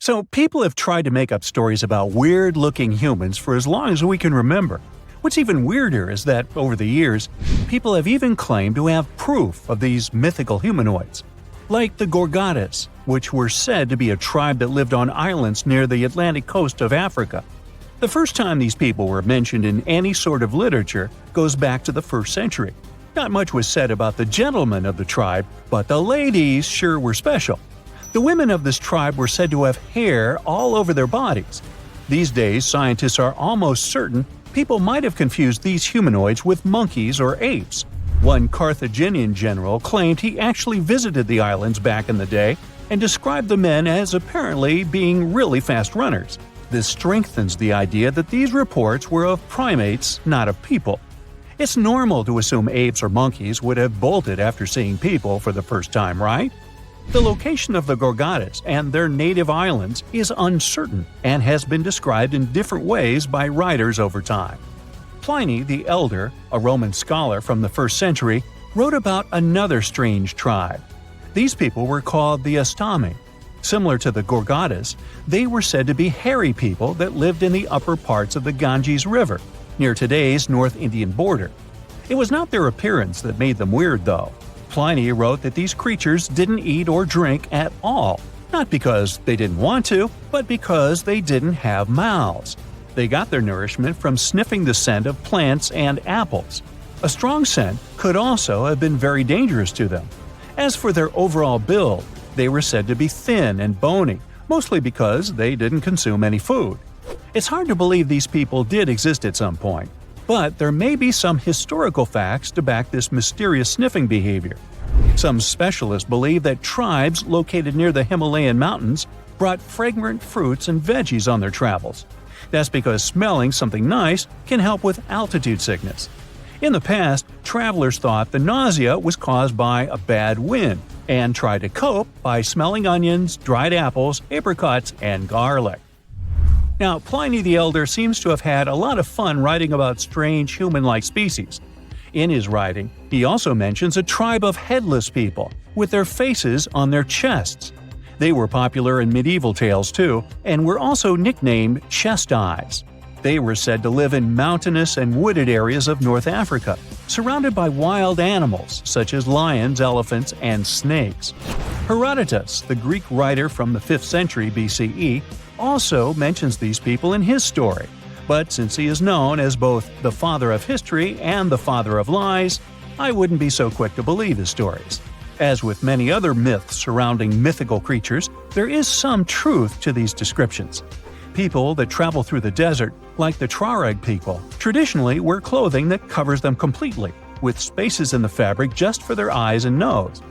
So people have tried to make up stories about weird-looking humans for as long as we can remember. What's even weirder is that, over the years, people have even claimed to have proof of these mythical humanoids. Like the Gorgadas, which were said to be a tribe that lived on islands near the Atlantic coast of Africa. The first time these people were mentioned in any sort of literature goes back to the 1st century. Not much was said about the gentlemen of the tribe, but the ladies sure were special. The women of this tribe were said to have hair all over their bodies. These days, scientists are almost certain people might have confused these humanoids with monkeys or apes. One Carthaginian general claimed he actually visited the islands back in the day and described the men as apparently being really fast runners. This strengthens the idea that these reports were of primates, not of people. It's normal to assume apes or monkeys would have bolted after seeing people for the first time, right? The location of the Gorgadas and their native islands is uncertain and has been described in different ways by writers over time. Pliny the Elder, a Roman scholar from the 1st century, wrote about another strange tribe. These people were called the Astami. Similar to the Gorgadas, they were said to be hairy people that lived in the upper parts of the Ganges River, near today's North Indian border. It was not their appearance that made them weird, though. Pliny wrote that these creatures didn't eat or drink at all, not because they didn't want to, but because they didn't have mouths. They got their nourishment from sniffing the scent of plants and apples. A strong scent could also have been very dangerous to them. As for their overall build, they were said to be thin and bony, mostly because they didn't consume any food. It's hard to believe these people did exist at some point, but there may be some historical facts to back this mysterious sniffing behavior. Some specialists believe that tribes located near the Himalayan mountains brought fragrant fruits and veggies on their travels. That's because smelling something nice can help with altitude sickness. In the past, travelers thought the nausea was caused by a bad wind and tried to cope by smelling onions, dried apples, apricots, and garlic. Now, Pliny the Elder seems to have had a lot of fun writing about strange human-like species. In his writing, he also mentions a tribe of headless people, with their faces on their chests. They were popular in medieval tales too, and were also nicknamed chest eyes. They were said to live in mountainous and wooded areas of North Africa, surrounded by wild animals such as lions, elephants, and snakes. Herodotus, the Greek writer from the 5th century BCE, also mentions these people in his story, but since he is known as both the father of history and the father of lies, I wouldn't be so quick to believe his stories. As with many other myths surrounding mythical creatures, there is some truth to these descriptions. People that travel through the desert, like the Tuareg people, traditionally wear clothing that covers them completely, with spaces in the fabric just for their eyes and nose.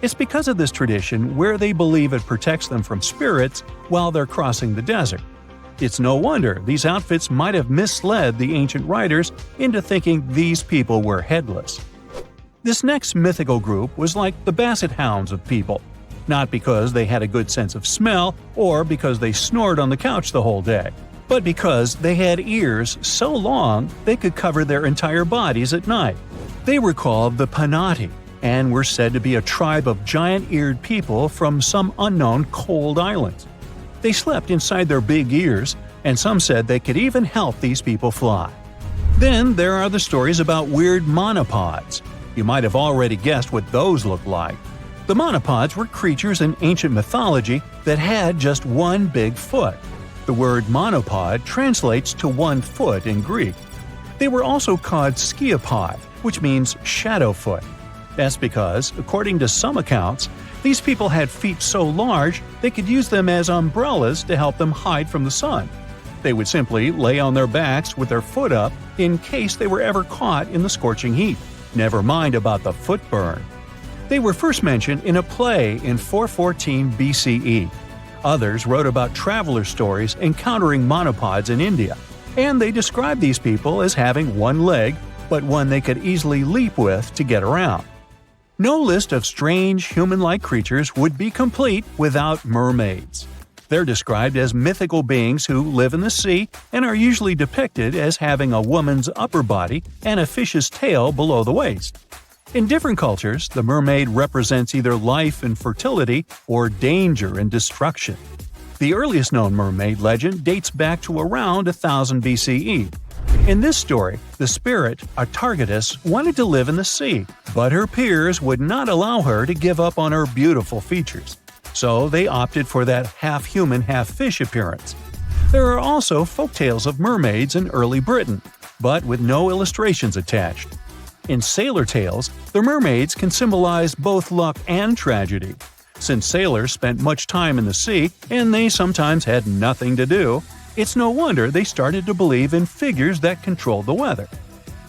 It's because of this tradition where they believe it protects them from spirits while they're crossing the desert. It's no wonder these outfits might have misled the ancient writers into thinking these people were headless. This next mythical group was like the basset hounds of people, not because they had a good sense of smell or because they snored on the couch the whole day, but because they had ears so long they could cover their entire bodies at night. They were called the Panati, and were said to be a tribe of giant-eared people from some unknown cold islands. They slept inside their big ears, and some said they could even help these people fly. Then there are the stories about weird monopods. You might have already guessed what those look like. The monopods were creatures in ancient mythology that had just one big foot. The word monopod translates to 1 foot in Greek. They were also called sciopod, which means shadow foot. That's because, according to some accounts, these people had feet so large they could use them as umbrellas to help them hide from the sun. They would simply lay on their backs with their foot up in case they were ever caught in the scorching heat. Never mind about the foot burn. They were first mentioned in a play in 414 BCE. Others wrote about traveler stories encountering monopods in India, and they described these people as having one leg, but one they could easily leap with to get around. No list of strange human-like creatures would be complete without mermaids. They're described as mythical beings who live in the sea and are usually depicted as having a woman's upper body and a fish's tail below the waist. In different cultures, the mermaid represents either life and fertility or danger and destruction. The earliest known mermaid legend dates back to around 1000 BCE. In this story, the spirit, Atargatis, wanted to live in the sea, but her peers would not allow her to give up on her beautiful features. So they opted for that half-human, half-fish appearance. There are also folktales of mermaids in early Britain, but with no illustrations attached. In sailor tales, the mermaids can symbolize both luck and tragedy. Since sailors spent much time in the sea and they sometimes had nothing to do, it's no wonder they started to believe in figures that controlled the weather.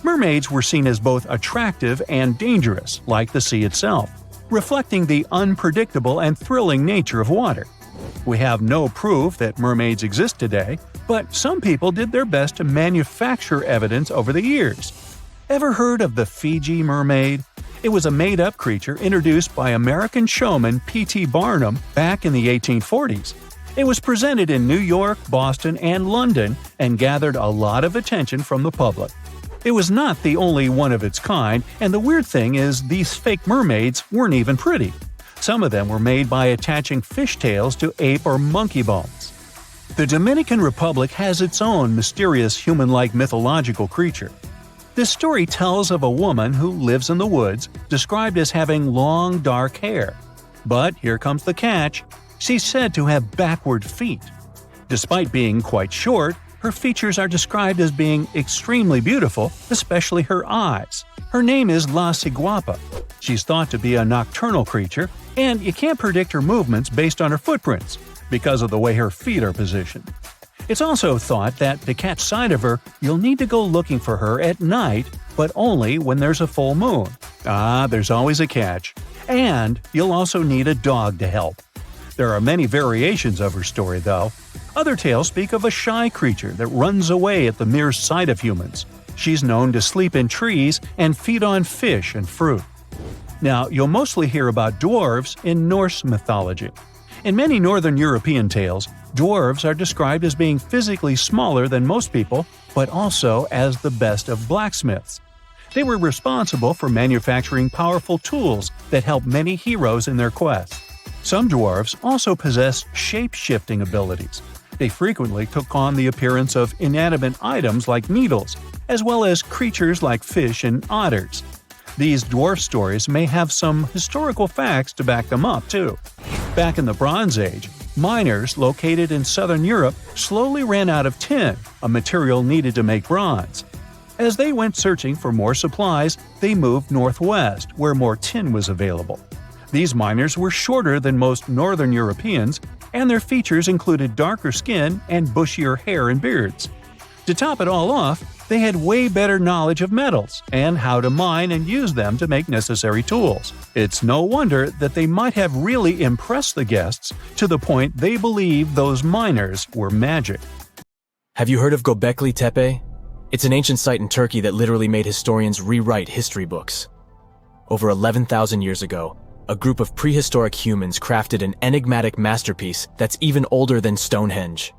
Mermaids were seen as both attractive and dangerous, like the sea itself, reflecting the unpredictable and thrilling nature of water. We have no proof that mermaids exist today, but some people did their best to manufacture evidence over the years. Ever heard of the Fiji mermaid? It was a made-up creature introduced by American showman P.T. Barnum back in the 1840s. It was presented in New York, Boston, and London and gathered a lot of attention from the public. It was not the only one of its kind, and the weird thing is these fake mermaids weren't even pretty. Some of them were made by attaching fishtails to ape or monkey bones. The Dominican Republic has its own mysterious human-like mythological creature. This story tells of a woman who lives in the woods, described as having long, dark hair. But here comes the catch: she's said to have backward feet. Despite being quite short, her features are described as being extremely beautiful, especially her eyes. Her name is La Ciguapa. She's thought to be a nocturnal creature, and you can't predict her movements based on her footprints, because of the way her feet are positioned. It's also thought that to catch sight of her, you'll need to go looking for her at night, but only when there's a full moon. There's always a catch. And you'll also need a dog to help. There are many variations of her story, though. Other tales speak of a shy creature that runs away at the mere sight of humans. She's known to sleep in trees and feed on fish and fruit. Now, you'll mostly hear about dwarves in Norse mythology. In many Northern European tales, dwarves are described as being physically smaller than most people, but also as the best of blacksmiths. They were responsible for manufacturing powerful tools that helped many heroes in their quest. Some dwarves also possessed shape-shifting abilities. They frequently took on the appearance of inanimate items like needles, as well as creatures like fish and otters. These dwarf stories may have some historical facts to back them up, too. Back in the Bronze Age, miners located in southern Europe slowly ran out of tin, a material needed to make bronze. As they went searching for more supplies, they moved northwest, where more tin was available. These miners were shorter than most Northern Europeans, and their features included darker skin and bushier hair and beards. To top it all off, they had way better knowledge of metals and how to mine and use them to make necessary tools. It's no wonder that they might have really impressed the guests to the point they believed those miners were magic. Have you heard of Göbekli Tepe? It's an ancient site in Turkey that literally made historians rewrite history books. Over 11,000 years ago, a group of prehistoric humans crafted an enigmatic masterpiece that's even older than Stonehenge.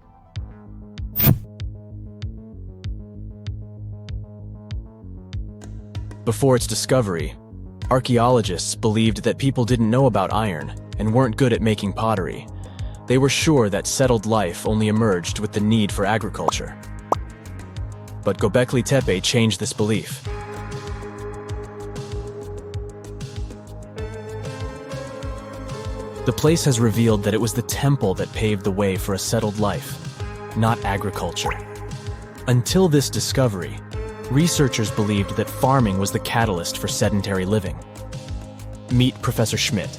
Before its discovery, archaeologists believed that people didn't know about iron and weren't good at making pottery. They were sure that settled life only emerged with the need for agriculture. But Göbekli Tepe changed this belief. The place has revealed that it was the temple that paved the way for a settled life, not agriculture. Until this discovery, researchers believed that farming was the catalyst for sedentary living. Meet Professor Schmidt,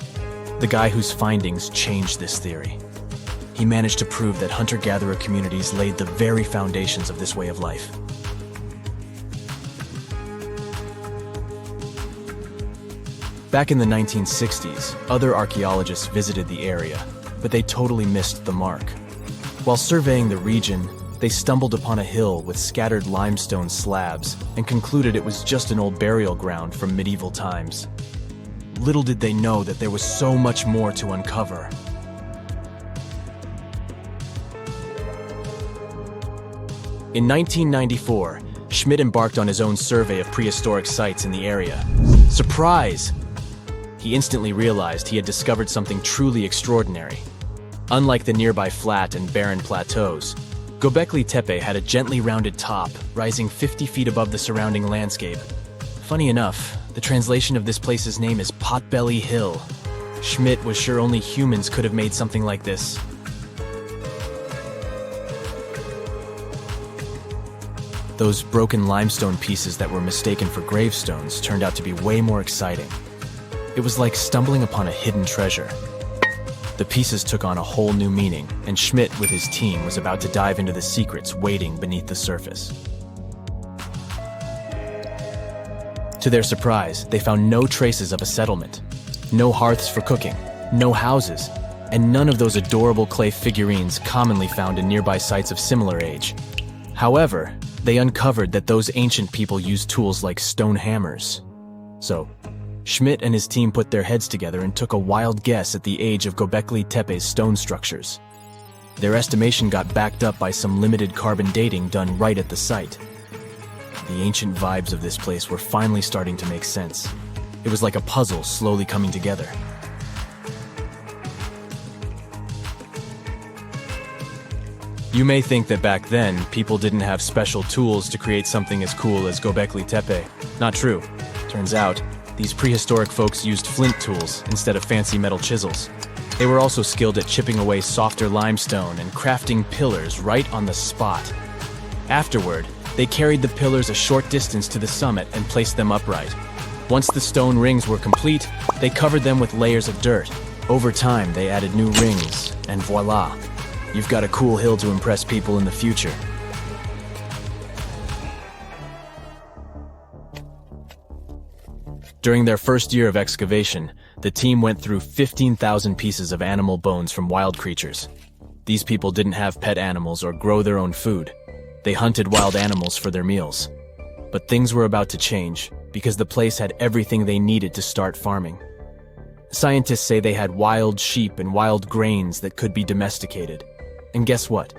the guy whose findings changed this theory. He managed to prove that hunter-gatherer communities laid the very foundations of this way of life. Back in the 1960s, other archaeologists visited the area, but they totally missed the mark. While surveying the region, they stumbled upon a hill with scattered limestone slabs and concluded it was just an old burial ground from medieval times. Little did they know that there was so much more to uncover. In 1994, Schmidt embarked on his own survey of prehistoric sites in the area. Surprise! He instantly realized he had discovered something truly extraordinary. Unlike the nearby flat and barren plateaus, Göbekli Tepe had a gently rounded top, rising 50 feet above the surrounding landscape. Funny enough, the translation of this place's name is Potbelly Hill. Schmidt was sure only humans could have made something like this. Those broken limestone pieces that were mistaken for gravestones turned out to be way more exciting. It was like stumbling upon a hidden treasure. The pieces took on a whole new meaning, and Schmidt with his team was about to dive into the secrets waiting beneath the surface. To their surprise, they found no traces of a settlement. No hearths for cooking, no houses, and none of those adorable clay figurines commonly found in nearby sites of similar age. However, they uncovered that those ancient people used tools like stone hammers. So, Schmidt and his team put their heads together and took a wild guess at the age of Göbekli Tepe's stone structures. Their estimation got backed up by some limited carbon dating done right at the site. The ancient vibes of this place were finally starting to make sense. It was like a puzzle slowly coming together. You may think that back then, people didn't have special tools to create something as cool as Göbekli Tepe. Not true. Turns out, these prehistoric folks used flint tools instead of fancy metal chisels. They were also skilled at chipping away softer limestone and crafting pillars right on the spot. Afterward, they carried the pillars a short distance to the summit and placed them upright. Once the stone rings were complete, they covered them with layers of dirt. Over time, they added new rings, and voila! You've got a cool hill to impress people in the future. During their first year of excavation, the team went through 15,000 pieces of animal bones from wild creatures. These people didn't have pet animals or grow their own food. They hunted wild animals for their meals. But things were about to change, because the place had everything they needed to start farming. Scientists say they had wild sheep and wild grains that could be domesticated. And guess what?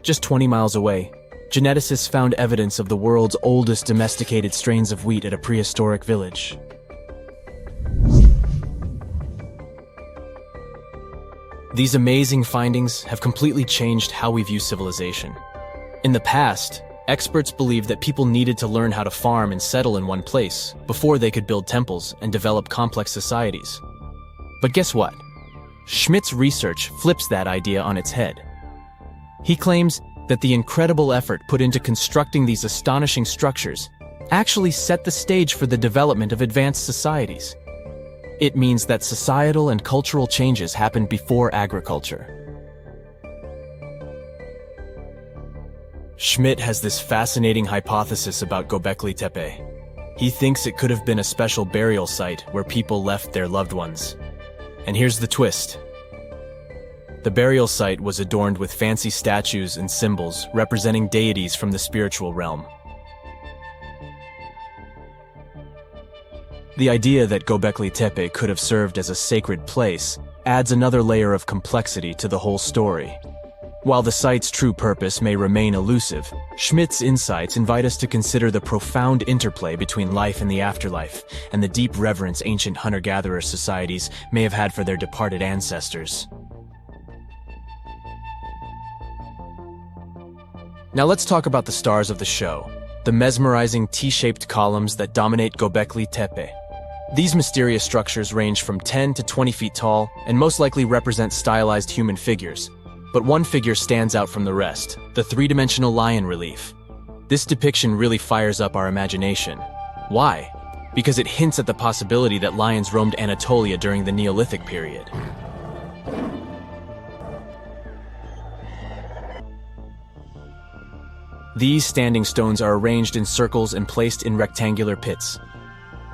Just 20 miles away, geneticists found evidence of the world's oldest domesticated strains of wheat at a prehistoric village. These amazing findings have completely changed how we view civilization. In the past, experts believed that people needed to learn how to farm and settle in one place before they could build temples and develop complex societies. But guess what? Schmidt's research flips that idea on its head. He claims that the incredible effort put into constructing these astonishing structures actually set the stage for the development of advanced societies. It means that societal and cultural changes happened before agriculture. Schmidt has this fascinating hypothesis about Göbekli Tepe. He thinks it could have been a special burial site where people left their loved ones. And here's the twist. The burial site was adorned with fancy statues and symbols representing deities from the spiritual realm. The idea that Göbekli Tepe could have served as a sacred place adds another layer of complexity to the whole story. While the site's true purpose may remain elusive, Schmidt's insights invite us to consider the profound interplay between life and the afterlife, and the deep reverence ancient hunter-gatherer societies may have had for their departed ancestors. Now let's talk about the stars of the show, the mesmerizing T-shaped columns that dominate Göbekli Tepe. These mysterious structures range from 10 to 20 feet tall and most likely represent stylized human figures. But one figure stands out from the rest, the three-dimensional lion relief. This depiction really fires up our imagination. Why? Because it hints at the possibility that lions roamed Anatolia during the Neolithic period. These standing stones are arranged in circles and placed in rectangular pits.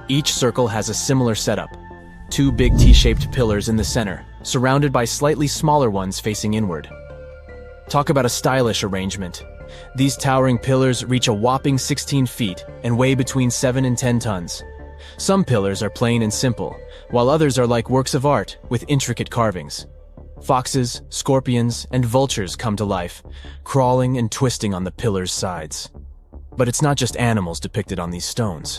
Each circle has a similar setup. Two big T-shaped pillars in the center, surrounded by slightly smaller ones facing inward. Talk about a stylish arrangement. These towering pillars reach a whopping 16 feet and weigh between 7 and 10 tons. Some pillars are plain and simple, while others are like works of art with intricate carvings. Foxes, scorpions, and vultures come to life, crawling and twisting on the pillars' sides. But it's not just animals depicted on these stones.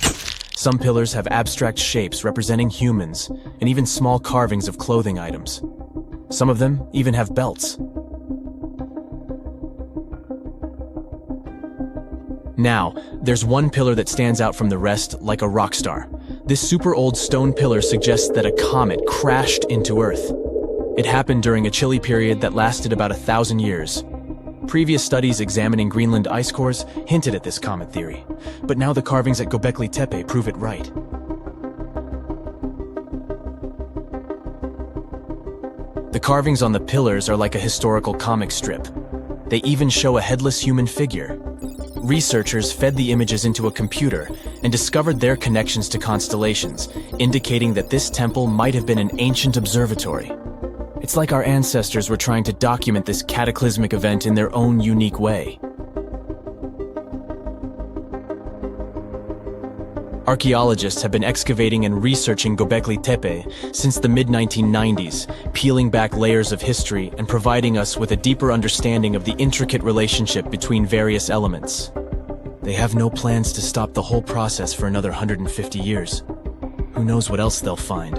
Some pillars have abstract shapes representing humans, and even small carvings of clothing items. Some of them even have belts. Now, there's one pillar that stands out from the rest like a rock star. This super old stone pillar suggests that a comet crashed into Earth. It happened during a chilly period that lasted about 1,000 years. Previous studies examining Greenland ice cores hinted at this comet theory, but now the carvings at Göbekli Tepe prove it right. The carvings on the pillars are like a historical comic strip. They even show a headless human figure. Researchers fed the images into a computer and discovered their connections to constellations, indicating that this temple might have been an ancient observatory. It's like our ancestors were trying to document this cataclysmic event in their own unique way. Archaeologists have been excavating and researching Göbekli Tepe since the mid-1990s, peeling back layers of history and providing us with a deeper understanding of the intricate relationship between various elements. They have no plans to stop the whole process for another 150 years. Who knows what else they'll find?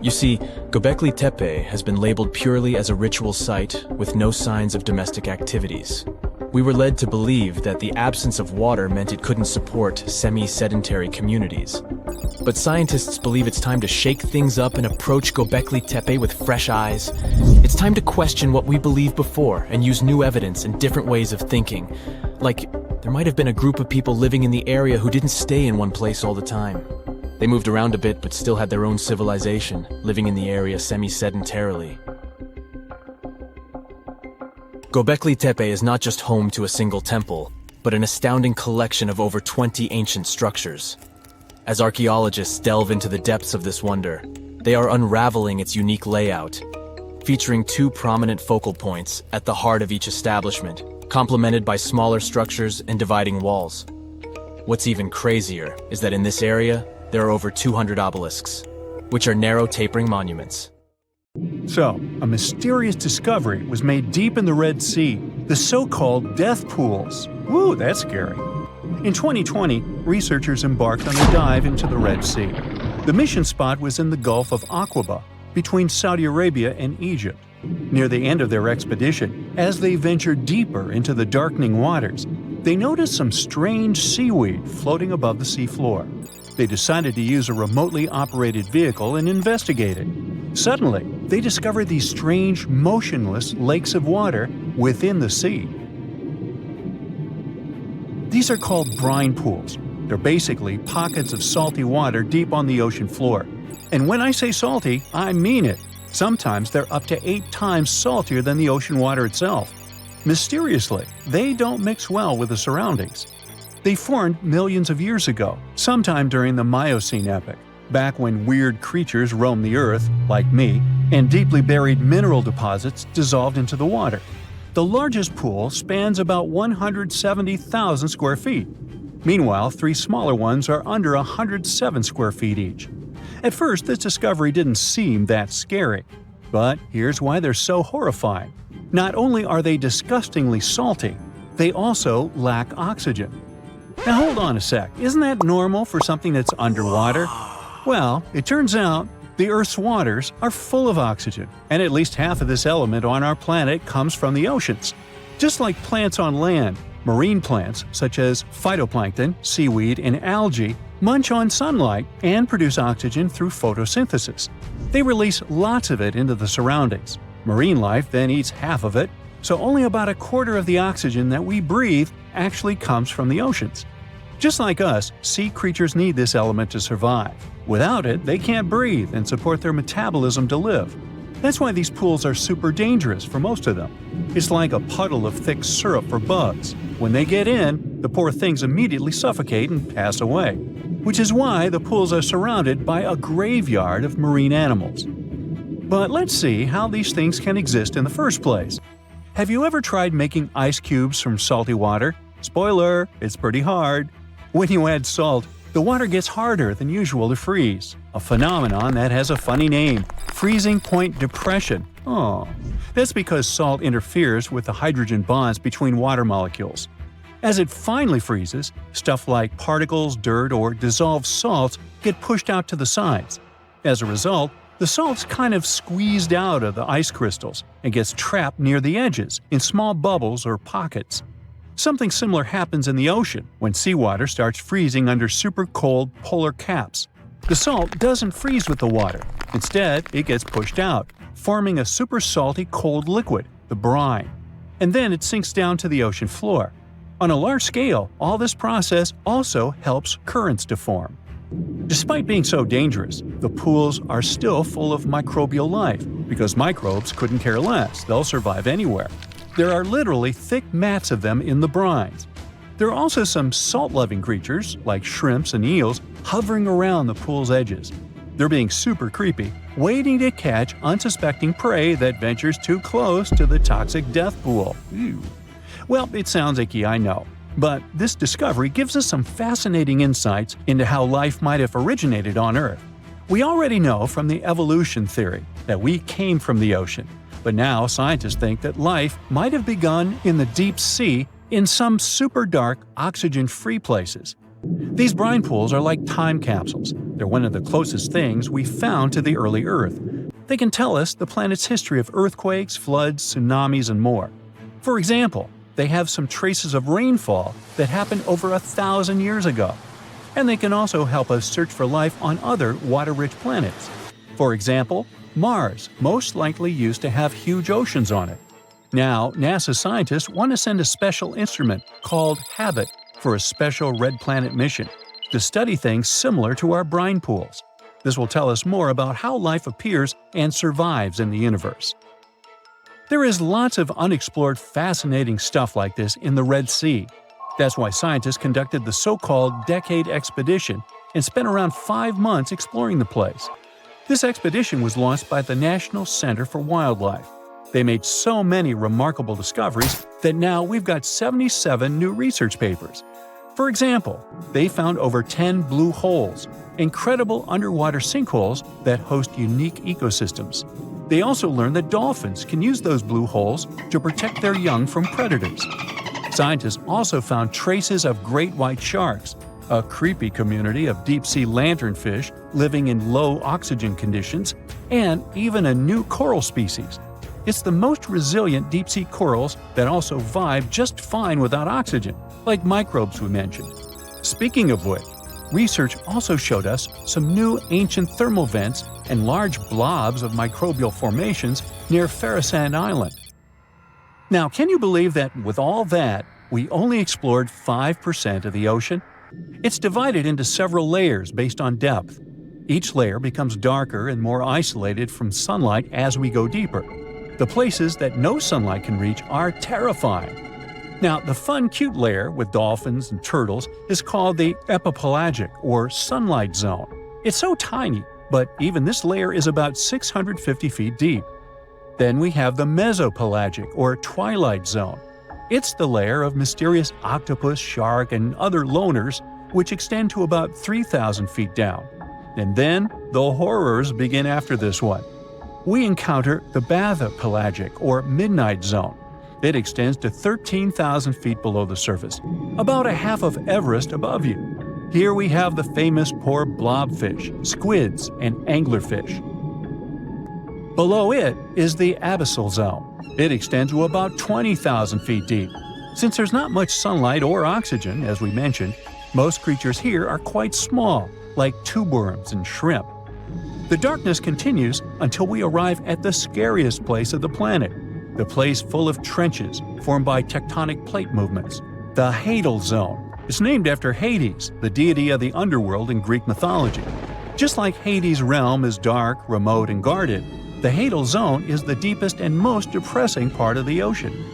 You see, Göbekli Tepe has been labeled purely as a ritual site with no signs of domestic activities. We were led to believe that the absence of water meant it couldn't support semi-sedentary communities. But scientists believe it's time to shake things up and approach Göbekli Tepe with fresh eyes. It's time to question what we believed before and use new evidence and different ways of thinking. Like, there might have been a group of people living in the area who didn't stay in one place all the time. They moved around a bit but still had their own civilization, living in the area semi-sedentarily. Göbekli Tepe is not just home to a single temple, but an astounding collection of over 20 ancient structures. As archaeologists delve into the depths of this wonder, they are unraveling its unique layout, featuring two prominent focal points at the heart of each establishment, complemented by smaller structures and dividing walls. What's even crazier is that in this area, there are over 200 obelisks, which are narrow tapering monuments. So, a mysterious discovery was made deep in the Red Sea, the so-called death pools. Woo, that's scary. In 2020, researchers embarked on a dive into the Red Sea. The mission spot was in the Gulf of Aqaba, between Saudi Arabia and Egypt. Near the end of their expedition, as they ventured deeper into the darkening waters, they noticed some strange seaweed floating above the seafloor. They decided to use a remotely operated vehicle and investigate it. Suddenly, they discovered these strange, motionless lakes of water within the sea. These are called brine pools. They're basically pockets of salty water deep on the ocean floor. And when I say salty, I mean it. Sometimes they're up to 8 times saltier than the ocean water itself. Mysteriously, they don't mix well with the surroundings. They formed millions of years ago, sometime during the Miocene epoch, back when weird creatures roamed the earth, like me, and deeply buried mineral deposits dissolved into the water. The largest pool spans about 170,000 square feet. Meanwhile, 3 smaller ones are under 107 square feet each. At first, this discovery didn't seem that scary. But here's why they're so horrifying. Not only are they disgustingly salty, they also lack oxygen. Now hold on a sec, isn't that normal for something that's underwater? Well, it turns out the Earth's waters are full of oxygen, and at least half of this element on our planet comes from the oceans. Just like plants on land, marine plants such as phytoplankton, seaweed, and algae munch on sunlight and produce oxygen through photosynthesis. They release lots of it into the surroundings. Marine life then eats half of it, so only about a quarter of the oxygen that we breathe actually comes from the oceans. Just like us, sea creatures need this element to survive. Without it, they can't breathe and support their metabolism to live. That's why these pools are super dangerous for most of them. It's like a puddle of thick syrup for bugs. When they get in, the poor things immediately suffocate and pass away. Which is why the pools are surrounded by a graveyard of marine animals. But let's see how these things can exist in the first place. Have you ever tried making ice cubes from salty water? Spoiler, it's pretty hard. When you add salt, the water gets harder than usual to freeze, a phenomenon that has a funny name, freezing point depression. Oh, that's because salt interferes with the hydrogen bonds between water molecules. As it finally freezes, stuff like particles, dirt, or dissolved salts get pushed out to the sides. As a result, The salt's kind of squeezed out of the ice crystals and gets trapped near the edges in small bubbles or pockets. Something similar happens in the ocean when seawater starts freezing under super cold polar caps. The salt doesn't freeze with the water. Instead, it gets pushed out, forming a super salty cold liquid, the brine. And then it sinks down to the ocean floor. On a large scale, all this process also helps currents to form. Despite being so dangerous, the pools are still full of microbial life, because microbes couldn't care less, they'll survive anywhere. There are literally thick mats of them in the brines. There are also some salt-loving creatures, like shrimps and eels, hovering around the pool's edges. They're being super creepy, waiting to catch unsuspecting prey that ventures too close to the toxic death pool. Ew. Well, it sounds icky, I know. But this discovery gives us some fascinating insights into how life might have originated on Earth. We already know from the evolution theory that we came from the ocean, but now scientists think that life might have begun in the deep sea in some super dark, oxygen-free places. These brine pools are like time capsules. They're one of the closest things we found to the early Earth. They can tell us the planet's history of earthquakes, floods, tsunamis, and more. For example, they have some traces of rainfall that happened over 1,000 years ago. And they can also help us search for life on other water-rich planets. For example, Mars most likely used to have huge oceans on it. Now, NASA scientists want to send a special instrument called HABIT for a special red planet mission to study things similar to our brine pools. This will tell us more about how life appears and survives in the universe. There is lots of unexplored fascinating stuff like this in the Red Sea. That's why scientists conducted the so-called Decade Expedition and spent around 5 months exploring the place. This expedition was launched by the National Center for Wildlife. They made so many remarkable discoveries that now we've got 77 new research papers. For example, they found over 10 blue holes, incredible underwater sinkholes that host unique ecosystems. They also learned that dolphins can use those blue holes to protect their young from predators. Scientists also found traces of great white sharks, a creepy community of deep-sea lanternfish living in low oxygen conditions, and even a new coral species. It's the most resilient deep-sea corals that also vibe just fine without oxygen, like microbes we mentioned. Speaking of which, research also showed us some new ancient thermal vents and large blobs of microbial formations near Fluorescent Island. Now, can you believe that with all that, we only explored 5% of the ocean? It's divided into several layers based on depth. Each layer becomes darker and more isolated from sunlight as we go deeper. The places that no sunlight can reach are terrifying. Now, the fun, cute layer with dolphins and turtles is called the epipelagic or sunlight zone. It's so tiny, but even this layer is about 650 feet deep. Then we have the mesopelagic or twilight zone. It's the layer of mysterious octopus, shark, and other loners which extend to about 3,000 feet down. And then the horrors begin after this one. We encounter the bathypelagic or midnight zone. It extends to 13,000 feet below the surface, about a half of Everest above you. Here we have the famous poor blobfish, squids, and anglerfish. Below it is the abyssal zone. It extends to about 20,000 feet deep. Since there's not much sunlight or oxygen, as we mentioned, most creatures here are quite small, like tube worms and shrimp. The darkness continues until we arrive at the scariest place of the planet, the place full of trenches formed by tectonic plate movements, the Hadal Zone. It's named after Hades, the deity of the underworld in Greek mythology. Just like Hades' realm is dark, remote, and guarded, the Hadal Zone is the deepest and most depressing part of the ocean.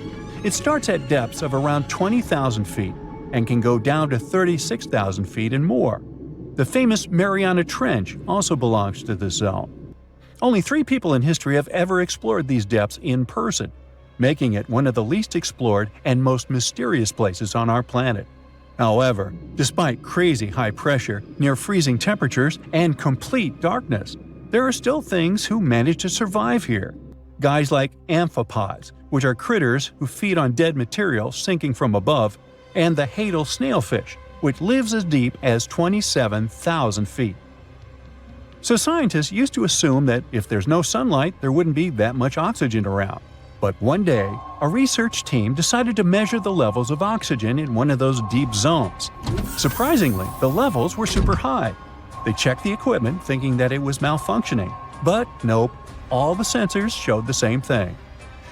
It starts at depths of around 20,000 feet and can go down to 36,000 feet and more. The famous Mariana Trench also belongs to this zone. Only 3 people in history have ever explored these depths in person, making it one of the least explored and most mysterious places on our planet. However, despite crazy high pressure, near freezing temperatures, and complete darkness, there are still things who manage to survive here. Guys like amphipods, which are critters who feed on dead material sinking from above, and the Hadal snailfish, which lives as deep as 27,000 feet. So scientists used to assume that if there's no sunlight, there wouldn't be that much oxygen around. But one day, a research team decided to measure the levels of oxygen in one of those deep zones. Surprisingly, the levels were super high. They checked the equipment thinking that it was malfunctioning, but nope, all the sensors showed the same thing.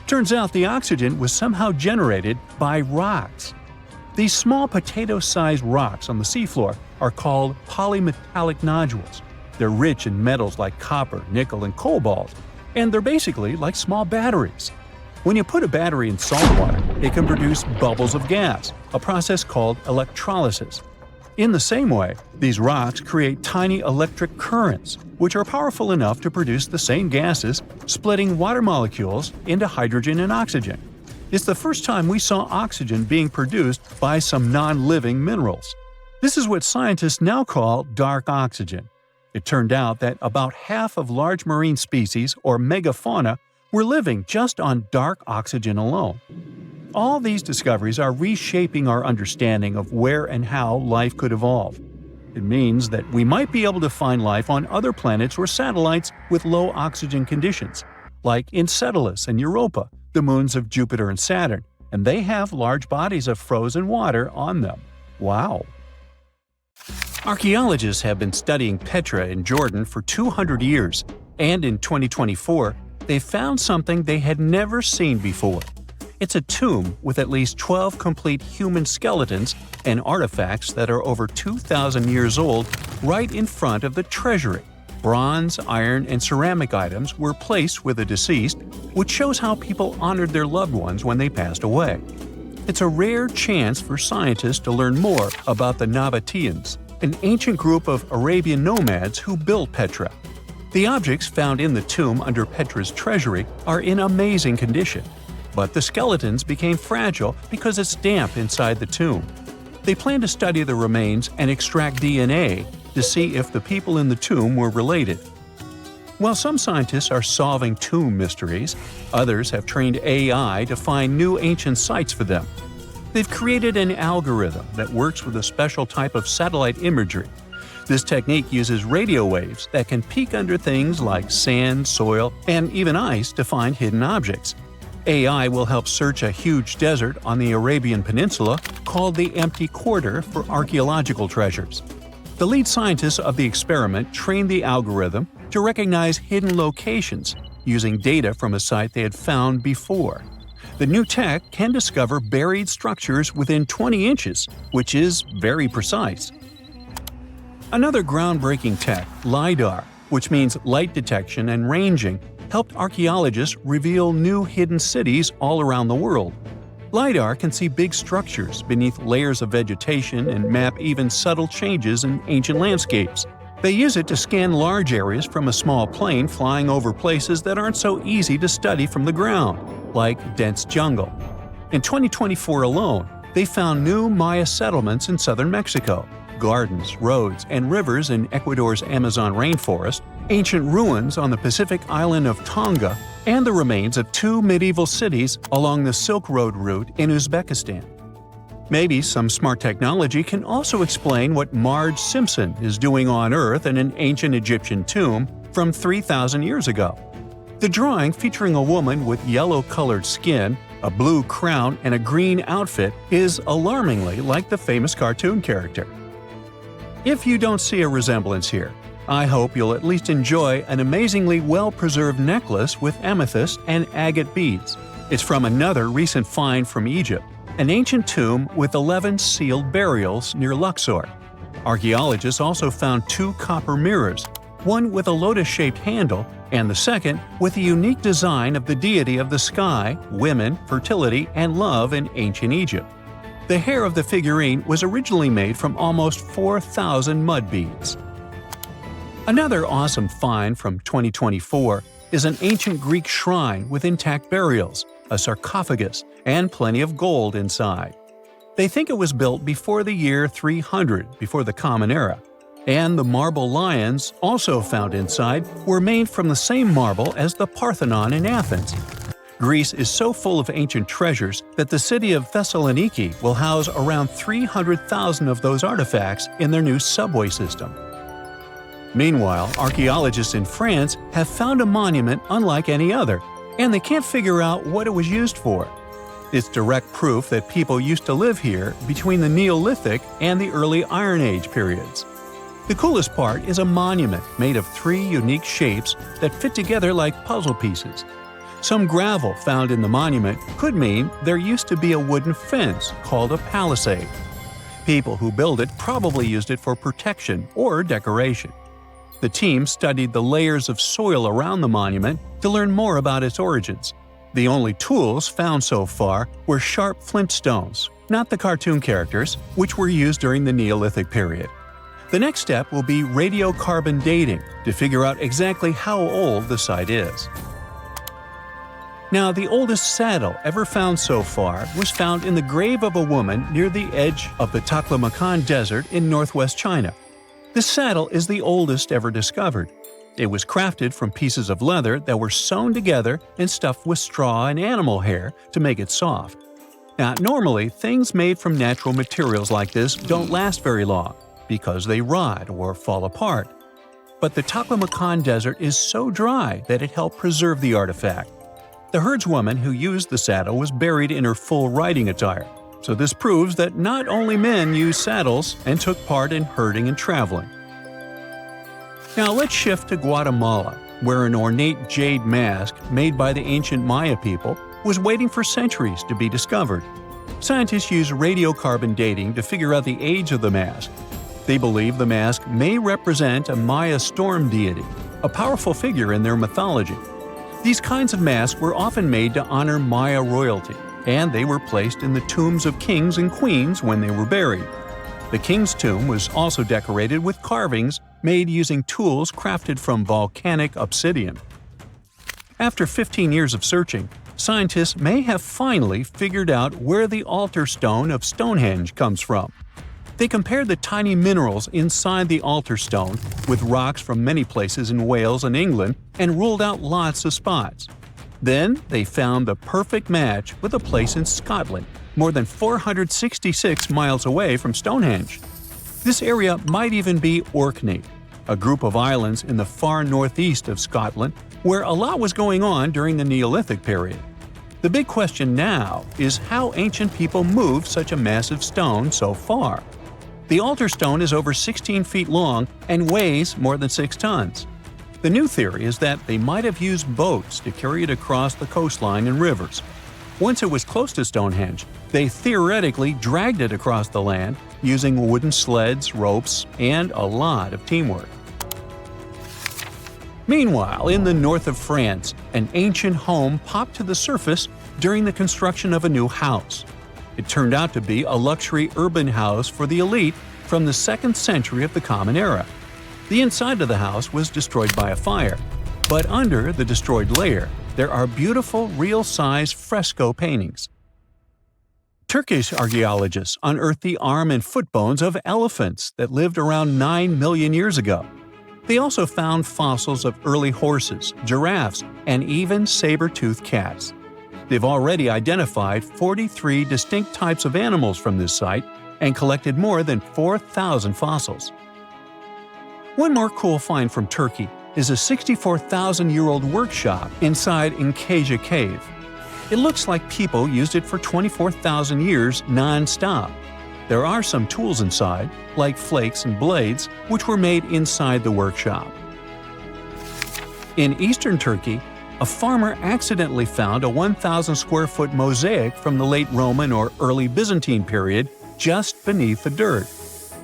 Turns out the oxygen was somehow generated by rocks. These small potato-sized rocks on the seafloor are called polymetallic nodules. They're rich in metals like copper, nickel, and cobalt, and they're basically like small batteries. When you put a battery in salt water, it can produce bubbles of gas, a process called electrolysis. In the same way, these rocks create tiny electric currents, which are powerful enough to produce the same gases, splitting water molecules into hydrogen and oxygen. It's the first time we saw oxygen being produced by some non-living minerals. This is what scientists now call dark oxygen. It turned out that about half of large marine species, or megafauna, were living just on dark oxygen alone. All these discoveries are reshaping our understanding of where and how life could evolve. It means that we might be able to find life on other planets or satellites with low oxygen conditions, like Enceladus and Europa, the moons of Jupiter and Saturn, and they have large bodies of frozen water on them. Wow! Archaeologists have been studying Petra in Jordan for 200 years, and in 2024, they found something they had never seen before. It's a tomb with at least 12 complete human skeletons and artifacts that are over 2,000 years old right in front of the treasury. Bronze, iron, and ceramic items were placed with the deceased, which shows how people honored their loved ones when they passed away. It's a rare chance for scientists to learn more about the Nabateans, an ancient group of Arabian nomads who built Petra. The objects found in the tomb under Petra's treasury are in amazing condition, but the skeletons became fragile because it's damp inside the tomb. They plan to study the remains and extract DNA to see if the people in the tomb were related. While some scientists are solving tomb mysteries, others have trained AI to find new ancient sites for them. They've created an algorithm that works with a special type of satellite imagery. This technique uses radio waves that can peek under things like sand, soil, and even ice to find hidden objects. AI will help search a huge desert on the Arabian Peninsula called the Empty Quarter for archaeological treasures. The lead scientists of the experiment trained the algorithm to recognize hidden locations using data from a site they had found before. The new tech can discover buried structures within 20 inches, which is very precise. Another groundbreaking tech, LiDAR, which means light detection and ranging, helped archaeologists reveal new hidden cities all around the world. LiDAR can see big structures beneath layers of vegetation and map even subtle changes in ancient landscapes. They use it to scan large areas from a small plane flying over places that aren't so easy to study from the ground, like dense jungle. In 2024 alone, they found new Maya settlements in southern Mexico, gardens, roads, and rivers in Ecuador's Amazon rainforest, ancient ruins on the Pacific island of Tonga, and the remains of 2 medieval cities along the Silk Road route in Uzbekistan. Maybe some smart technology can also explain what Marge Simpson is doing on Earth in an ancient Egyptian tomb from 3,000 years ago. The drawing, featuring a woman with yellow-colored skin, a blue crown, and a green outfit, is alarmingly like the famous cartoon character. If you don't see a resemblance here, I hope you'll at least enjoy an amazingly well-preserved necklace with amethyst and agate beads. It's from another recent find from Egypt, an ancient tomb with 11 sealed burials near Luxor. Archaeologists also found 2 copper mirrors, one with a lotus-shaped handle and the second with a unique design of the deity of the sky, women, fertility, and love in ancient Egypt. The hair of the figurine was originally made from almost 4,000 mud beads. Another awesome find from 2024 is an ancient Greek shrine with intact burials, a sarcophagus, and plenty of gold inside. They think it was built before the year 300 before the Common Era, and the marble lions, also found inside, were made from the same marble as the Parthenon in Athens. Greece is so full of ancient treasures that the city of Thessaloniki will house around 300,000 of those artifacts in their new subway system. Meanwhile, archaeologists in France have found a monument unlike any other, and they can't figure out what it was used for. It's direct proof that people used to live here between the Neolithic and the early Iron Age periods. The coolest part is a monument made of 3 unique shapes that fit together like puzzle pieces. Some gravel found in the monument could mean there used to be a wooden fence called a palisade. People who built it probably used it for protection or decoration. The team studied the layers of soil around the monument to learn more about its origins. The only tools found so far were sharp flint stones, not the cartoon characters, which were used during the Neolithic period. The next step will be radiocarbon dating to figure out exactly how old the site is. Now, the oldest saddle ever found so far was found in the grave of a woman near the edge of the Taklamakan Desert in northwest China. This saddle is the oldest ever discovered. It was crafted from pieces of leather that were sewn together and stuffed with straw and animal hair to make it soft. Now, normally, things made from natural materials like this don't last very long because they rot or fall apart. But the Taklamakan Desert is so dry that it helped preserve the artifact. The herdswoman who used the saddle was buried in her full riding attire, so this proves that not only men used saddles and took part in herding and traveling. Now let's shift to Guatemala, where an ornate jade mask made by the ancient Maya people was waiting for centuries to be discovered. Scientists use radiocarbon dating to figure out the age of the mask. They believe the mask may represent a Maya storm deity, a powerful figure in their mythology. These kinds of masks were often made to honor Maya royalty, and they were placed in the tombs of kings and queens when they were buried. The king's tomb was also decorated with carvings made using tools crafted from volcanic obsidian. After 15 years of searching, scientists may have finally figured out where the altar stone of Stonehenge comes from. They compared the tiny minerals inside the altar stone with rocks from many places in Wales and England and ruled out lots of spots. Then they found the perfect match with a place in Scotland, more than 466 miles away from Stonehenge. This area might even be Orkney, a group of islands in the far northeast of Scotland where a lot was going on during the Neolithic period. The big question now is how ancient people moved such a massive stone so far. The altar stone is over 16 feet long and weighs more than 6 tons. The new theory is that they might have used boats to carry it across the coastline and rivers. Once it was close to Stonehenge, they theoretically dragged it across the land using wooden sleds, ropes, and a lot of teamwork. Meanwhile, in the north of France, an ancient home popped to the surface during the construction of a new house. It turned out to be a luxury urban house for the elite from the 2nd century of the Common Era. The inside of the house was destroyed by a fire, but under the destroyed layer, there are beautiful, real-size fresco paintings. Turkish archaeologists unearthed the arm and foot bones of elephants that lived around 9 million years ago. They also found fossils of early horses, giraffes, and even saber-toothed cats. They've already identified 43 distinct types of animals from this site and collected more than 4,000 fossils. One more cool find from Turkey is a 64,000-year-old workshop inside Inkaja Cave. It looks like people used it for 24,000 years non-stop. There are some tools inside, like flakes and blades, which were made inside the workshop. In eastern Turkey, a farmer accidentally found a 1,000-square-foot mosaic from the late Roman or early Byzantine period just beneath the dirt.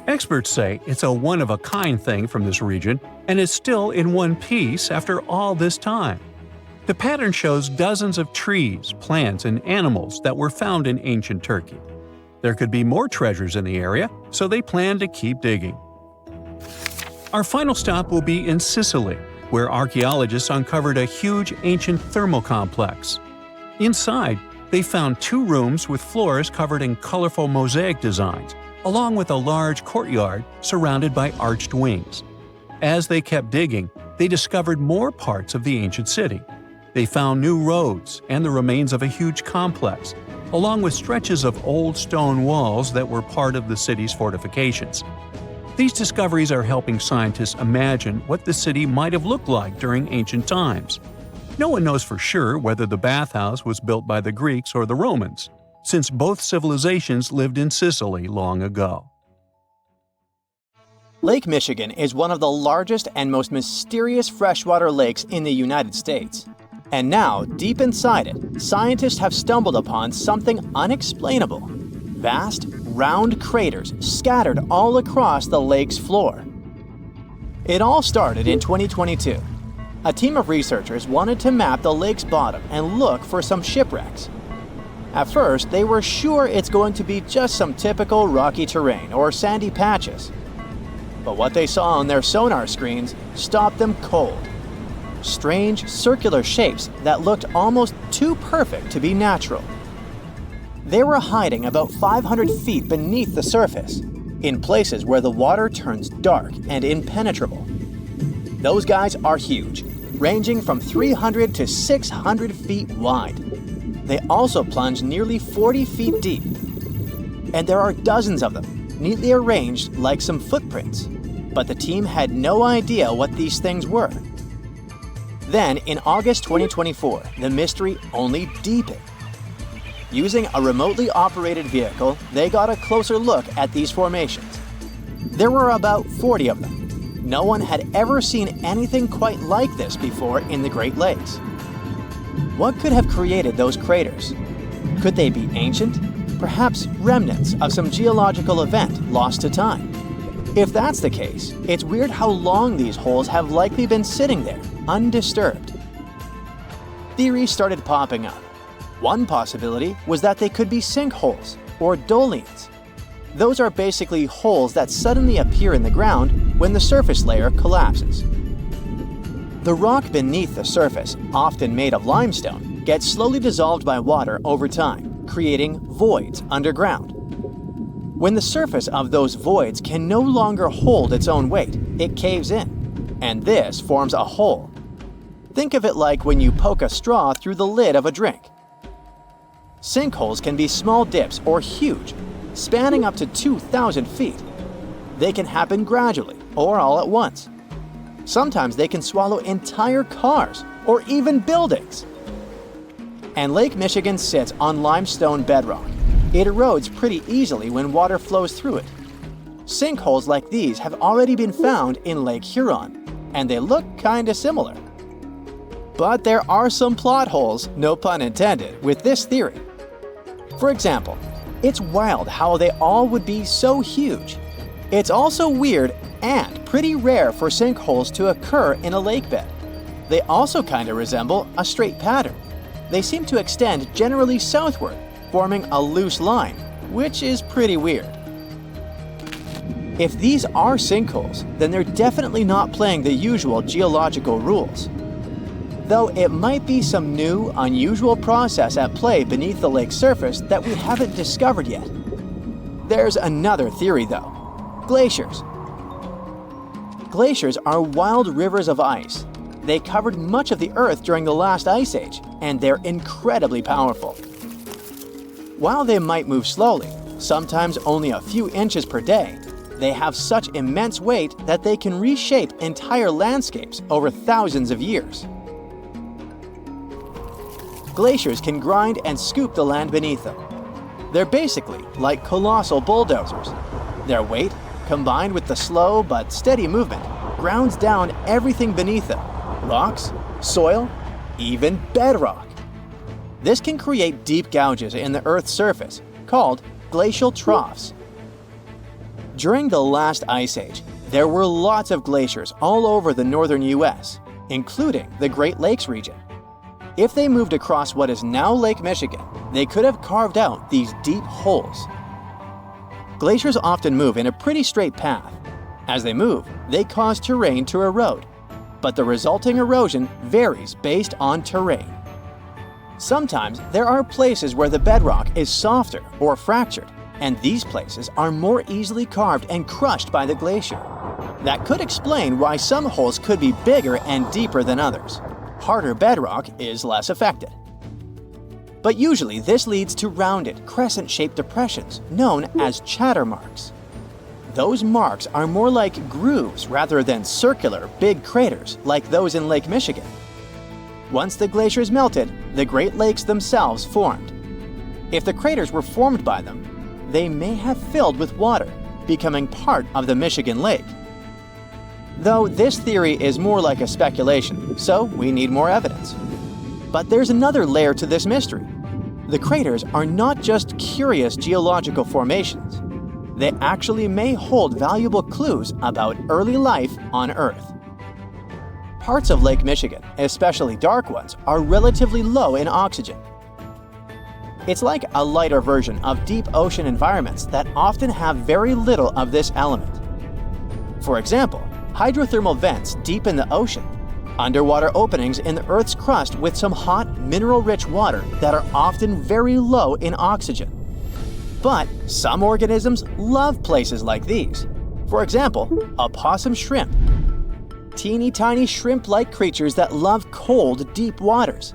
Experts say it's a one-of-a-kind thing from this region, and it's still in one piece after all this time. The pattern shows dozens of trees, plants, and animals that were found in ancient Turkey. There could be more treasures in the area, so they plan to keep digging. Our final stop will be in Sicily, where archaeologists uncovered a huge ancient thermal complex. Inside, they found 2 rooms with floors covered in colorful mosaic designs, along with a large courtyard surrounded by arched wings. As they kept digging, they discovered more parts of the ancient city. They found new roads and the remains of a huge complex, along with stretches of old stone walls that were part of the city's fortifications. These discoveries are helping scientists imagine what the city might have looked like during ancient times. No one knows for sure whether the bathhouse was built by the Greeks or the Romans, since both civilizations lived in Sicily long ago. Lake Michigan is one of the largest and most mysterious freshwater lakes in the United States. And now, deep inside it, scientists have stumbled upon something unexplainable. Vast, round craters scattered all across the lake's floor. It all started in 2022. A team of researchers wanted to map the lake's bottom and look for some shipwrecks. At first, they were sure it's going to be just some typical rocky terrain or sandy patches. But what they saw on their sonar screens stopped them cold. Strange, circular shapes that looked almost too perfect to be natural. They were hiding about 500 feet beneath the surface, in places where the water turns dark and impenetrable. Those guys are huge, ranging from 300 to 600 feet wide. They also plunge nearly 40 feet deep. And there are dozens of them, neatly arranged like some footprints. But the team had no idea what these things were. Then, in August 2024, the mystery only deepened. Using a remotely operated vehicle, they got a closer look at these formations. There were about 40 of them. No one had ever seen anything quite like this before in the Great Lakes. What could have created those craters? Could they be ancient? Perhaps remnants of some geological event lost to time? If that's the case, it's weird how long these holes have likely been sitting there, undisturbed. Theories started popping up. One possibility was that they could be sinkholes or dolines. Those are basically holes that suddenly appear in the ground when the surface layer collapses. The rock beneath the surface, often made of limestone, gets slowly dissolved by water over time, creating voids underground. When the surface of those voids can no longer hold its own weight, it caves in, and this forms a hole. Think of it like when you poke a straw through the lid of a drink. Sinkholes can be small dips or huge, spanning up to 2,000 feet. They can happen gradually or all at once. Sometimes they can swallow entire cars or even buildings. And Lake Michigan sits on limestone bedrock. It erodes pretty easily when water flows through it. Sinkholes like these have already been found in Lake Huron, and they look kinda similar. But there are some plot holes, no pun intended, with this theory. For example, it's wild how they all would be so huge. It's also weird and pretty rare for sinkholes to occur in a lake bed. They also kinda resemble a straight pattern. They seem to extend generally southward, forming a loose line, which is pretty weird. If these are sinkholes, then they're definitely not playing the usual geological rules. Though it might be some new, unusual process at play beneath the lake's surface that we haven't discovered yet. There's another theory though. Glaciers. Glaciers are wild rivers of ice. They covered much of the Earth during the last ice age, and they're incredibly powerful. While they might move slowly, sometimes only a few inches per day, they have such immense weight that they can reshape entire landscapes over thousands of years. Glaciers can grind and scoop the land beneath them. They're basically like colossal bulldozers. Their weight, combined with the slow but steady movement, grounds down everything beneath them: rocks, soil, even bedrock. This can create deep gouges in the Earth's surface, called glacial troughs. During the last ice age, there were lots of glaciers all over the northern US, including the Great Lakes region. If they moved across what is now Lake Michigan, they could have carved out these deep holes. Glaciers often move in a pretty straight path. As they move, they cause terrain to erode, but the resulting erosion varies based on terrain. Sometimes there are places where the bedrock is softer or fractured, and these places are more easily carved and crushed by the glacier. That could explain why some holes could be bigger and deeper than others. Harder bedrock is less affected. But usually this leads to rounded, crescent-shaped depressions known as chatter marks. those marks are more like grooves rather than circular, big craters like those in Lake Michigan. Once the glaciers melted, the Great Lakes themselves formed. If the craters were formed by them, they may have filled with water, becoming part of the Michigan Lake. Though this theory is more like a speculation, so we need more evidence. But there's another layer to this mystery. The craters are not just curious geological formations. They actually may hold valuable clues about early life on Earth. Parts of Lake Michigan, especially dark ones, are relatively low in oxygen. It's like a lighter version of deep ocean environments that often have very little of this element. For example, hydrothermal vents deep in the ocean, underwater openings in the Earth's crust with some hot, mineral-rich water that are often very low in oxygen. But some organisms love places like these. For example, opossum shrimp. Teeny tiny shrimp-like creatures that love cold, deep waters.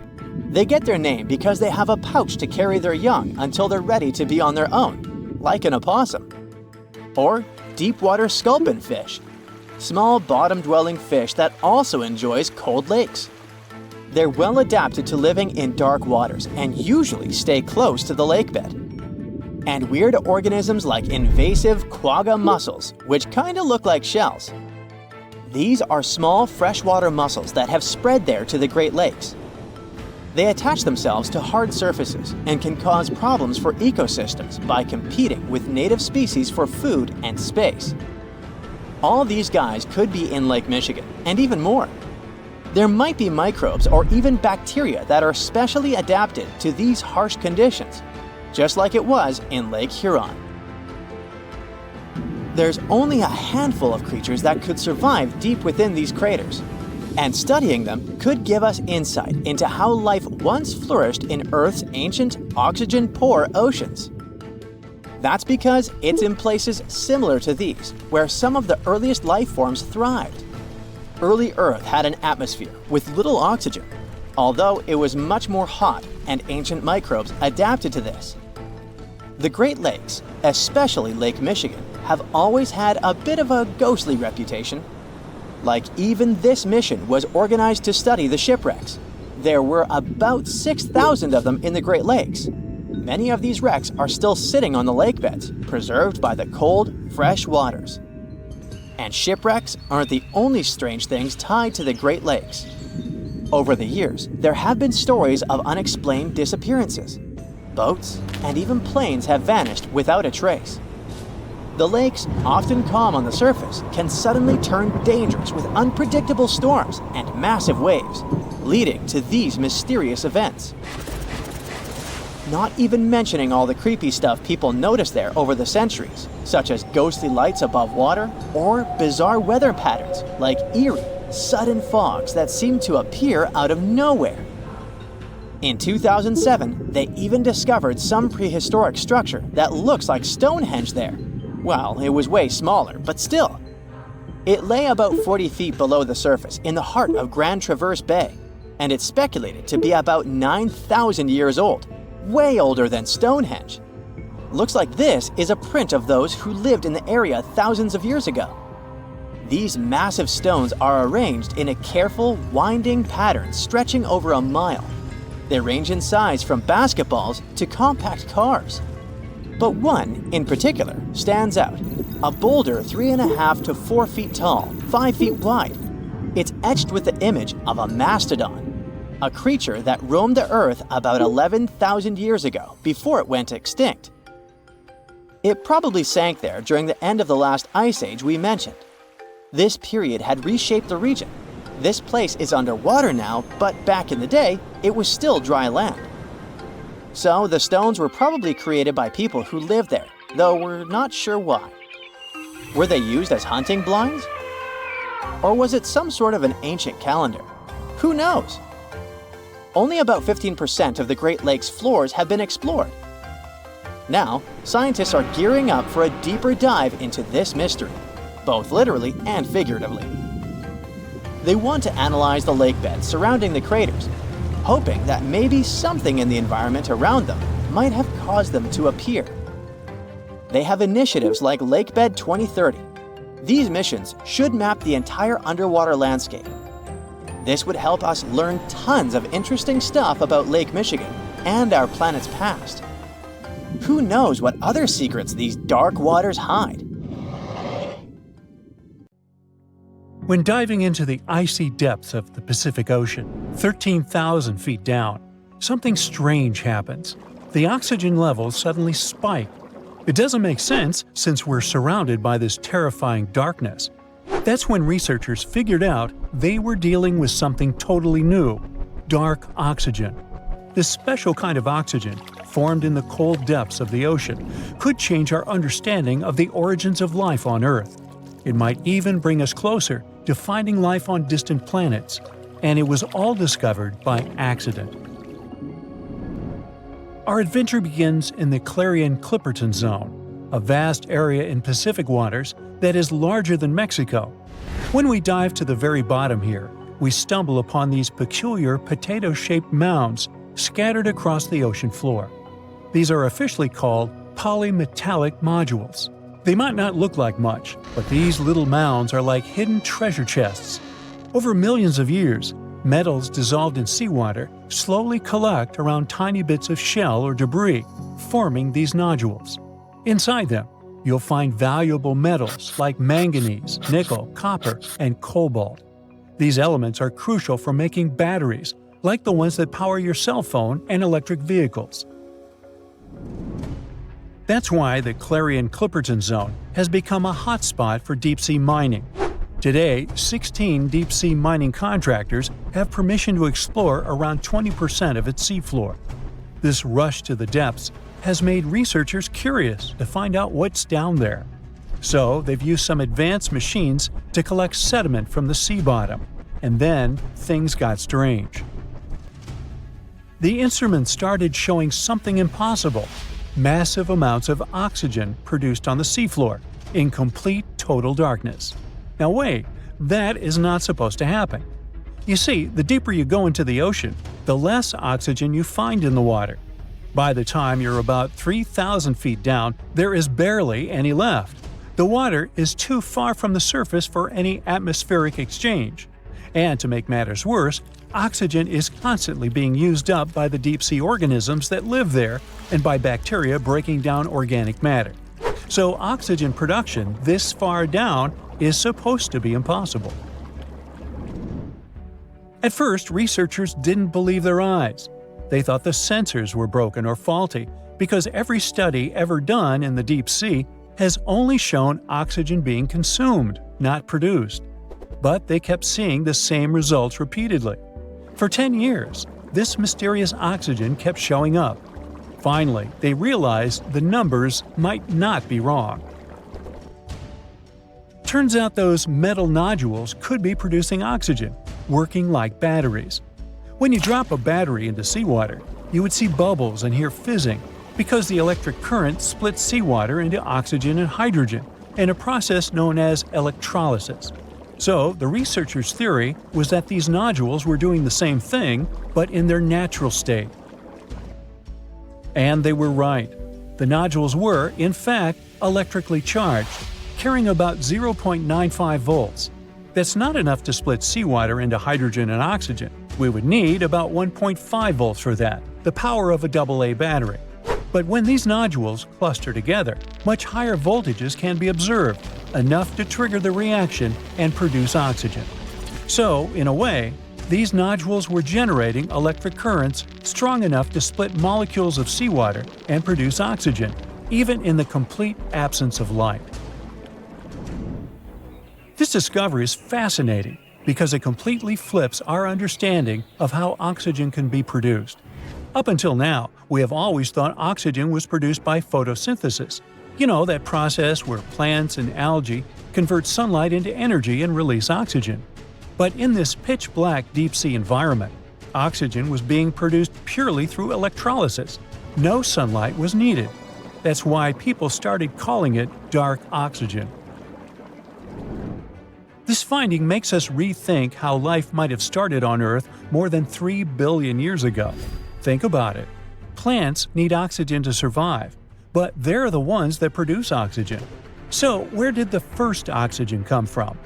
They get their name because they have a pouch to carry their young until they're ready to be on their own, like an opossum. Or deep-water sculpin fish, small bottom-dwelling fish that also enjoys cold lakes. They're well adapted to living in dark waters and usually stay close to the lakebed. And weird organisms like invasive quagga mussels, which kinda look like shells. These are small freshwater mussels that have spread there to the Great Lakes. They attach themselves to hard surfaces and can cause problems for ecosystems by competing with native species for food and space. All these guys could be in Lake Michigan, and even more. There might be microbes or even bacteria that are specially adapted to these harsh conditions, just like it was in Lake Huron. There's only a handful of creatures that could survive deep within these craters, and studying them could give us insight into how life once flourished in Earth's ancient, oxygen-poor oceans. That's because it's in places similar to these, where some of the earliest life forms thrived. Early Earth had an atmosphere with little oxygen, although it was much more hot, and ancient microbes adapted to this. The Great Lakes, especially Lake Michigan, have always had a bit of a ghostly reputation. Like even this mission was organized to study the shipwrecks. There were about 6,000 of them in the Great Lakes. Many of these wrecks are still sitting on the lake beds, preserved by the cold, fresh waters. And shipwrecks aren't the only strange things tied to the Great Lakes. Over the years, there have been stories of unexplained disappearances. Boats and even planes have vanished without a trace. The lakes, often calm on the surface, can suddenly turn dangerous with unpredictable storms and massive waves, leading to these mysterious events. Not even mentioning all the creepy stuff people noticed there over the centuries, such as ghostly lights above water or bizarre weather patterns like eerie, sudden fogs that seem to appear out of nowhere. In 2007, they even discovered some prehistoric structure that looks like Stonehenge there. Well, it was way smaller, but still. It lay about 40 feet below the surface in the heart of Grand Traverse Bay, and it's speculated to be about 9,000 years old, way older than Stonehenge. Looks like this is a print of those who lived in the area thousands of years ago. These massive stones are arranged in a careful, winding pattern stretching over a mile. They range in size from basketballs to compact cars. But one, in particular, stands out. A boulder 3.5 to 4 feet tall, 5 feet wide. It's etched with the image of a mastodon, a creature that roamed the Earth about 11,000 years ago before it went extinct. It probably sank there during the end of the last ice age we mentioned. This period had reshaped the region. This place is underwater now, but back in the day, it was still dry land. So the stones were probably created by people who lived there, though we're not sure why. Were they used as hunting blinds? Or was it some sort of an ancient calendar? Who knows? Only about 15% of the Great Lakes floors have been explored. Now, scientists are gearing up for a deeper dive into this mystery, both literally and figuratively. They want to analyze the lake beds surrounding the craters, hoping that maybe something in the environment around them might have caused them to appear. they have initiatives like Lakebed 2030. These missions should map the entire underwater landscape. This would help us learn tons of interesting stuff about Lake Michigan and our planet's past. Who knows what other secrets these dark waters hide? When diving into the icy depths of the Pacific Ocean, 13,000 feet down, something strange happens. The oxygen levels suddenly spike. It doesn't make sense since we're surrounded by this terrifying darkness. That's when researchers figured out they were dealing with something totally new: dark oxygen. This special kind of oxygen, formed in the cold depths of the ocean, could change our understanding of the origins of life on Earth. It might even bring us closer to finding life on distant planets, and it was all discovered by accident. Our adventure begins in the Clarion-Clipperton Zone, a vast area in Pacific waters that is larger than Mexico. When we dive to the very bottom here, we stumble upon these peculiar potato-shaped mounds scattered across the ocean floor. These are officially called polymetallic modules. They might not look like much, but these little mounds are like hidden treasure chests. Over millions of years, metals dissolved in seawater slowly collect around tiny bits of shell or debris, forming these nodules. Inside them, you'll find valuable metals like manganese, nickel, copper, and cobalt. These elements are crucial for making batteries, like the ones that power your cell phone and electric vehicles. That's why the Clarion-Clipperton Zone has become a hotspot for deep-sea mining. Today, 16 deep-sea mining contractors have permission to explore around 20% of its seafloor. This rush to the depths has made researchers curious to find out what's down there. So they've used some advanced machines to collect sediment from the sea bottom, and then things got strange. The instruments started showing something impossible: massive amounts of oxygen produced on the seafloor, in complete total darkness. Now wait, that is not supposed to happen. You see, the deeper you go into the ocean, the less oxygen you find in the water. By the time you're about 3,000 feet down, there is barely any left. The water is too far from the surface for any atmospheric exchange. And to make matters worse, oxygen is constantly being used up by the deep-sea organisms that live there and by bacteria breaking down organic matter. So oxygen production this far down is supposed to be impossible. At first, researchers didn't believe their eyes. They thought the sensors were broken or faulty because every study ever done in the deep sea has only shown oxygen being consumed, not produced. But they kept seeing the same results repeatedly. For 10 years, this mysterious oxygen kept showing up. Finally, they realized the numbers might not be wrong. Turns out those metal nodules could be producing oxygen, working like batteries. When you drop a battery into seawater, you would see bubbles and hear fizzing because the electric current splits seawater into oxygen and hydrogen in a process known as electrolysis. So, the researchers' theory was that these nodules were doing the same thing, but in their natural state. And they were right. The nodules were, in fact, electrically charged, carrying about 0.95 volts. That's not enough to split seawater into hydrogen and oxygen. We would need about 1.5 volts for that, the power of a AA battery. But when these nodules cluster together, much higher voltages can be observed, enough to trigger the reaction and produce oxygen. So, in a way, these nodules were generating electric currents strong enough to split molecules of seawater and produce oxygen, even in the complete absence of light. This discovery is fascinating because it completely flips our understanding of how oxygen can be produced. Up until now, we have always thought oxygen was produced by photosynthesis. You know, that process where plants and algae convert sunlight into energy and release oxygen. But in this pitch-black deep-sea environment, oxygen was being produced purely through electrolysis. No sunlight was needed. That's why people started calling it dark oxygen. This finding makes us rethink how life might have started on Earth more than 3 billion years ago. Think about it. Plants need oxygen to survive, but they're the ones that produce oxygen. So, where did the first oxygen come from?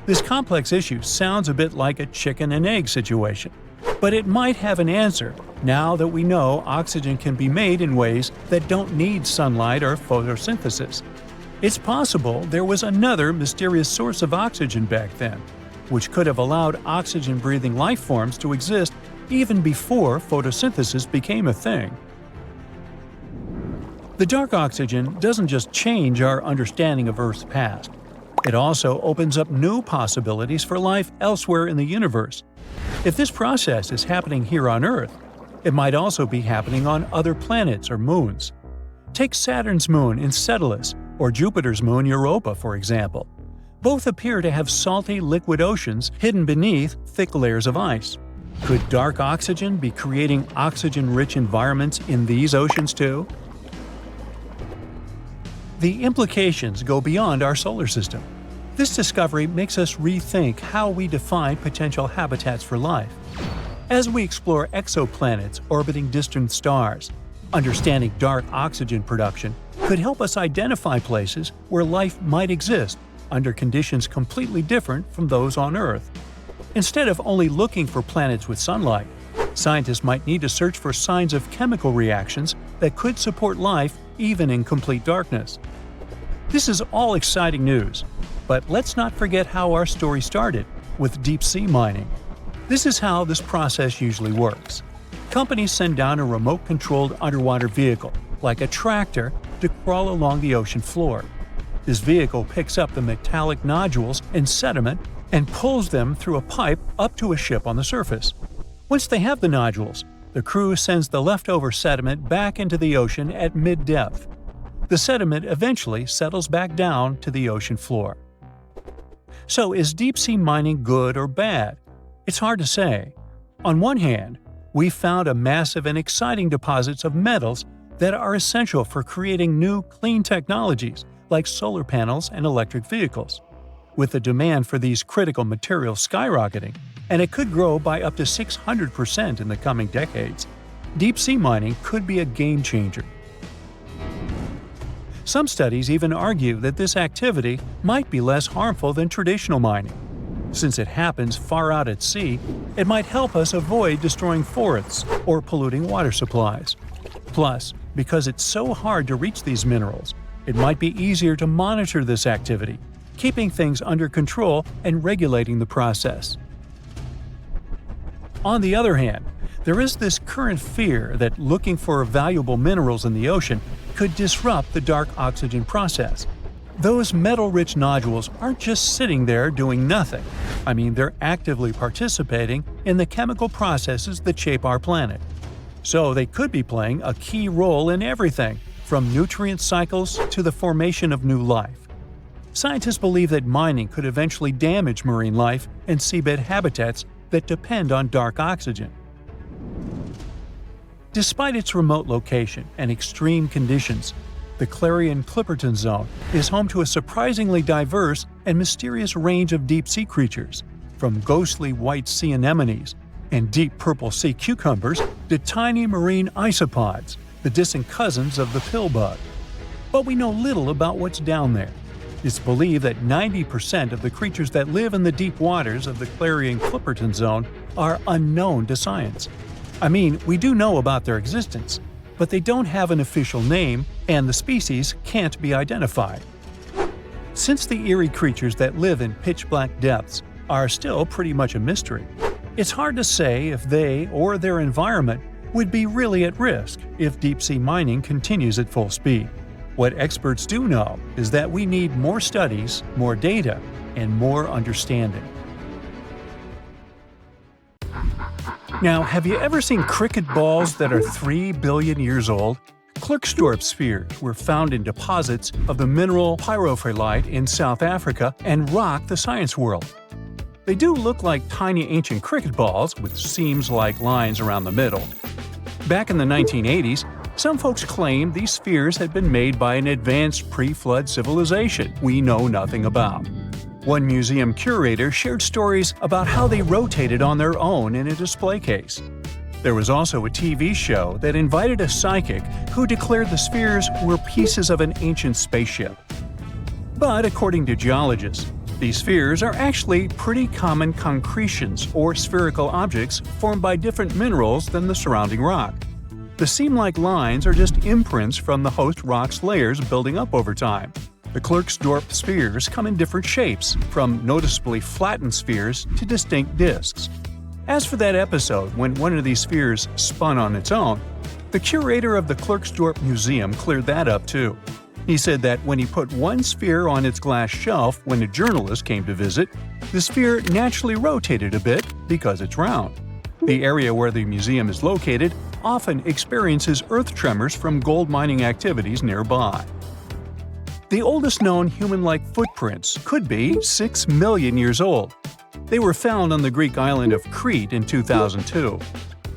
This complex issue sounds a bit like a chicken and egg situation, but it might have an answer now that we know oxygen can be made in ways that don't need sunlight or photosynthesis. It's possible there was another mysterious source of oxygen back then, which could have allowed oxygen-breathing life forms to exist even before photosynthesis became a thing. The dark oxygen doesn't just change our understanding of Earth's past. It also opens up new possibilities for life elsewhere in the universe. If this process is happening here on Earth, it might also be happening on other planets or moons. Take Saturn's moon Enceladus or Jupiter's moon Europa, for example. Both appear to have salty liquid oceans hidden beneath thick layers of ice. Could dark oxygen be creating oxygen-rich environments in these oceans too? The implications go beyond our solar system. This discovery makes us rethink how we define potential habitats for life. As we explore exoplanets orbiting distant stars, understanding dark oxygen production could help us identify places where life might exist under conditions completely different from those on Earth. Instead of only looking for planets with sunlight, scientists might need to search for signs of chemical reactions that could support life even in complete darkness. This is all exciting news, but let's not forget how our story started, with deep-sea mining. This is how this process usually works. Companies send down a remote-controlled underwater vehicle, like a tractor, to crawl along the ocean floor. This vehicle picks up the metallic nodules and sediment and pulls them through a pipe up to a ship on the surface. Once they have the nodules, the crew sends the leftover sediment back into the ocean at mid-depth. The sediment eventually settles back down to the ocean floor. So is deep-sea mining good or bad? It's hard to say. On one hand, we found a massive and exciting deposits of metals that are essential for creating new clean technologies like solar panels and electric vehicles. With the demand for these critical materials skyrocketing, and it could grow by up to 600% in the coming decades, deep-sea mining could be a game-changer. Some studies even argue that this activity might be less harmful than traditional mining. Since it happens far out at sea, it might help us avoid destroying forests or polluting water supplies. Plus, because it's so hard to reach these minerals, it might be easier to monitor this activity, keeping things under control and regulating the process. On the other hand, there is this current fear that looking for valuable minerals in the ocean could disrupt the dark oxygen process. Those metal-rich nodules aren't just sitting there doing nothing. I mean, they're actively participating in the chemical processes that shape our planet. So they could be playing a key role in everything, from nutrient cycles to the formation of new life. Scientists believe that mining could eventually damage marine life and seabed habitats that depend on dark oxygen. Despite its remote location and extreme conditions, the Clarion-Clipperton Zone is home to a surprisingly diverse and mysterious range of deep-sea creatures, from ghostly white sea anemones and deep purple sea cucumbers to tiny marine isopods, the distant cousins of the pill bug. But we know little about what's down there. It's believed that 90% of the creatures that live in the deep waters of the Clarion-Clipperton Zone are unknown to science. I mean, we do know about their existence, but they don't have an official name and the species can't be identified. Since the eerie creatures that live in pitch-black depths are still pretty much a mystery, it's hard to say if they or their environment would be really at risk if deep-sea mining continues at full speed. What experts do know is that we need more studies, more data, and more understanding. Now, have you ever seen cricket balls that are 3 billion years old? Klerksdorp spheres were found in deposits of the mineral pyrophyllite in South Africa and rock the science world. They do look like tiny ancient cricket balls with seams-like lines around the middle. Back in the 1980s, some folks claimed these spheres had been made by an advanced pre-flood civilization we know nothing about. One museum curator shared stories about how they rotated on their own in a display case. There was also a TV show that invited a psychic who declared the spheres were pieces of an ancient spaceship. But according to geologists, these spheres are actually pretty common concretions or spherical objects formed by different minerals than the surrounding rock. The seam-like lines are just imprints from the host rock's layers building up over time. The Klerksdorp spheres come in different shapes, from noticeably flattened spheres to distinct discs. As for that episode when one of these spheres spun on its own, the curator of the Klerksdorp Museum cleared that up too. He said that when he put one sphere on its glass shelf when a journalist came to visit, the sphere naturally rotated a bit because it's round. The area where the museum is located often experiences earth tremors from gold mining activities nearby. The oldest known human-like footprints could be 6 million years old. They were found on the Greek island of Crete in 2002.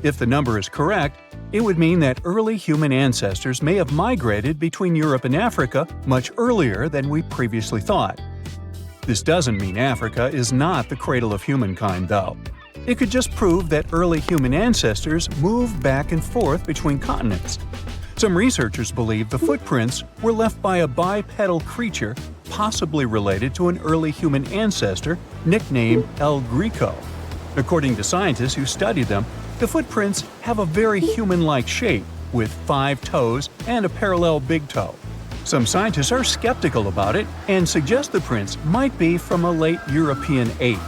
If the number is correct, it would mean that early human ancestors may have migrated between Europe and Africa much earlier than we previously thought. This doesn't mean Africa is not the cradle of humankind, though. It could just prove that early human ancestors moved back and forth between continents. Some researchers believe the footprints were left by a bipedal creature possibly related to an early human ancestor nicknamed El Greco. According to scientists who studied them, the footprints have a very human-like shape, with 5 toes and a parallel big toe. Some scientists are skeptical about it and suggest the prints might be from a late European ape.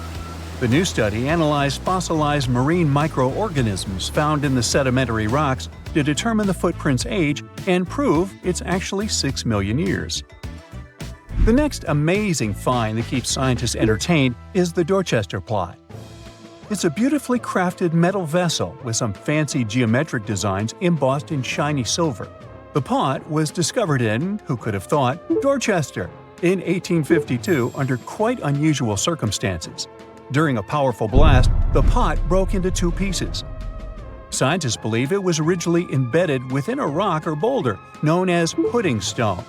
The new study analyzed fossilized marine microorganisms found in the sedimentary rocks to determine the footprint's age and prove it's actually 6 million years. The next amazing find that keeps scientists entertained is the Dorchester plot. It's a beautifully crafted metal vessel with some fancy geometric designs embossed in shiny silver. The pot was discovered in, who could have thought, Dorchester in 1852 under quite unusual circumstances. During a powerful blast, the pot broke into 2 pieces. Scientists believe it was originally embedded within a rock or boulder known as pudding stone.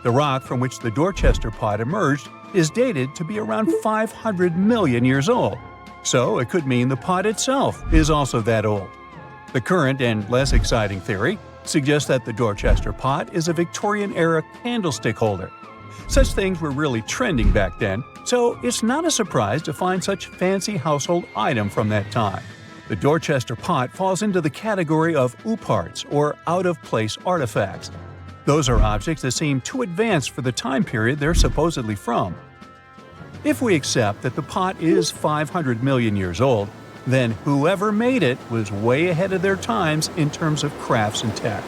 The rock from which the Dorchester pot emerged is dated to be around 500 million years old. So it could mean the pot itself is also that old. The current and less exciting theory suggests that the Dorchester pot is a Victorian-era candlestick holder. Such things were really trending back then, so it's not a surprise to find such fancy household item from that time. The Dorchester pot falls into the category of ooparts, or out-of-place artifacts. Those are objects that seem too advanced for the time period they're supposedly from. If we accept that the pot is 500 million years old, then whoever made it was way ahead of their times in terms of crafts and tech.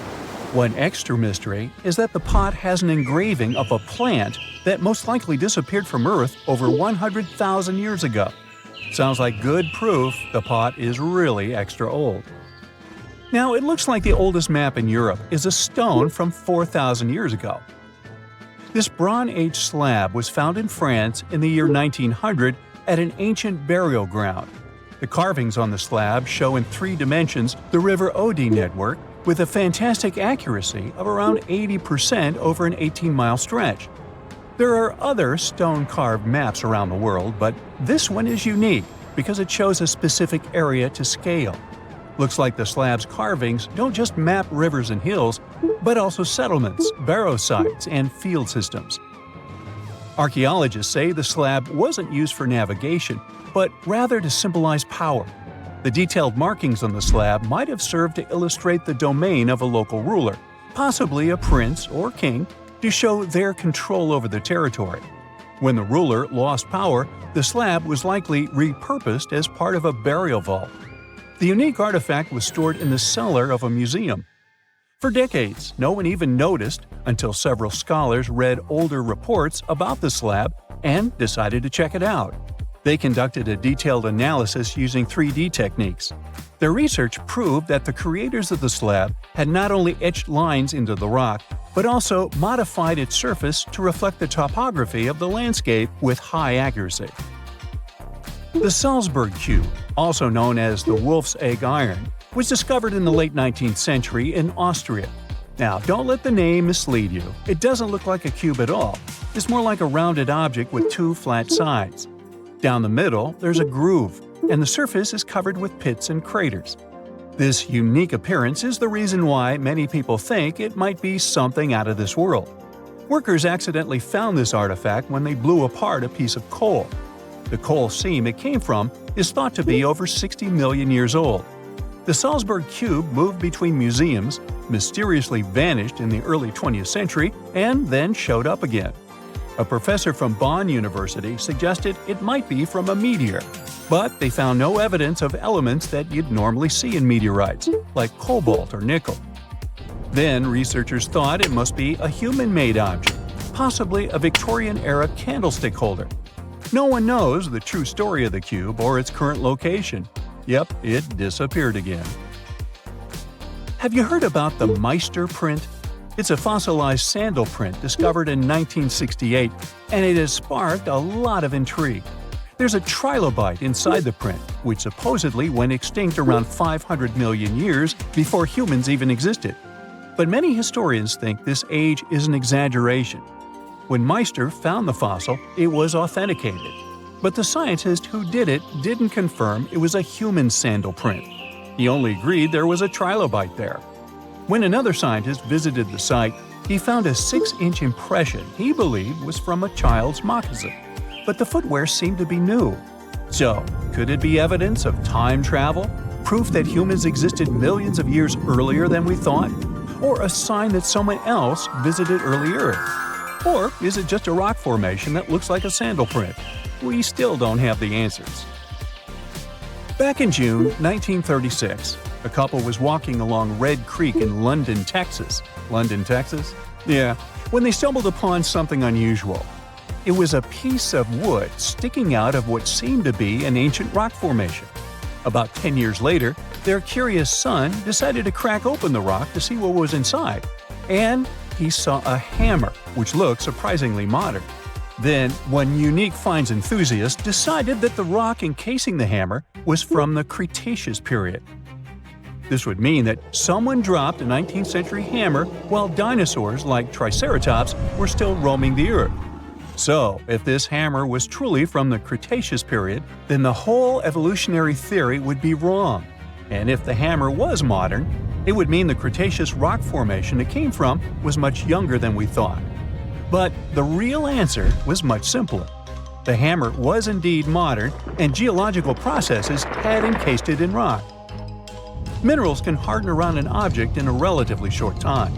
One extra mystery is that the pot has an engraving of a plant that most likely disappeared from Earth over 100,000 years ago. Sounds like good proof the pot is really extra old. Now, it looks like the oldest map in Europe is a stone from 4,000 years ago. This Bronze Age slab was found in France in the year 1900 at an ancient burial ground. The carvings on the slab show in 3 dimensions the River Odey network with a fantastic accuracy of around 80% over an 18-mile stretch. There are other stone-carved maps around the world, but this one is unique because it shows a specific area to scale. Looks like the slab's carvings don't just map rivers and hills, but also settlements, barrow sites, and field systems. Archaeologists say the slab wasn't used for navigation, but rather to symbolize power. The detailed markings on the slab might have served to illustrate the domain of a local ruler, possibly a prince or king, to show their control over the territory. When the ruler lost power, the slab was likely repurposed as part of a burial vault. The unique artifact was stored in the cellar of a museum. For decades, no one even noticed until several scholars read older reports about the slab and decided to check it out. They conducted a detailed analysis using 3D techniques. Their research proved that the creators of the slab had not only etched lines into the rock, but also modified its surface to reflect the topography of the landscape with high accuracy. The Salzburg cube, also known as the Wolf's Egg Iron, was discovered in the late 19th century in Austria. Now, don't let the name mislead you. It doesn't look like a cube at all. It's more like a rounded object with 2 flat sides. Down the middle, there's a groove, and the surface is covered with pits and craters. This unique appearance is the reason why many people think it might be something out of this world. Workers accidentally found this artifact when they blew apart a piece of coal. The coal seam it came from is thought to be over 60 million years old. The Salzburg cube moved between museums, mysteriously vanished in the early 20th century, and then showed up again. A professor from Bonn University suggested it might be from a meteor, but they found no evidence of elements that you'd normally see in meteorites, like cobalt or nickel. Then researchers thought it must be a human-made object, possibly a Victorian-era candlestick holder. No one knows the true story of the cube or its current location. Yep, it disappeared again. Have you heard about the Meister print? It's a fossilized sandal print discovered in 1968, and it has sparked a lot of intrigue. There's a trilobite inside the print, which supposedly went extinct around 500 million years before humans even existed. But many historians think this age is an exaggeration. When Meister found the fossil, it was authenticated. But the scientist who did it didn't confirm it was a human sandal print. He only agreed there was a trilobite there. When another scientist visited the site, he found a 6-inch impression he believed was from a child's moccasin. But the footwear seemed to be new. So, could it be evidence of time travel? Proof that humans existed millions of years earlier than we thought? Or a sign that someone else visited early Earth? Or is it just a rock formation that looks like a sandal print? We still don't have the answers. Back in June 1936, a couple was walking along Red Creek in London, Texas. London, Texas? Yeah, when they stumbled upon something unusual. It was a piece of wood sticking out of what seemed to be an ancient rock formation. About 10 years later, their curious son decided to crack open the rock to see what was inside. And he saw a hammer, which looked surprisingly modern. Then, one unique finds enthusiast decided that the rock encasing the hammer was from the Cretaceous period. This would mean that someone dropped a 19th century hammer while dinosaurs like Triceratops were still roaming the earth. So, if this hammer was truly from the Cretaceous period, then the whole evolutionary theory would be wrong. And if the hammer was modern, it would mean the Cretaceous rock formation it came from was much younger than we thought. But the real answer was much simpler. The hammer was indeed modern, and geological processes had encased it in rock. Minerals can harden around an object in a relatively short time.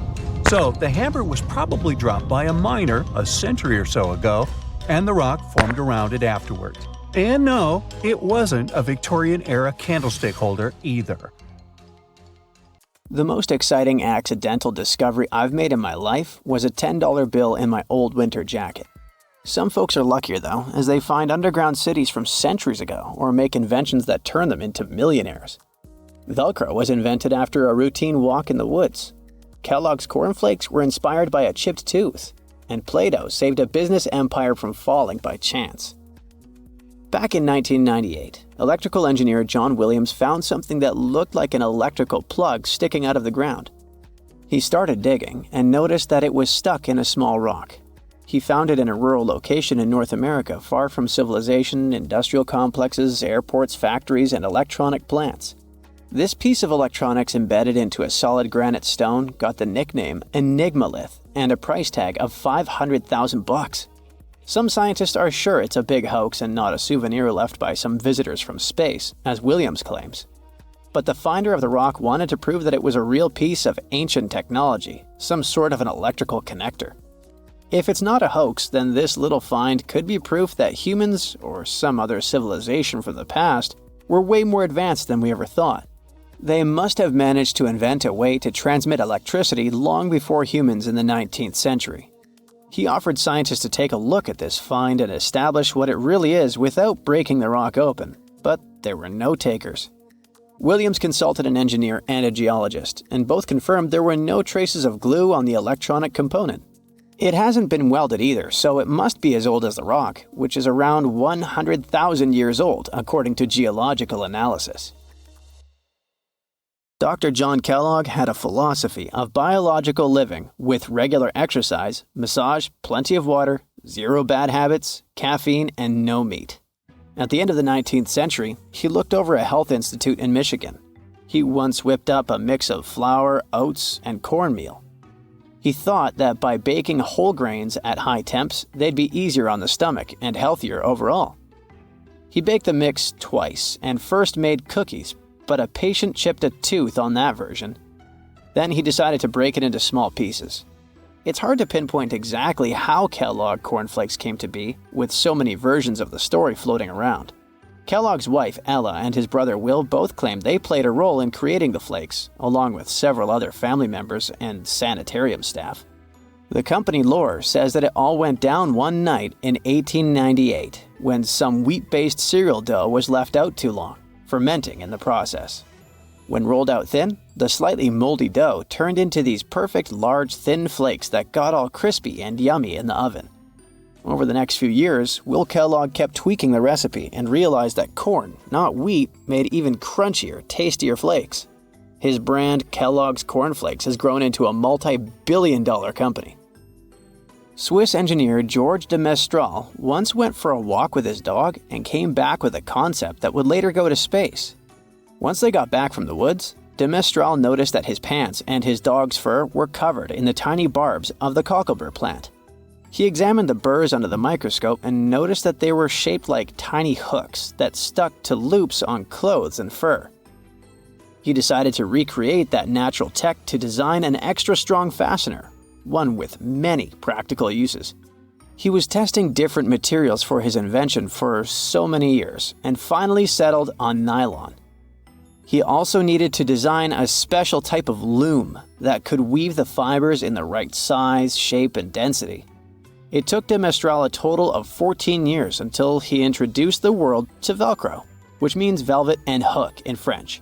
So the hammer was probably dropped by a miner a century or so ago, and the rock formed around it afterwards. And no, it wasn't a Victorian-era candlestick holder either. The most exciting accidental discovery I've made in my life was a $10 bill in my old winter jacket. Some folks are luckier though, as they find underground cities from centuries ago or make inventions that turn them into millionaires. Velcro was invented after a routine walk in the woods. Kellogg's cornflakes were inspired by a chipped tooth, and Play-Doh saved a business empire from falling by chance. Back in 1998, electrical engineer John Williams found something that looked like an electrical plug sticking out of the ground. He started digging and noticed that it was stuck in a small rock. He found it in a rural location in North America, far from civilization, industrial complexes, airports, factories, and electronic plants. This piece of electronics embedded into a solid granite stone got the nickname Enigmalith and a price tag of $500,000. Some scientists are sure it's a big hoax and not a souvenir left by some visitors from space, as Williams claims. But the finder of the rock wanted to prove that it was a real piece of ancient technology, some sort of an electrical connector. If it's not a hoax, then this little find could be proof that humans, or some other civilization from the past, were way more advanced than we ever thought. They must have managed to invent a way to transmit electricity long before humans in the 19th century. He offered scientists to take a look at this find and establish what it really is without breaking the rock open, but there were no takers. Williams consulted an engineer and a geologist, and both confirmed there were no traces of glue on the electronic component. It hasn't been welded either, so it must be as old as the rock, which is around 100,000 years old, according to geological analysis. Dr. John Kellogg had a philosophy of biological living with regular exercise, massage, plenty of water, zero bad habits, caffeine, and no meat. At the end of the 19th century, he looked over a health institute in Michigan. He once whipped up a mix of flour, oats, and cornmeal. He thought that by baking whole grains at high temps, they'd be easier on the stomach and healthier overall. He baked the mix twice and first made cookies, but a patient chipped a tooth on that version. Then he decided to break it into small pieces. It's hard to pinpoint exactly how Kellogg cornflakes came to be, with so many versions of the story floating around. Kellogg's wife, Ella, and his brother Will both claim they played a role in creating the flakes, along with several other family members and sanitarium staff. The company lore says that it all went down one night in 1898, when some wheat-based cereal dough was left out too long, fermenting in the process. When rolled out thin, the slightly moldy dough turned into these perfect large thin flakes that got all crispy and yummy in the oven. Over the next few years, Will Kellogg kept tweaking the recipe and realized that corn, not wheat, made even crunchier, tastier flakes. His brand, Kellogg's Corn Flakes, has grown into a multi-billion-dollar company. Swiss engineer George de Mestral once went for a walk with his dog and came back with a concept that would later go to space. Once they got back from the woods, de Mestral noticed that his pants and his dog's fur were covered in the tiny barbs of the cocklebur plant. He examined the burrs under the microscope and noticed that they were shaped like tiny hooks that stuck to loops on clothes and fur. He decided to recreate that natural tech to design an extra strong fastener, one with many practical uses. He was testing different materials for his invention for so many years and finally settled on nylon. He also needed to design a special type of loom that could weave the fibers in the right size, shape, and density. It took de Mestral a total of 14 years until he introduced the world to Velcro, which means velvet and hook in French.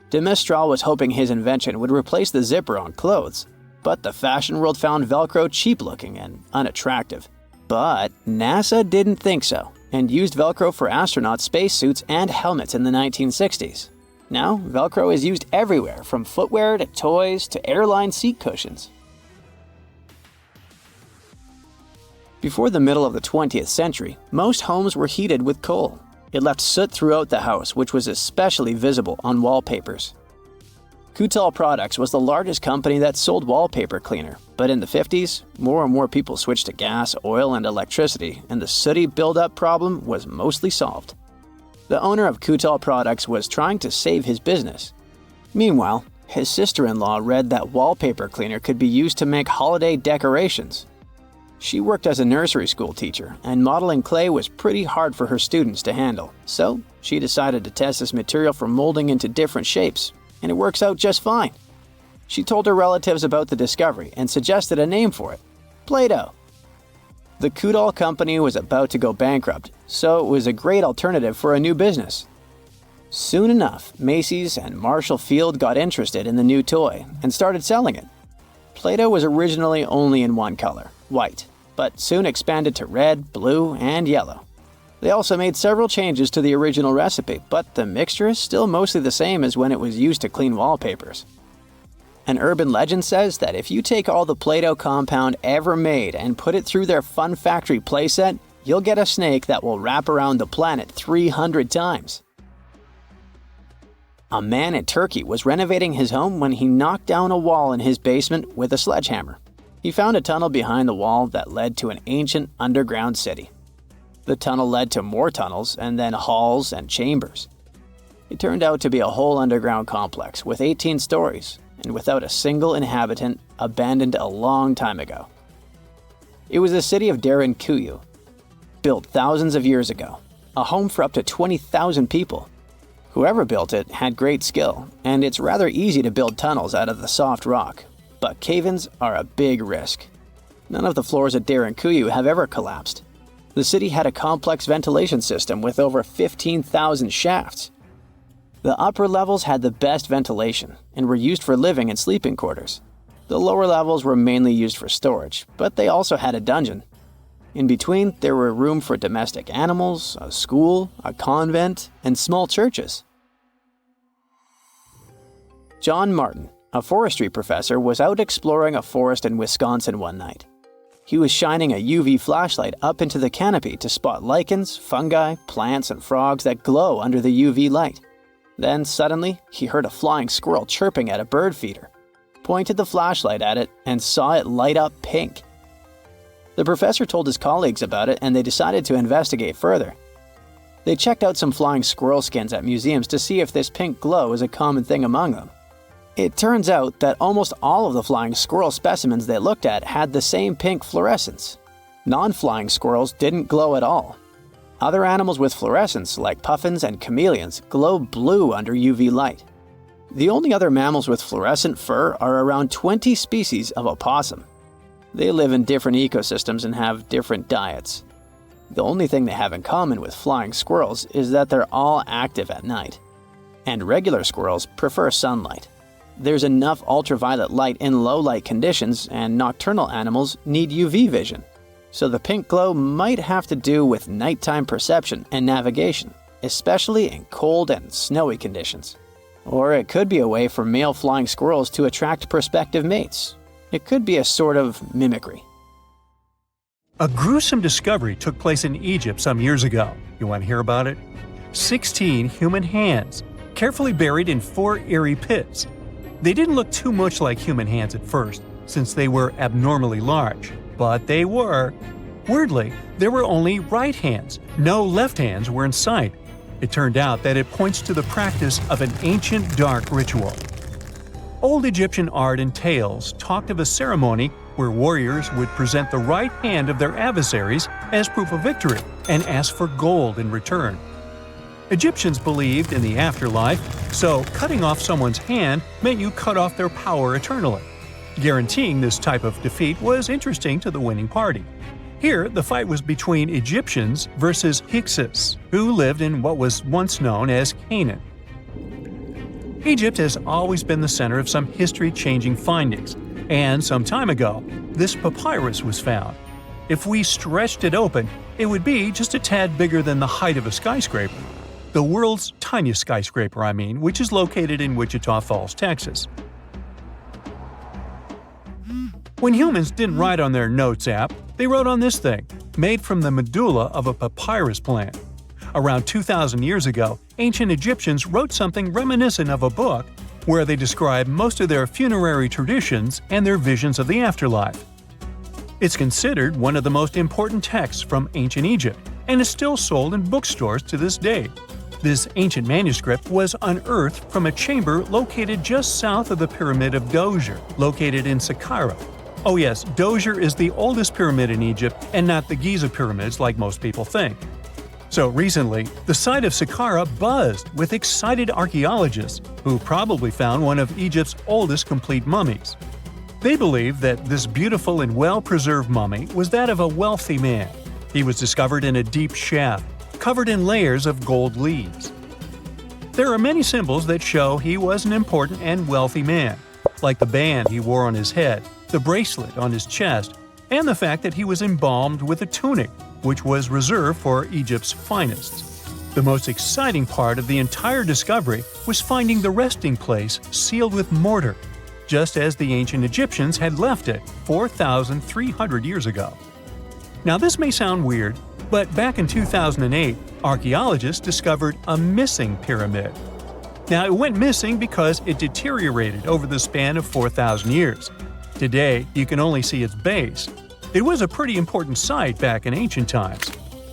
De Mestral was hoping his invention would replace the zipper on clothes, but the fashion world found Velcro cheap-looking and unattractive. But NASA didn't think so, and used Velcro for astronaut spacesuits and helmets in the 1960s. Now, Velcro is used everywhere, from footwear to toys to airline seat cushions. Before the middle of the 20th century, most homes were heated with coal. It left soot throughout the house, which was especially visible on wallpapers. Kutal Products was the largest company that sold wallpaper cleaner, but in the 50s, more and more people switched to gas, oil, and electricity, and the sooty buildup problem was mostly solved. The owner of Kutal Products was trying to save his business. Meanwhile, his sister-in-law read that wallpaper cleaner could be used to make holiday decorations. She worked as a nursery school teacher, and modeling clay was pretty hard for her students to handle, so she decided to test this material for molding into different shapes, and it works out just fine. She told her relatives about the discovery and suggested a name for it: Play-Doh. The Kutal company was about to go bankrupt, so it was a great alternative for a new business. Soon enough, Macy's and Marshall Field got interested in the new toy and started selling it. Play-Doh was originally only in one color, white, but soon expanded to red, blue, and yellow. They also made several changes to the original recipe, but the mixture is still mostly the same as when it was used to clean wallpapers. An urban legend says that if you take all the Play-Doh compound ever made and put it through their Fun Factory playset, you'll get a snake that will wrap around the planet 300 times. A man in Turkey was renovating his home when he knocked down a wall in his basement with a sledgehammer. He found a tunnel behind the wall that led to an ancient underground city. The tunnel led to more tunnels and then halls and chambers. It turned out to be a whole underground complex with 18 stories and without a single inhabitant, abandoned a long time ago. It was the city of Derinkuyu, built thousands of years ago, a home for up to 20,000 people. Whoever built it had great skill, and it's rather easy to build tunnels out of the soft rock, but cave-ins are a big risk. None of the floors at Derinkuyu have ever collapsed. The city had a complex ventilation system with over 15,000 shafts. The upper levels had the best ventilation and were used for living and sleeping quarters. The lower levels were mainly used for storage, but they also had a dungeon. In between, there were room for domestic animals, a school, a convent, and small churches. John Martin, a forestry professor, was out exploring a forest in Wisconsin one night. He was shining a UV flashlight up into the canopy to spot lichens, fungi, plants, and frogs that glow under the UV light. Then suddenly, he heard a flying squirrel chirping at a bird feeder, pointed the flashlight at it, and saw it light up pink. The professor told his colleagues about it, and they decided to investigate further. They checked out some flying squirrel skins at museums to see if this pink glow is a common thing among them. It turns out that almost all of the flying squirrel specimens they looked at had the same pink fluorescence. Non-flying squirrels didn't glow at all. Other animals with fluorescence, like puffins and chameleons, glow blue under UV light. The only other mammals with fluorescent fur are around 20 species of opossum. They live in different ecosystems and have different diets. The only thing they have in common with flying squirrels is that they're all active at night. And regular squirrels prefer sunlight. There's enough ultraviolet light in low light conditions, and nocturnal animals need UV vision. So the pink glow might have to do with nighttime perception and navigation, especially in cold and snowy conditions. Or it could be a way for male flying squirrels to attract prospective mates. It could be a sort of mimicry. A gruesome discovery took place in Egypt some years ago. You want to hear about it? 16 human hands, carefully buried in 4 eerie pits. They didn't look too much like human hands at first, since they were abnormally large. But they were. Weirdly, there were only right hands. No left hands were in sight. It turned out that it points to the practice of an ancient dark ritual. Old Egyptian art and tales talked of a ceremony where warriors would present the right hand of their adversaries as proof of victory and ask for gold in return. Egyptians believed in the afterlife, so cutting off someone's hand meant you cut off their power eternally. Guaranteeing this type of defeat was interesting to the winning party. Here, the fight was between Egyptians versus Hyksos, who lived in what was once known as Canaan. Egypt has always been the center of some history-changing findings, and some time ago, this papyrus was found. If we stretched it open, it would be just a tad bigger than the height of a skyscraper. The world's tiniest skyscraper, which is located in Wichita Falls, Texas. When humans didn't write on their notes app, they wrote on this thing, made from the medulla of a papyrus plant. Around 2,000 years ago, ancient Egyptians wrote something reminiscent of a book where they describe most of their funerary traditions and their visions of the afterlife. It's considered one of the most important texts from ancient Egypt and is still sold in bookstores to this day. This ancient manuscript was unearthed from a chamber located just south of the Pyramid of Djoser, located in Saqqara. Oh yes, Djoser is the oldest pyramid in Egypt and not the Giza pyramids like most people think. So recently, the site of Saqqara buzzed with excited archaeologists who probably found one of Egypt's oldest complete mummies. They believe that this beautiful and well-preserved mummy was that of a wealthy man. He was discovered in a deep shaft, covered in layers of gold leaves. There are many symbols that show he was an important and wealthy man, like the band he wore on his head, the bracelet on his chest, and the fact that he was embalmed with a tunic, which was reserved for Egypt's finest. The most exciting part of the entire discovery was finding the resting place sealed with mortar, just as the ancient Egyptians had left it 4,300 years ago. Now this may sound weird, but back in 2008, archaeologists discovered a missing pyramid. Now it went missing because it deteriorated over the span of 4,000 years. Today, you can only see its base. It was a pretty important site back in ancient times.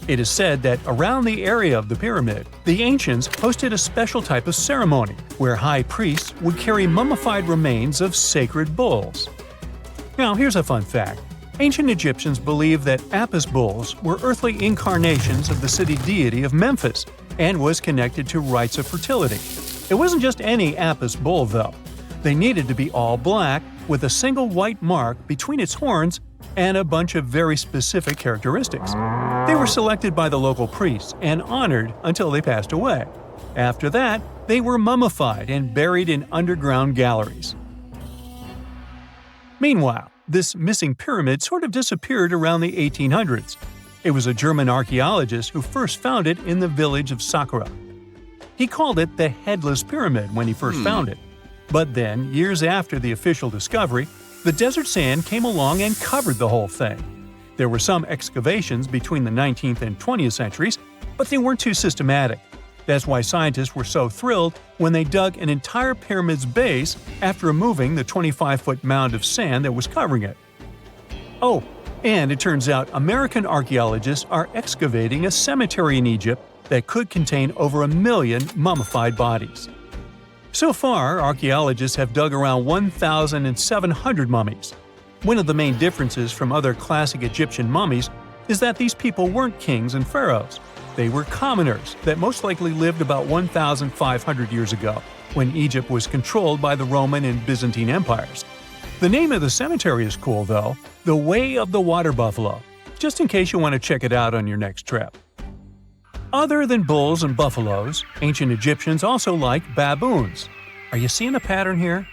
It is said that around the area of the pyramid, the ancients hosted a special type of ceremony where high priests would carry mummified remains of sacred bulls. Now here's a fun fact. Ancient Egyptians believed that Apis bulls were earthly incarnations of the city deity of Memphis and was connected to rites of fertility. It wasn't just any Apis bull, though. They needed to be all black, with a single white mark between its horns and a bunch of very specific characteristics. They were selected by the local priests and honored until they passed away. After that, they were mummified and buried in underground galleries. Meanwhile, this missing pyramid sort of disappeared around the 1800s. It was a German archaeologist who first found it in the village of Saqqara. He called it the Headless Pyramid when he first found it. But then, years after the official discovery, the desert sand came along and covered the whole thing. There were some excavations between the 19th and 20th centuries, but they weren't too systematic. That's why scientists were so thrilled when they dug an entire pyramid's base after removing the 25-foot mound of sand that was covering it. Oh, and it turns out American archaeologists are excavating a cemetery in Egypt that could contain over 1 million mummified bodies. So far, archaeologists have dug around 1,700 mummies. One of the main differences from other classic Egyptian mummies is that these people weren't kings and pharaohs. They were commoners that most likely lived about 1,500 years ago, when Egypt was controlled by the Roman and Byzantine empires. The name of the cemetery is cool, though, the Way of the Water Buffalo, just in case you want to check it out on your next trip. Other than bulls and buffaloes, ancient Egyptians also liked baboons. Are you seeing a pattern here?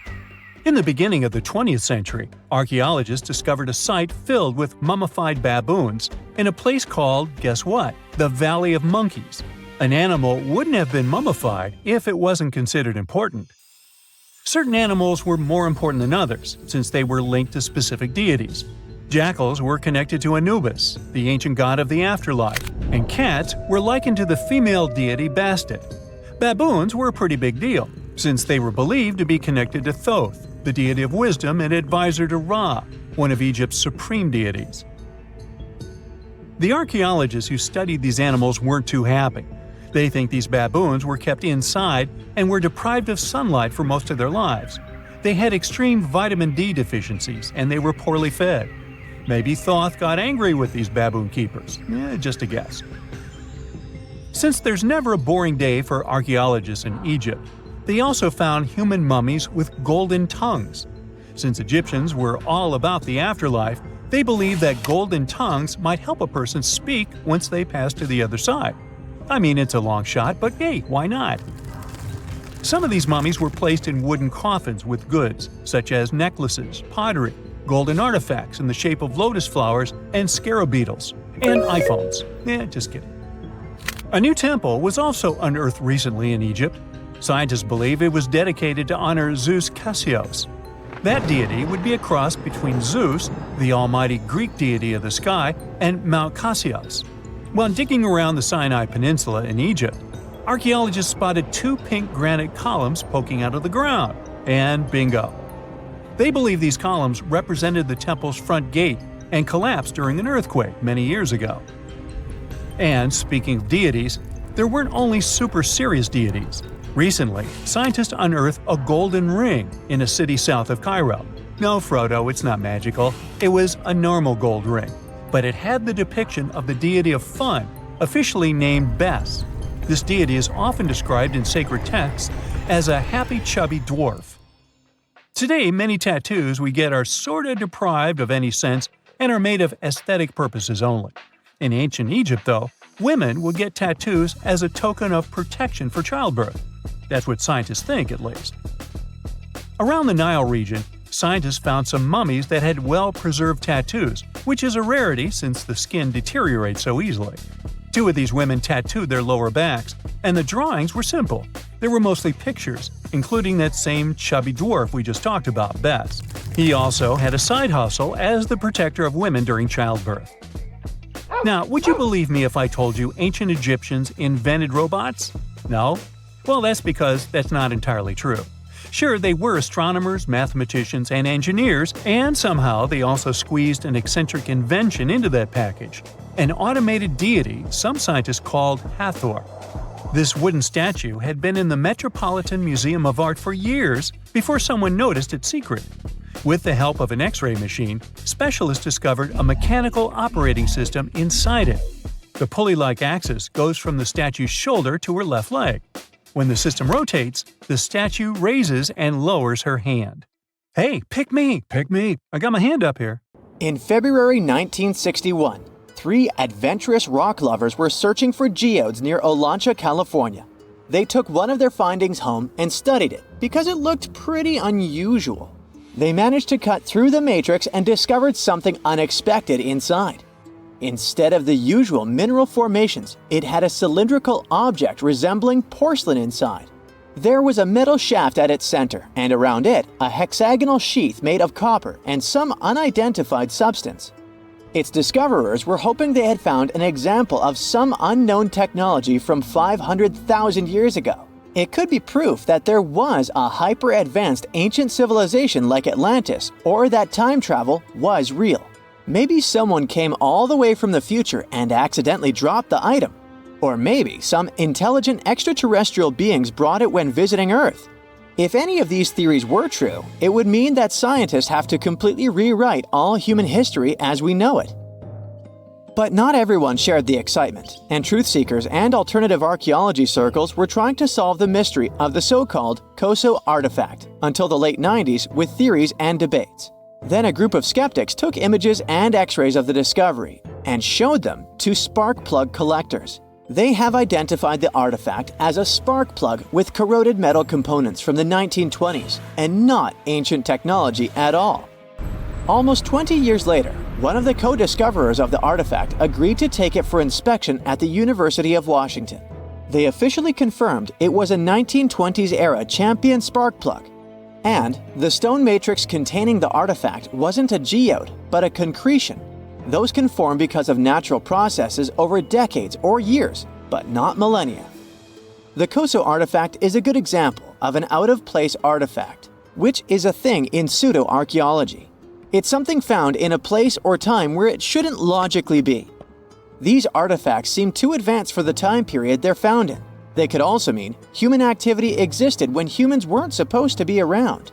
In the beginning of the 20th century, archaeologists discovered a site filled with mummified baboons in a place called, guess what, the Valley of Monkeys. An animal wouldn't have been mummified if it wasn't considered important. Certain animals were more important than others, since they were linked to specific deities. Jackals were connected to Anubis, the ancient god of the afterlife, and cats were likened to the female deity Bastet. Baboons were a pretty big deal, since they were believed to be connected to Thoth, the deity of wisdom and advisor to Ra, one of Egypt's supreme deities. The archaeologists who studied these animals weren't too happy. They think these baboons were kept inside and were deprived of sunlight for most of their lives. They had extreme vitamin D deficiencies and they were poorly fed. Maybe Thoth got angry with these baboon keepers. Just a guess. Since there's never a boring day for archaeologists in Egypt, they also found human mummies with golden tongues. Since Egyptians were all about the afterlife, they believed that golden tongues might help a person speak once they pass to the other side. I mean, it's a long shot, but hey, why not? Some of these mummies were placed in wooden coffins with goods, such as necklaces, pottery, golden artifacts in the shape of lotus flowers and scarab beetles, and iPhones. Just kidding. A new temple was also unearthed recently in Egypt. Scientists believe it was dedicated to honor Zeus Cassios. That deity would be a cross between Zeus, the almighty Greek deity of the sky, and Mount Cassios. While digging around the Sinai Peninsula in Egypt, archaeologists spotted 2 pink granite columns poking out of the ground, and bingo. They believe these columns represented the temple's front gate and collapsed during an earthquake many years ago. And speaking of deities, there weren't only super serious deities. Recently, scientists unearthed a golden ring in a city south of Cairo. No, Frodo, it's not magical. It was a normal gold ring, but it had the depiction of the deity of fun, officially named Bes. This deity is often described in sacred texts as a happy chubby dwarf. Today, many tattoos we get are sorta deprived of any sense and are made of aesthetic purposes only. In ancient Egypt, though, women would get tattoos as a token of protection for childbirth. That's what scientists think, at least. Around the Nile region, scientists found some mummies that had well-preserved tattoos, which is a rarity since the skin deteriorates so easily. 2 of these women tattooed their lower backs, and the drawings were simple. They were mostly pictures, including that same chubby dwarf we just talked about, Bes. He also had a side hustle as the protector of women during childbirth. Now, would you believe me if I told you ancient Egyptians invented robots? No? Well, that's because that's not entirely true. Sure, they were astronomers, mathematicians, and engineers, and somehow they also squeezed an eccentric invention into that package. An automated deity some scientists called Hathor. This wooden statue had been in the Metropolitan Museum of Art for years before someone noticed its secret. With the help of an X-ray machine, specialists discovered a mechanical operating system inside it. The pulley-like axis goes from the statue's shoulder to her left leg. When the system rotates, the statue raises and lowers her hand. Hey, pick me! Pick me! I got my hand up here. In February 1961, 3 adventurous rock lovers were searching for geodes near Olancha, California. They took one of their findings home and studied it because it looked pretty unusual. They managed to cut through the matrix and discovered something unexpected inside. Instead of the usual mineral formations, it had a cylindrical object resembling porcelain inside. There was a metal shaft at its center, and around it, a hexagonal sheath made of copper and some unidentified substance. Its discoverers were hoping they had found an example of some unknown technology from 500,000 years ago. It could be proof that there was a hyper-advanced ancient civilization like Atlantis, or that time travel was real. Maybe someone came all the way from the future and accidentally dropped the item. Or maybe some intelligent extraterrestrial beings brought it when visiting Earth. If any of these theories were true, it would mean that scientists have to completely rewrite all human history as we know it. But not everyone shared the excitement, and truth seekers and alternative archaeology circles were trying to solve the mystery of the so-called Koso artifact until the late 90s with theories and debates. Then a group of skeptics took images and x-rays of the discovery and showed them to spark plug collectors. They have identified the artifact as a spark plug with corroded metal components from the 1920s and not ancient technology at all. Almost 20 years later, one of the co-discoverers of the artifact agreed to take it for inspection at the University of Washington. They officially confirmed it was a 1920s-era champion spark plug. And the stone matrix containing the artifact wasn't a geode, but a concretion. Those can form because of natural processes over decades or years, but not millennia. The Koso artifact is a good example of an out-of-place artifact, which is a thing in pseudo-archaeology. It's something found in a place or time where it shouldn't logically be. These artifacts seem too advanced for the time period they're found in. They could also mean human activity existed when humans weren't supposed to be around.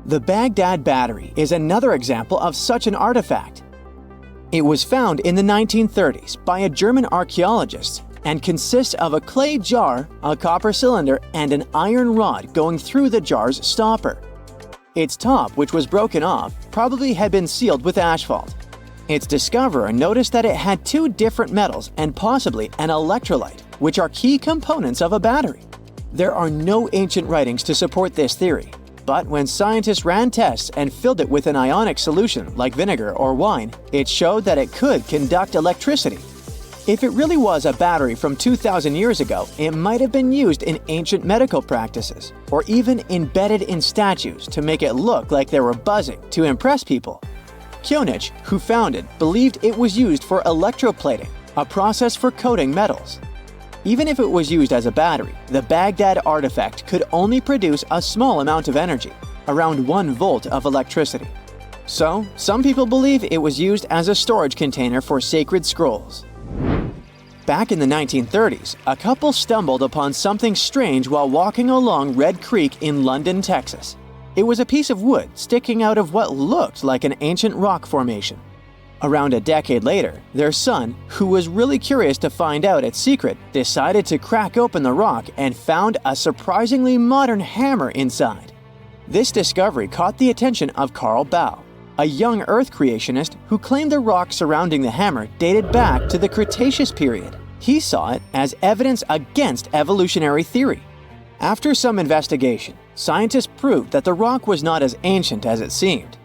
The Baghdad Battery is another example of such an artifact. It was found in the 1930s by a German archaeologist and consists of a clay jar, a copper cylinder, and an iron rod going through the jar's stopper. Its top, which was broken off, probably had been sealed with asphalt. Its discoverer noticed that it had two different metals and possibly an electrolyte, which are key components of a battery. There are no ancient writings to support this theory, but when scientists ran tests and filled it with an ionic solution like vinegar or wine, it showed that it could conduct electricity. If it really was a battery from 2,000 years ago, it might have been used in ancient medical practices, or even embedded in statues to make it look like they were buzzing to impress people. Kionich, who found it, believed it was used for electroplating, a process for coating metals. Even if it was used as a battery, the Baghdad artifact could only produce a small amount of energy, around 1 volt of electricity. So, some people believe it was used as a storage container for sacred scrolls. Back in the 1930s, a couple stumbled upon something strange while walking along Red Creek in London, Texas. It was a piece of wood sticking out of what looked like an ancient rock formation. Around a decade later, their son, who was really curious to find out its secret, decided to crack open the rock and found a surprisingly modern hammer inside. This discovery caught the attention of Carl Bau, a young Earth creationist who claimed the rock surrounding the hammer dated back to the Cretaceous period. He saw it as evidence against evolutionary theory. After some investigation, scientists proved that the rock was not as ancient as it seemed.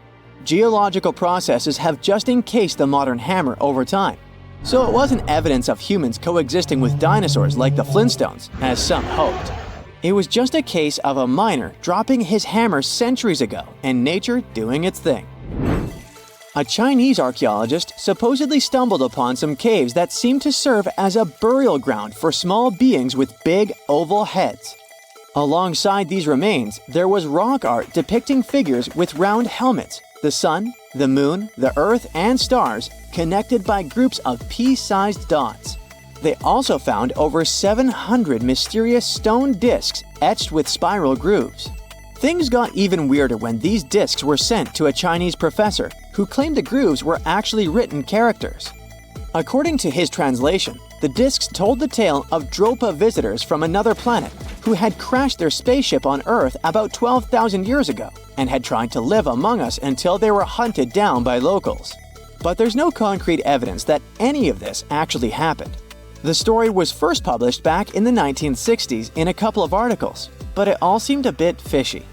Geological processes have just encased the modern hammer over time, so it wasn't evidence of humans coexisting with dinosaurs like the Flintstones, as some hoped. It was just a case of a miner dropping his hammer centuries ago and nature doing its thing. A Chinese archaeologist supposedly stumbled upon some caves that seemed to serve as a burial ground for small beings with big, oval heads. Alongside these remains, there was rock art depicting figures with round helmets, the sun, the moon, the earth, and stars connected by groups of pea-sized dots. They also found over 700 mysterious stone discs etched with spiral grooves. Things got even weirder when these discs were sent to a Chinese professor who claimed the grooves were actually written characters. According to his translation, the discs told the tale of Dropa visitors from another planet who had crashed their spaceship on Earth about 12,000 years ago and had tried to live among us until they were hunted down by locals. But there's no concrete evidence that any of this actually happened. The story was first published back in the 1960s in a couple of articles, but it all seemed a bit fishy.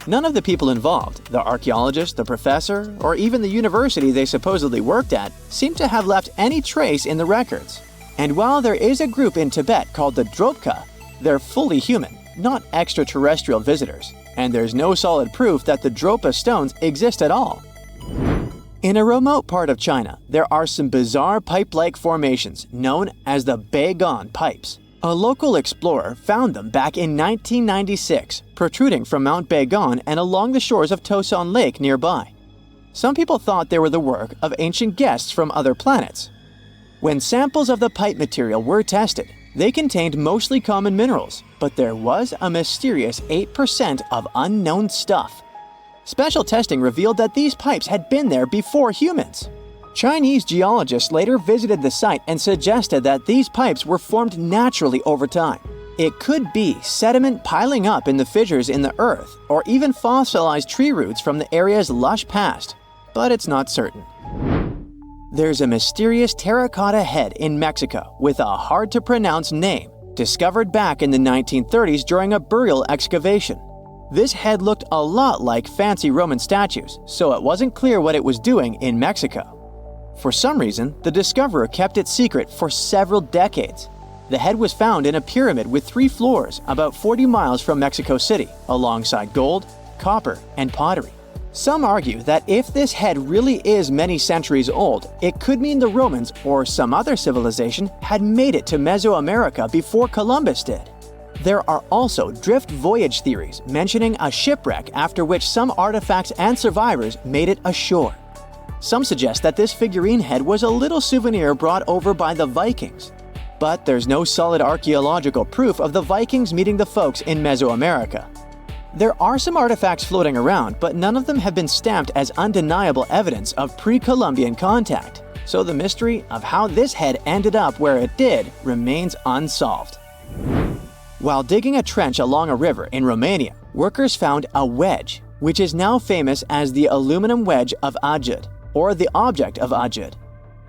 None of the people involved, the archaeologist, the professor, or even the university they supposedly worked at, seemed to have left any trace in the records. And while there is a group in Tibet called the Dropka, they're fully human, not extraterrestrial visitors, and there's no solid proof that the Dropa stones exist at all. In a remote part of China, there are some bizarre pipe-like formations known as the Bagan pipes. A local explorer found them back in 1996, protruding from Mount Bagan and along the shores of Tosan Lake nearby. Some people thought they were the work of ancient guests from other planets. When samples of the pipe material were tested, they contained mostly common minerals, but there was a mysterious 8% of unknown stuff. Special testing revealed that these pipes had been there before humans. Chinese geologists later visited the site and suggested that these pipes were formed naturally over time. It could be sediment piling up in the fissures in the earth, or even fossilized tree roots from the area's lush past, but it's not certain. There's a mysterious terracotta head in Mexico with a hard-to-pronounce name, discovered back in the 1930s during a burial excavation. This head looked a lot like fancy Roman statues, so it wasn't clear what it was doing in Mexico. For some reason, the discoverer kept it secret for several decades. The head was found in a pyramid with 3 floors about 40 miles from Mexico City, alongside gold, copper, and pottery. Some argue that if this head really is many centuries old, it could mean the Romans or some other civilization had made it to Mesoamerica before Columbus did. There are also drift voyage theories mentioning a shipwreck after which some artifacts and survivors made it ashore. Some suggest that this figurine head was a little souvenir brought over by the Vikings. But there's no solid archaeological proof of the Vikings meeting the folks in Mesoamerica. There are some artifacts floating around, but none of them have been stamped as undeniable evidence of pre-Columbian contact. So the mystery of how this head ended up where it did remains unsolved. While digging a trench along a river in Romania, workers found a wedge, which is now famous as the aluminum wedge of Ajud, or the object of Ajud.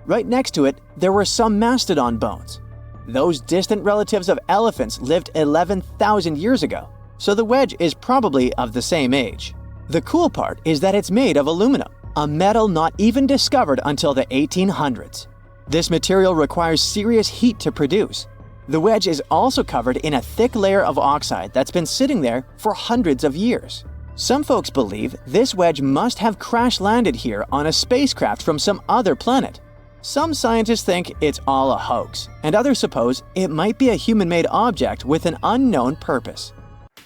Right next to it, there were some mastodon bones. Those distant relatives of elephants lived 11,000 years ago, so the wedge is probably of the same age. The cool part is that it's made of aluminum, a metal not even discovered until the 1800s. This material requires serious heat to produce. The wedge is also covered in a thick layer of oxide that's been sitting there for hundreds of years. Some folks believe this wedge must have crash-landed here on a spacecraft from some other planet. Some scientists think it's all a hoax, and others suppose it might be a human-made object with an unknown purpose.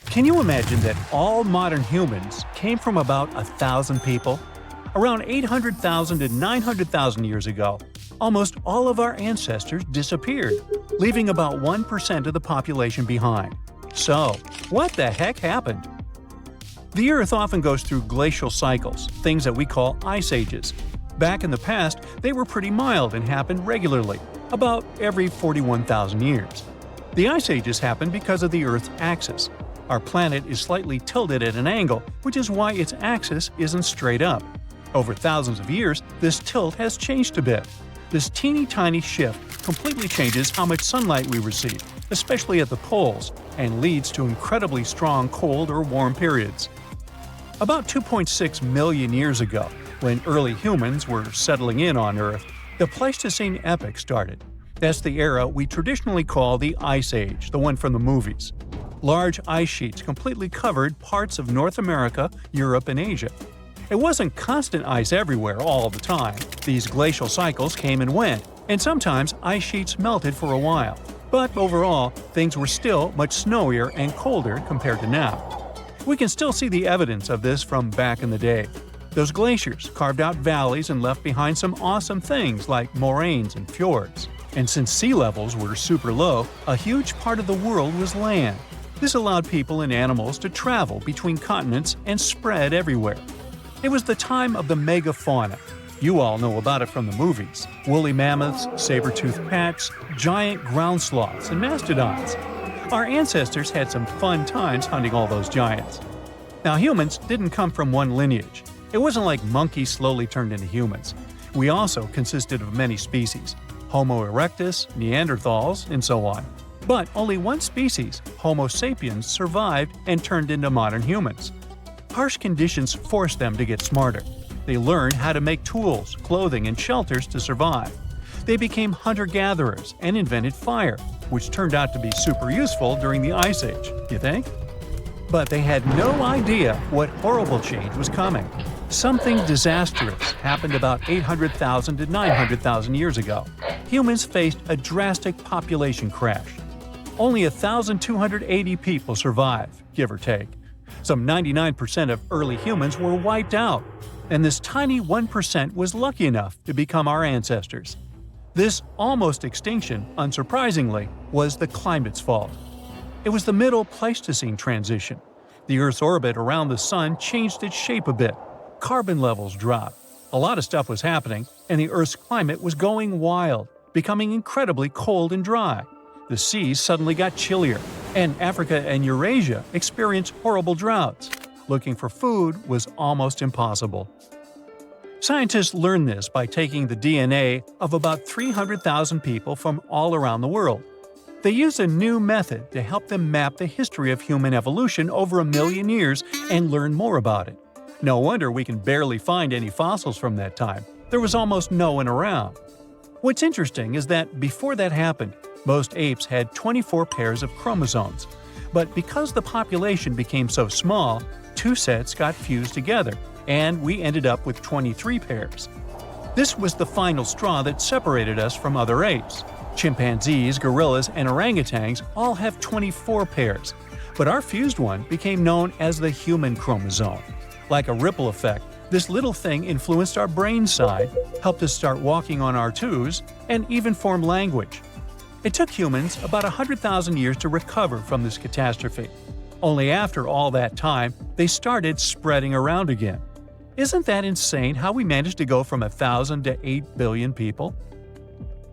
Can you imagine that all modern humans came from about 1,000 people? Around 800,000 to 900,000 years ago, almost all of our ancestors disappeared, leaving about 1% of the population behind. So, what the heck happened? The Earth often goes through glacial cycles, things that we call ice ages. Back in the past, they were pretty mild and happened regularly, about every 41,000 years. The ice ages happened because of the Earth's axis. Our planet is slightly tilted at an angle, which is why its axis isn't straight up. Over thousands of years, this tilt has changed a bit. This teeny tiny shift completely changes how much sunlight we receive, especially at the poles, and leads to incredibly strong cold or warm periods. About 2.6 million years ago, when early humans were settling in on Earth, the Pleistocene epoch started. That's the era we traditionally call the Ice Age, the one from the movies. Large ice sheets completely covered parts of North America, Europe, and Asia. It wasn't constant ice everywhere all the time. These glacial cycles came and went, and sometimes ice sheets melted for a while. But overall, things were still much snowier and colder compared to now. We can still see the evidence of this from back in the day. Those glaciers carved out valleys and left behind some awesome things like moraines and fjords. And since sea levels were super low, a huge part of the world was land. This allowed people and animals to travel between continents and spread everywhere. It was the time of the megafauna. You all know about it from the movies. Woolly mammoths, saber-toothed cats, giant ground sloths, and mastodons. Our ancestors had some fun times hunting all those giants. Now, humans didn't come from one lineage. It wasn't like monkeys slowly turned into humans. We also consisted of many species: Homo erectus, Neanderthals, and so on. But only one species, Homo sapiens, survived and turned into modern humans. Harsh conditions forced them to get smarter. They learned how to make tools, clothing, and shelters to survive. They became hunter-gatherers and invented fire, which turned out to be super useful during the Ice Age, you think? But they had no idea what horrible change was coming. Something disastrous happened about 800,000 to 900,000 years ago. Humans faced a drastic population crash. Only 1,280 people survived, give or take. Some 99% of early humans were wiped out, and this tiny 1% was lucky enough to become our ancestors. This almost extinction, unsurprisingly, was the climate's fault. It was the Middle Pleistocene transition. The Earth's orbit around the Sun changed its shape a bit. Carbon levels dropped. A lot of stuff was happening, and the Earth's climate was going wild, becoming incredibly cold and dry. The seas suddenly got chillier, and Africa and Eurasia experienced horrible droughts. Looking for food was almost impossible. Scientists learned this by taking the DNA of about 300,000 people from all around the world. They used a new method to help them map the history of human evolution over 1 million years and learn more about it. No wonder we can barely find any fossils from that time. There was almost no one around. What's interesting is that before that happened, most apes had 24 pairs of chromosomes. But because the population became so small, 2 sets got fused together, and we ended up with 23 pairs. This was the final straw that separated us from other apes. Chimpanzees, gorillas, and orangutans all have 24 pairs, but our fused one became known as the human chromosome. Like a ripple effect, this little thing influenced our brain side, helped us start walking on our toes, and even form language. It took humans about 100,000 years to recover from this catastrophe. Only after all that time, they started spreading around again. Isn't that insane how we managed to go from 1,000 to 8 billion people?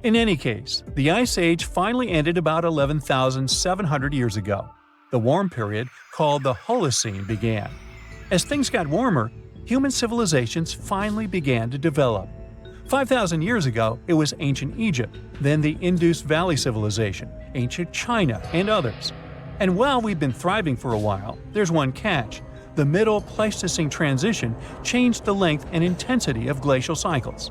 In any case, the Ice Age finally ended about 11,700 years ago. The warm period, called the Holocene, began. As things got warmer, human civilizations finally began to develop. 5,000 years ago, it was ancient Egypt, then the Indus Valley Civilization, ancient China, and others. And while we've been thriving for a while, there's one catch. The Middle Pleistocene transition changed the length and intensity of glacial cycles.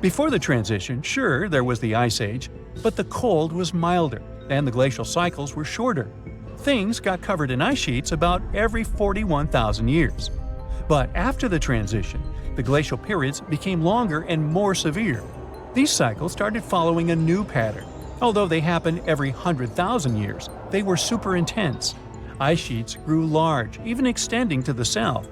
Before the transition, sure, there was the Ice Age, but the cold was milder, and the glacial cycles were shorter. Things got covered in ice sheets about every 41,000 years. But after the transition, the glacial periods became longer and more severe. These cycles started following a new pattern. Although they happened every 100,000 years, they were super intense. Ice sheets grew large, even extending to the south.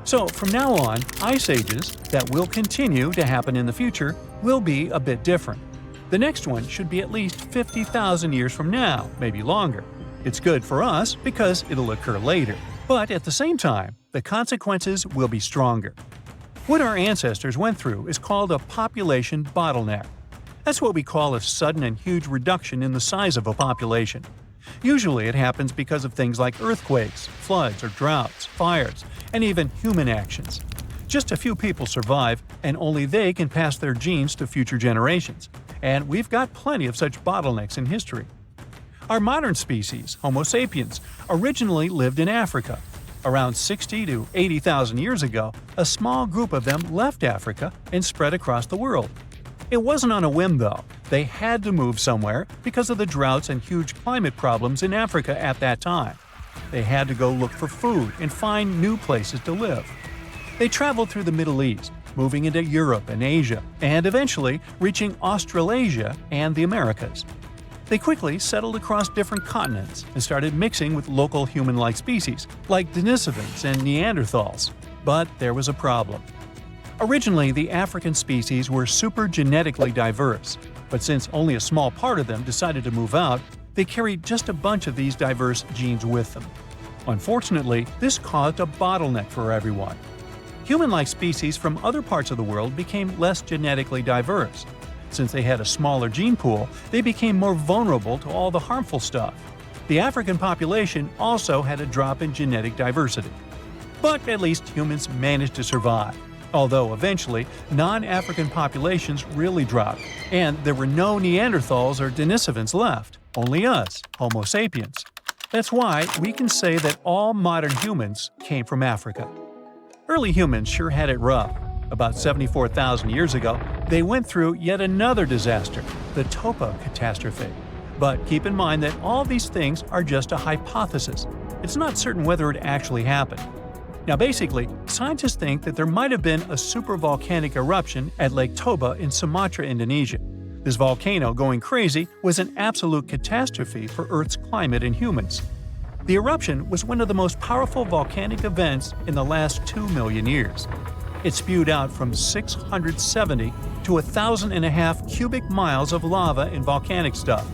So from now on, ice ages that will continue to happen in the future will be a bit different. The next one should be at least 50,000 years from now, maybe longer. It's good for us because it'll occur later, but at the same time, the consequences will be stronger. What our ancestors went through is called a population bottleneck. That's what we call a sudden and huge reduction in the size of a population. Usually it happens because of things like earthquakes, floods or droughts, fires, and even human actions. Just a few people survive, and only they can pass their genes to future generations. And we've got plenty of such bottlenecks in history. Our modern species, Homo sapiens, originally lived in Africa. Around 60 to 80,000 years ago, a small group of them left Africa and spread across the world. It wasn't on a whim, though. They had to move somewhere because of the droughts and huge climate problems in Africa at that time. They had to go look for food and find new places to live. They traveled through the Middle East, moving into Europe and Asia, and eventually reaching Australasia and the Americas. They quickly settled across different continents and started mixing with local human-like species, like Denisovans and Neanderthals. But there was a problem. Originally, the African species were super genetically diverse, but since only a small part of them decided to move out, they carried just a bunch of these diverse genes with them. Unfortunately, this caused a bottleneck for everyone. Human-like species from other parts of the world became less genetically diverse. Since they had a smaller gene pool, they became more vulnerable to all the harmful stuff. The African population also had a drop in genetic diversity. But at least humans managed to survive. Although eventually, non-African populations really dropped, and there were no Neanderthals or Denisovans left, only us, Homo sapiens. That's why we can say that all modern humans came from Africa. Early humans sure had it rough. About 74,000 years ago, they went through yet another disaster, the Toba catastrophe. But keep in mind that all these things are just a hypothesis. It's not certain whether it actually happened. Now basically, scientists think that there might have been a supervolcanic eruption at Lake Toba in Sumatra, Indonesia. This volcano going crazy was an absolute catastrophe for Earth's climate and humans. The eruption was one of the most powerful volcanic events in the last 2 million years. It spewed out from 670 to 1,500 cubic miles of lava and volcanic stuff.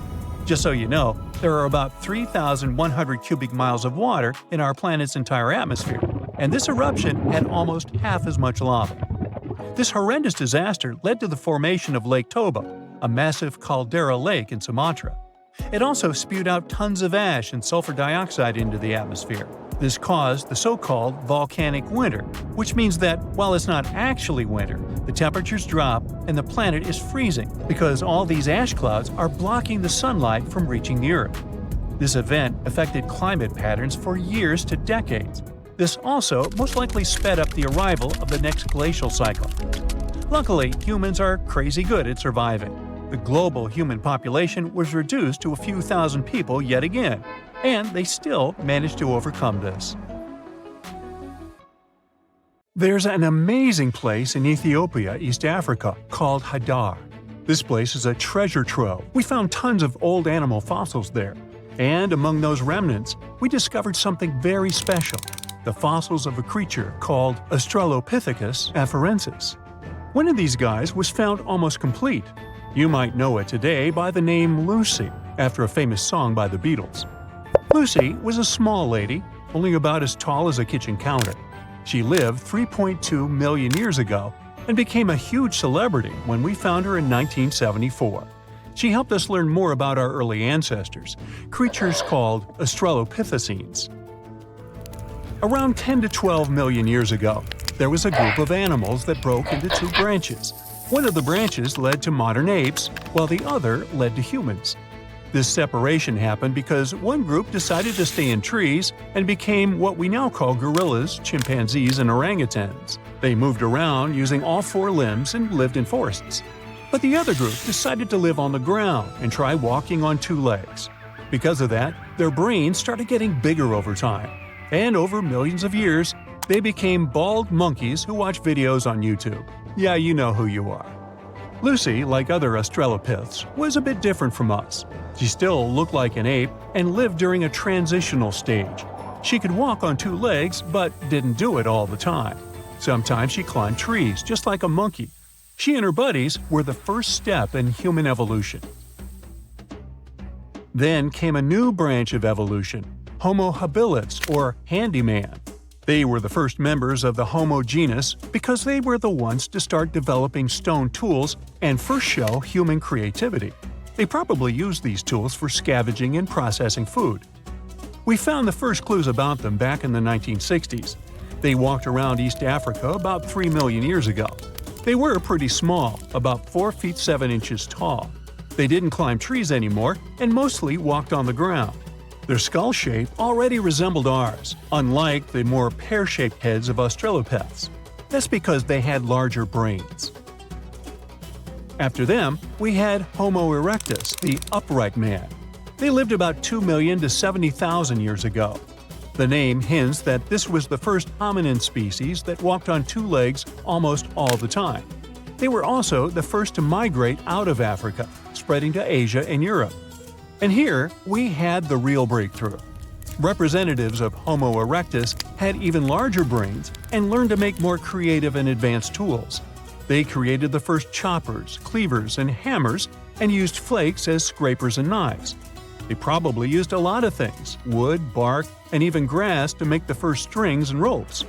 Just so you know, there are about 3,100 cubic miles of water in our planet's entire atmosphere, and this eruption had almost half as much lava. This horrendous disaster led to the formation of Lake Toba, a massive caldera lake in Sumatra. It also spewed out tons of ash and sulfur dioxide into the atmosphere. This caused the so-called volcanic winter, which means that while it's not actually winter, the temperatures drop and the planet is freezing because all these ash clouds are blocking the sunlight from reaching the Earth. This event affected climate patterns for years to decades. This also most likely sped up the arrival of the next glacial cycle. Luckily, humans are crazy good at surviving. The global human population was reduced to a few thousand people yet again, and they still managed to overcome this. There's an amazing place in Ethiopia, East Africa, called Hadar. This place is a treasure trove. We found tons of old animal fossils there. And among those remnants, we discovered something very special, the fossils of a creature called Australopithecus afarensis. One of these guys was found almost complete. You might know it today by the name Lucy, after a famous song by the Beatles. Lucy was a small lady, only about as tall as a kitchen counter. She lived 3.2 million years ago and became a huge celebrity when we found her in 1974. She helped us learn more about our early ancestors, creatures called Australopithecines. Around 10 to 12 million years ago, there was a group of animals that broke into two branches. One of the branches led to modern apes, while the other led to humans. This separation happened because one group decided to stay in trees and became what we now call gorillas, chimpanzees, and orangutans. They moved around using all four limbs and lived in forests. But the other group decided to live on the ground and try walking on two legs. Because of that, their brains started getting bigger over time. And over millions of years, they became bald monkeys who watch videos on YouTube. Yeah, you know who you are. Lucy, like other Australopiths, was a bit different from us. She still looked like an ape and lived during a transitional stage. She could walk on two legs, but didn't do it all the time. Sometimes she climbed trees, just like a monkey. She and her buddies were the first step in human evolution. Then came a new branch of evolution, Homo habilis, or handyman. They were the first members of the Homo genus because they were the ones to start developing stone tools and first show human creativity. They probably used these tools for scavenging and processing food. We found the first clues about them back in the 1960s. They walked around East Africa about 3 million years ago. They were pretty small, about 4 feet 7 inches tall. They didn't climb trees anymore and mostly walked on the ground. Their skull shape already resembled ours, unlike the more pear-shaped heads of Australopiths. That's because they had larger brains. After them, we had Homo erectus, the upright man. They lived about 2 million to 70,000 years ago. The name hints that this was the first hominin species that walked on two legs almost all the time. They were also the first to migrate out of Africa, spreading to Asia and Europe. And here, we had the real breakthrough. Representatives of Homo erectus had even larger brains and learned to make more creative and advanced tools. They created the first choppers, cleavers, and hammers, and used flakes as scrapers and knives. They probably used a lot of things, wood, bark, and even grass to make the first strings and ropes.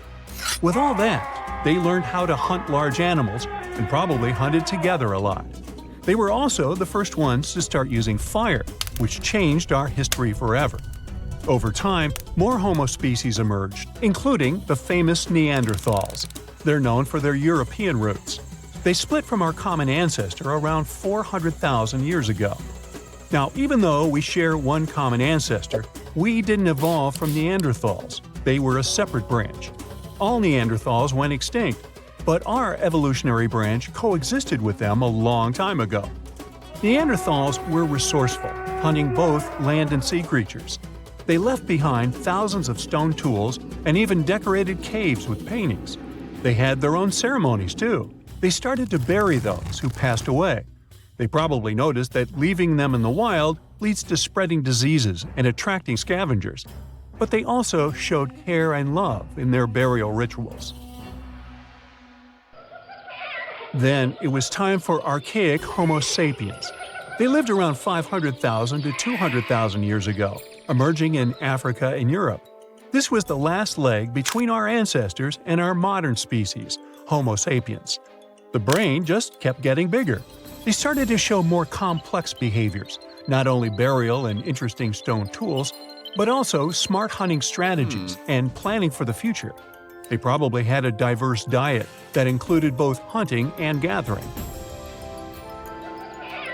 With all that, they learned how to hunt large animals and probably hunted together a lot. They were also the first ones to start using fire, which changed our history forever. Over time, more Homo species emerged, including the famous Neanderthals. They're known for their European roots. They split from our common ancestor around 400,000 years ago. Now, even though we share one common ancestor, we didn't evolve from Neanderthals. They were a separate branch. All Neanderthals went extinct, but our evolutionary branch coexisted with them a long time ago. Neanderthals were resourceful, hunting both land and sea creatures. They left behind thousands of stone tools and even decorated caves with paintings. They had their own ceremonies, too. They started to bury those who passed away. They probably noticed that leaving them in the wild leads to spreading diseases and attracting scavengers. But they also showed care and love in their burial rituals. Then it was time for archaic Homo sapiens. They lived around 500,000 to 200,000 years ago, emerging in Africa and Europe. This was the last leg between our ancestors and our modern species, Homo sapiens. The brain just kept getting bigger. They started to show more complex behaviors, not only burial and interesting stone tools, but also smart hunting strategies and planning for the future. They probably had a diverse diet that included both hunting and gathering.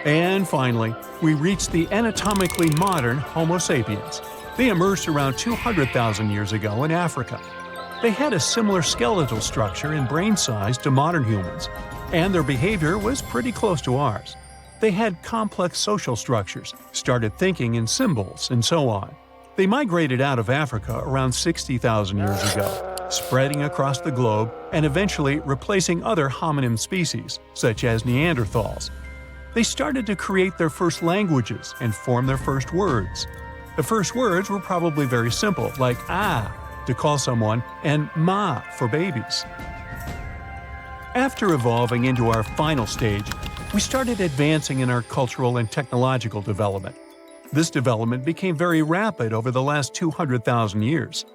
And finally, we reached the anatomically modern Homo sapiens. They emerged around 200,000 years ago in Africa. They had a similar skeletal structure and brain size to modern humans, and their behavior was pretty close to ours. They had complex social structures, started thinking in symbols, and so on. They migrated out of Africa around 60,000 years ago, spreading across the globe and eventually replacing other hominin species, such as Neanderthals. They started to create their first languages and form their first words. The first words were probably very simple, like "ah" to call someone and "ma" for babies. After evolving into our final stage, we started advancing in our cultural and technological development. This development became very rapid over the last 200,000 years.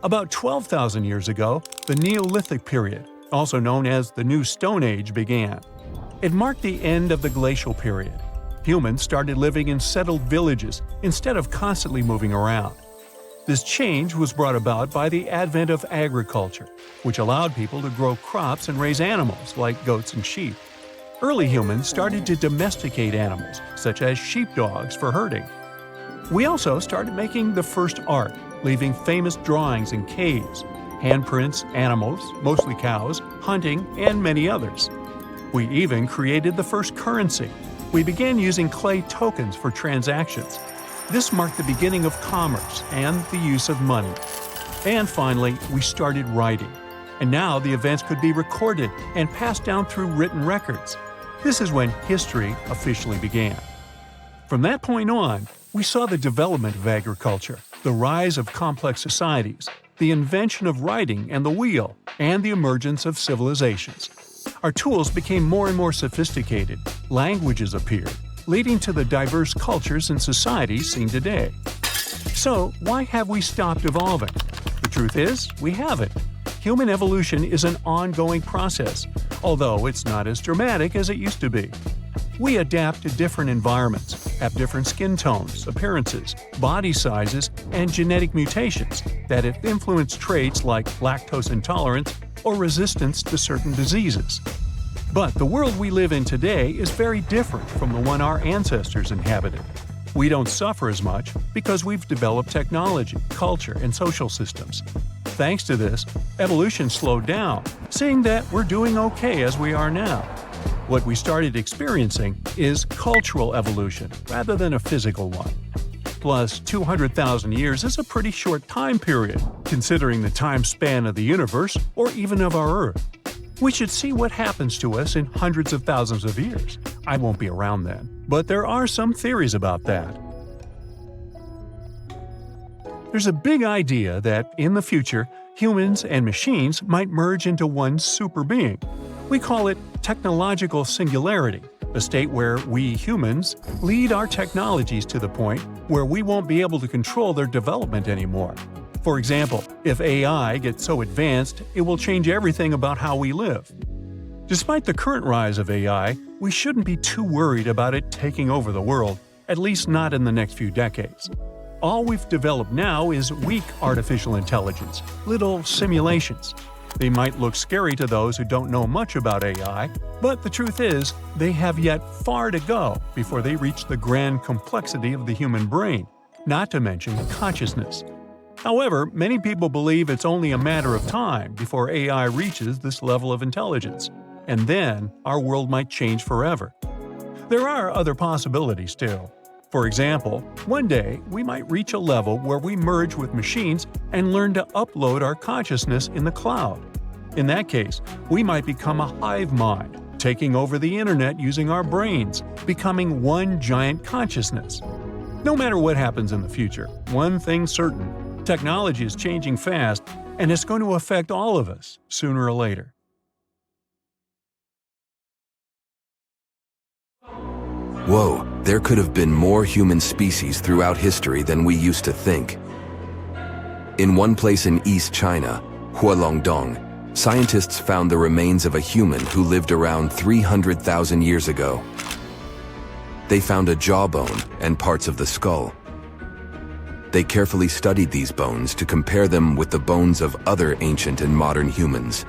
About 12,000 years ago, the Neolithic period, also known as the New Stone Age, began. It marked the end of the Glacial period. Humans started living in settled villages instead of constantly moving around. This change was brought about by the advent of agriculture, which allowed people to grow crops and raise animals like goats and sheep. Early humans started to domesticate animals, such as sheepdogs, for herding. We also started making the first art, leaving famous drawings in caves, handprints, animals, mostly cows, hunting, and many others. We even created the first currency. We began using clay tokens for transactions. This marked the beginning of commerce and the use of money. And finally, we started writing. And now the events could be recorded and passed down through written records. This is when history officially began. From that point on, we saw the development of agriculture, the rise of complex societies, the invention of writing and the wheel, and the emergence of civilizations. Our tools became more and more sophisticated, languages appeared, leading to the diverse cultures and societies seen today. So, why have we stopped evolving? The truth is, we haven't. Human evolution is an ongoing process, although it's not as dramatic as it used to be. We adapt to different environments, have different skin tones, appearances, body sizes, and genetic mutations that have influenced traits like lactose intolerance or resistance to certain diseases. But the world we live in today is very different from the one our ancestors inhabited. We don't suffer as much because we've developed technology, culture, and social systems. Thanks to this, evolution slowed down, seeing that we're doing okay as we are now. What we started experiencing is cultural evolution rather than a physical one. Plus, 200,000 years is a pretty short time period, considering the time span of the universe or even of our Earth. We should see what happens to us in hundreds of thousands of years. I won't be around then, but there are some theories about that. There's a big idea that, in the future, humans and machines might merge into one super being. We call it technological singularity, a state where we humans lead our technologies to the point where we won't be able to control their development anymore. For example, if AI gets so advanced, it will change everything about how we live. Despite the current rise of AI, we shouldn't be too worried about it taking over the world, at least not in the next few decades. All we've developed now is weak artificial intelligence, little simulations. They might look scary to those who don't know much about AI, but the truth is, they have yet far to go before they reach the grand complexity of the human brain, not to mention consciousness. However, many people believe it's only a matter of time before AI reaches this level of intelligence, and then our world might change forever. There are other possibilities too. For example, one day we might reach a level where we merge with machines and learn to upload our consciousness in the cloud. In that case, we might become a hive mind, taking over the internet using our brains, becoming one giant consciousness. No matter what happens in the future, one thing's certain: technology is changing fast, and it's going to affect all of us sooner or later. Whoa, there could have been more human species throughout history than we used to think. In one place in East China, Hualongdong, scientists found the remains of a human who lived around 300,000 years ago. They found a jawbone and parts of the skull. They carefully studied these bones to compare them with the bones of other ancient and modern humans.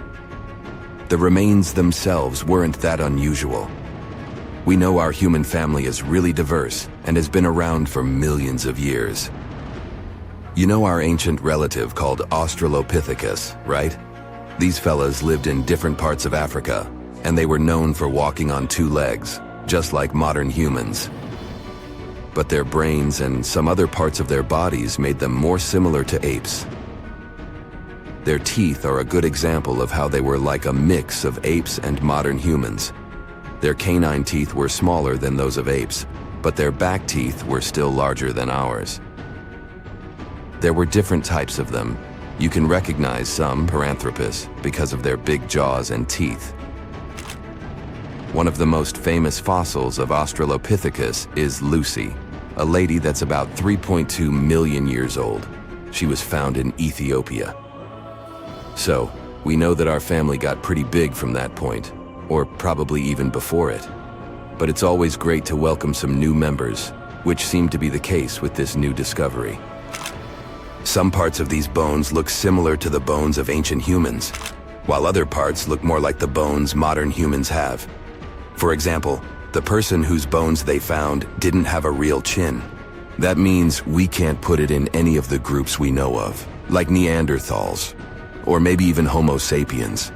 The remains themselves weren't that unusual. We know our human family is really diverse and has been around for millions of years. You know our ancient relative called Australopithecus, right? These fellas lived in different parts of Africa, and they were known for walking on two legs, just like modern humans. But their brains and some other parts of their bodies made them more similar to apes. Their teeth are a good example of how they were like a mix of apes and modern humans. Their canine teeth were smaller than those of apes, but their back teeth were still larger than ours. There were different types of them. You can recognize some Paranthropus because of their big jaws and teeth. One of the most famous fossils of Australopithecus is Lucy, a lady that's about 3.2 million years old. She was found in Ethiopia. So, we know that our family got pretty big from that point, or probably even before it. But it's always great to welcome some new members, which seemed to be the case with this new discovery. Some parts of these bones look similar to the bones of ancient humans, while other parts look more like the bones modern humans have. For example, the person whose bones they found didn't have a real chin. That means we can't put it in any of the groups we know of, like Neanderthals, or maybe even Homo sapiens.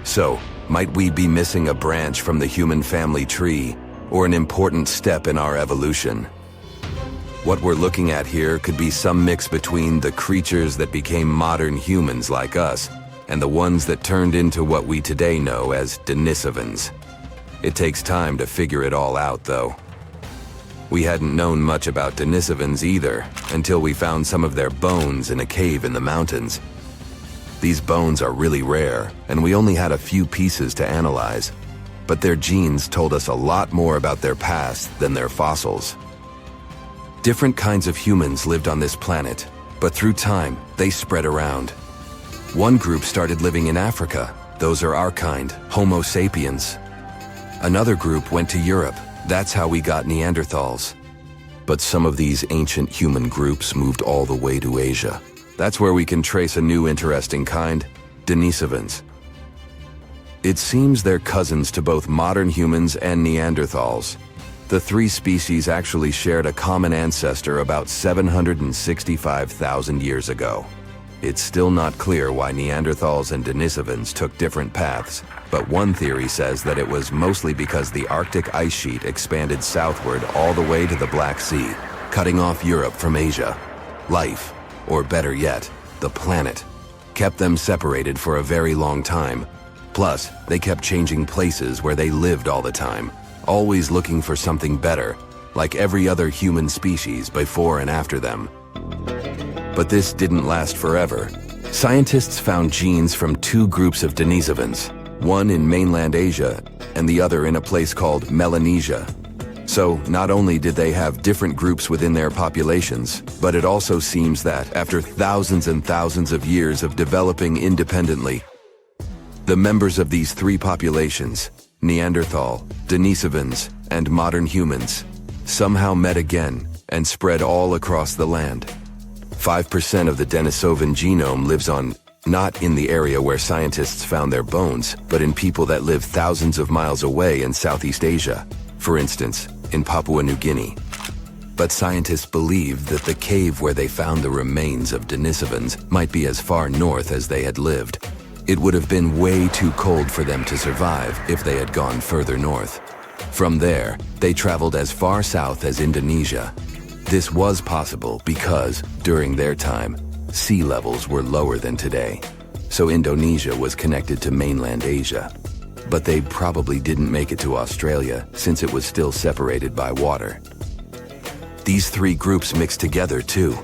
So, might we be missing a branch from the human family tree, or an important step in our evolution? What we're looking at here could be some mix between the creatures that became modern humans like us, and the ones that turned into what we today know as Denisovans. It takes time to figure it all out, though. We hadn't known much about Denisovans either, until we found some of their bones in a cave in the mountains. These bones are really rare, and we only had a few pieces to analyze, but their genes told us a lot more about their past than their fossils. Different kinds of humans lived on this planet, but through time, they spread around. One group started living in Africa. Those are our kind, Homo sapiens. Another group went to Europe. That's how we got Neanderthals. But some of these ancient human groups moved all the way to Asia. That's where we can trace a new interesting kind, Denisovans. It seems they're cousins to both modern humans and Neanderthals. The three species actually shared a common ancestor about 765,000 years ago. It's still not clear why Neanderthals and Denisovans took different paths, but one theory says that it was mostly because the Arctic ice sheet expanded southward all the way to the Black Sea, cutting off Europe from Asia. Life, or better yet, the planet, kept them separated for a very long time. Plus, they kept changing places where they lived all the time, always looking for something better, like every other human species before and after them. But this didn't last forever. Scientists found genes from two groups of Denisovans, one in mainland Asia and the other in a place called Melanesia. So not only did they have different groups within their populations, but it also seems that after thousands and thousands of years of developing independently, the members of these three populations, Neanderthal, Denisovans, and modern humans, somehow met again and spread all across the land. 5% of the Denisovan genome lives not in the area where scientists found their bones, but in people that live thousands of miles away in Southeast Asia, for instance, in Papua New Guinea. But scientists believed that the cave where they found the remains of Denisovans might be as far north as they had lived. It would have been way too cold for them to survive if they had gone further north. From there, they traveled as far south as Indonesia. This was possible because, during their time, sea levels were lower than today, so Indonesia was connected to mainland Asia. But they probably didn't make it to Australia since it was still separated by water. These three groups mixed together too.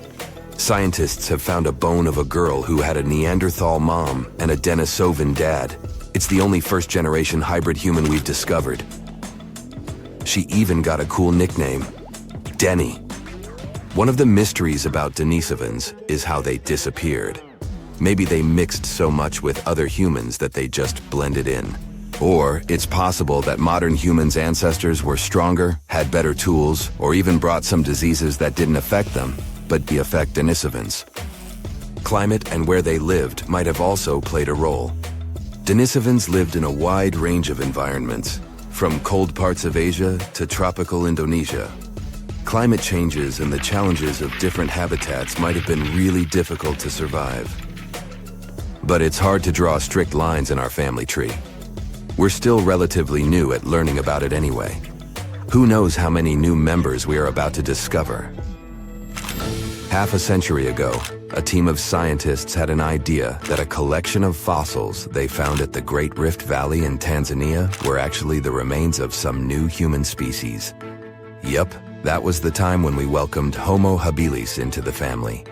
Scientists have found a bone of a girl who had a Neanderthal mom and a Denisovan dad. It's the only first-generation hybrid human we've discovered. She even got a cool nickname, Denny. One of the mysteries about Denisovans is how they disappeared. Maybe they mixed so much with other humans that they just blended in. Or it's possible that modern humans' ancestors were stronger, had better tools, or even brought some diseases that didn't affect them, but affect Denisovans. Climate and where they lived might have also played a role. Denisovans lived in a wide range of environments, from cold parts of Asia to tropical Indonesia. Climate changes and the challenges of different habitats might have been really difficult to survive. But it's hard to draw strict lines in our family tree. We're still relatively new at learning about it anyway. Who knows how many new members we are about to discover? Half a century ago, a team of scientists had an idea that a collection of fossils they found at the Great Rift Valley in Tanzania were actually the remains of some new human species. Yep, that was the time when we welcomed Homo habilis into the family.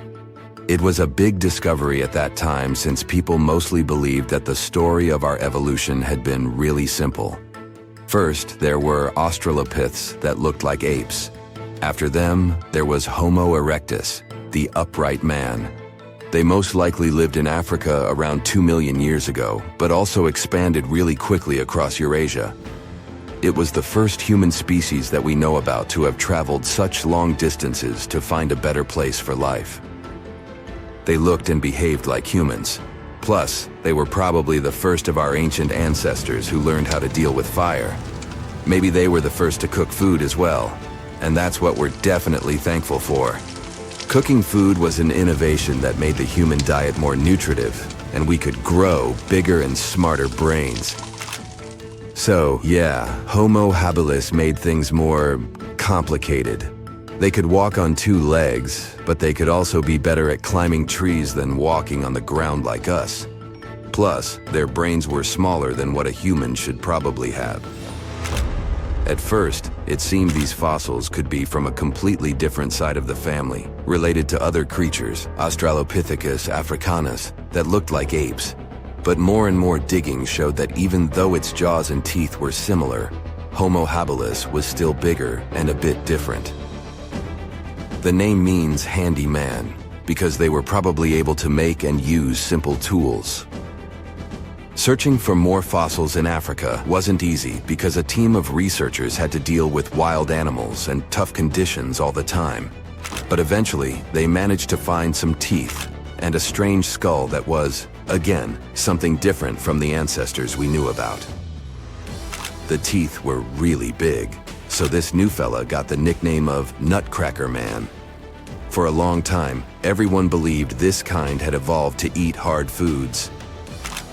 It was a big discovery at that time since people mostly believed that the story of our evolution had been really simple. First, there were Australopiths that looked like apes. After them, there was Homo erectus, the upright man. They most likely lived in Africa around 2 million years ago, but also expanded really quickly across Eurasia. It was the first human species that we know about to have traveled such long distances to find a better place for life. They looked and behaved like humans. Plus, they were probably the first of our ancient ancestors who learned how to deal with fire. Maybe they were the first to cook food as well, and that's what we're definitely thankful for. Cooking food was an innovation that made the human diet more nutritive, and we could grow bigger and smarter brains. So, yeah, Homo habilis made things more complicated. They could walk on 2 legs, but they could also be better at climbing trees than walking on the ground like us. Plus, their brains were smaller than what a human should probably have. At first, it seemed these fossils could be from a completely different side of the family, related to other creatures, Australopithecus africanus, that looked like apes. But more and more digging showed that even though its jaws and teeth were similar, Homo habilis was still bigger and a bit different. The name means handy man, because they were probably able to make and use simple tools. Searching for more fossils in Africa wasn't easy because a team of researchers had to deal with wild animals and tough conditions all the time. But eventually, they managed to find some teeth and a strange skull that was, again, something different from the ancestors we knew about. The teeth were really big, so this new fella got the nickname of Nutcracker Man. For a long time, everyone believed this kind had evolved to eat hard foods.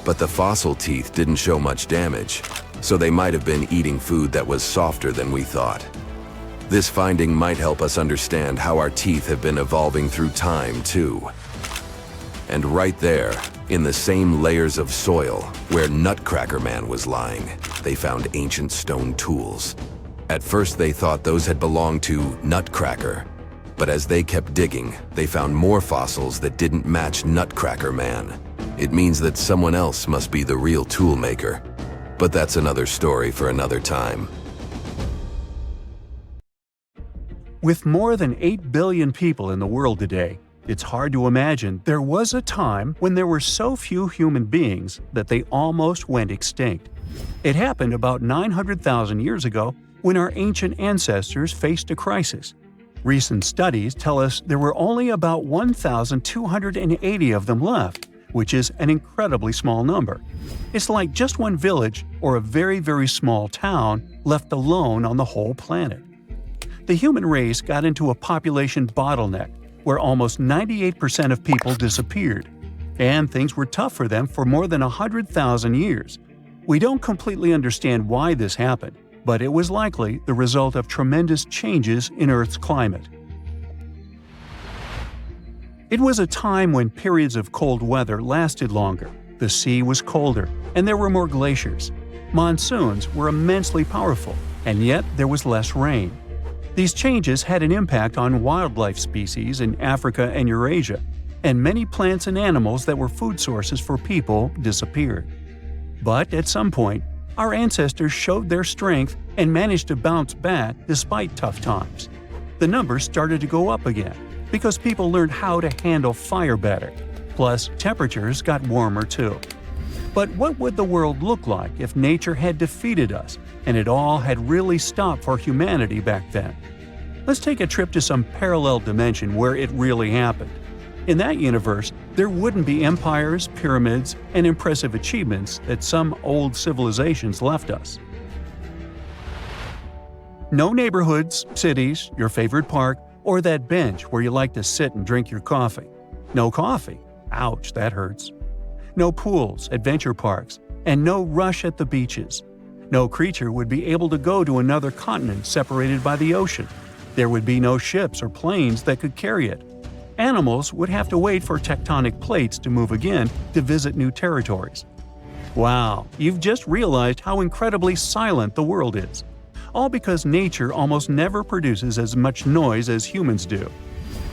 But the fossil teeth didn't show much damage, so they might have been eating food that was softer than we thought. This finding might help us understand how our teeth have been evolving through time, too. And right there, in the same layers of soil where Nutcracker Man was lying, they found ancient stone tools. At first they thought those had belonged to Nutcracker, but as they kept digging, they found more fossils that didn't match Nutcracker Man. It means that someone else must be the real tool maker. But that's another story for another time. With more than 8 billion people in the world today, it's hard to imagine there was a time when there were so few human beings that they almost went extinct. It happened about 900,000 years ago when our ancient ancestors faced a crisis. Recent studies tell us there were only about 1,280 of them left, which is an incredibly small number. It's like just one village or a very, very small town left alone on the whole planet. The human race got into a population bottleneck where almost 98% of people disappeared, and things were tough for them for more than 100,000 years. We don't completely understand why this happened, but it was likely the result of tremendous changes in Earth's climate. It was a time when periods of cold weather lasted longer, the sea was colder, and there were more glaciers. Monsoons were immensely powerful, and yet there was less rain. These changes had an impact on wildlife species in Africa and Eurasia, and many plants and animals that were food sources for people disappeared. But at some point, our ancestors showed their strength and managed to bounce back despite tough times. The numbers started to go up again because people learned how to handle fire better. Plus, temperatures got warmer too. But what would the world look like if nature had defeated us and it all had really stopped for humanity back then? Let's take a trip to some parallel dimension where it really happened. In that universe, there wouldn't be empires, pyramids, and impressive achievements that some old civilizations left us. No neighborhoods, cities, your favorite park, or that bench where you like to sit and drink your coffee. No coffee. Ouch, that hurts. No pools, adventure parks, and no rush at the beaches. No creature would be able to go to another continent separated by the ocean. There would be no ships or planes that could carry it. Animals would have to wait for tectonic plates to move again to visit new territories. Wow, you've just realized how incredibly silent the world is. All because nature almost never produces as much noise as humans do.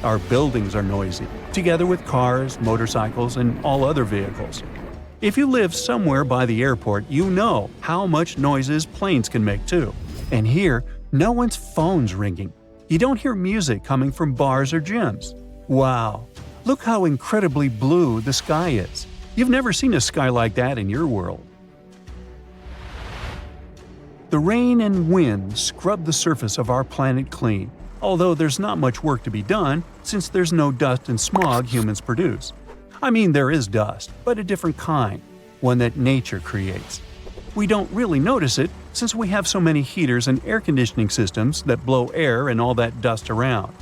Our buildings are noisy, together with cars, motorcycles, and all other vehicles. If you live somewhere by the airport, you know how much noises planes can make too. And here, no one's phone's ringing. You don't hear music coming from bars or gyms. Wow, look how incredibly blue the sky is. You've never seen a sky like that in your world. The rain and wind scrub the surface of our planet clean, although there's not much work to be done since there's no dust and smog humans produce. I mean, there is dust, but a different kind, one that nature creates. We don't really notice it since we have so many heaters and air conditioning systems that blow air and all that dust around.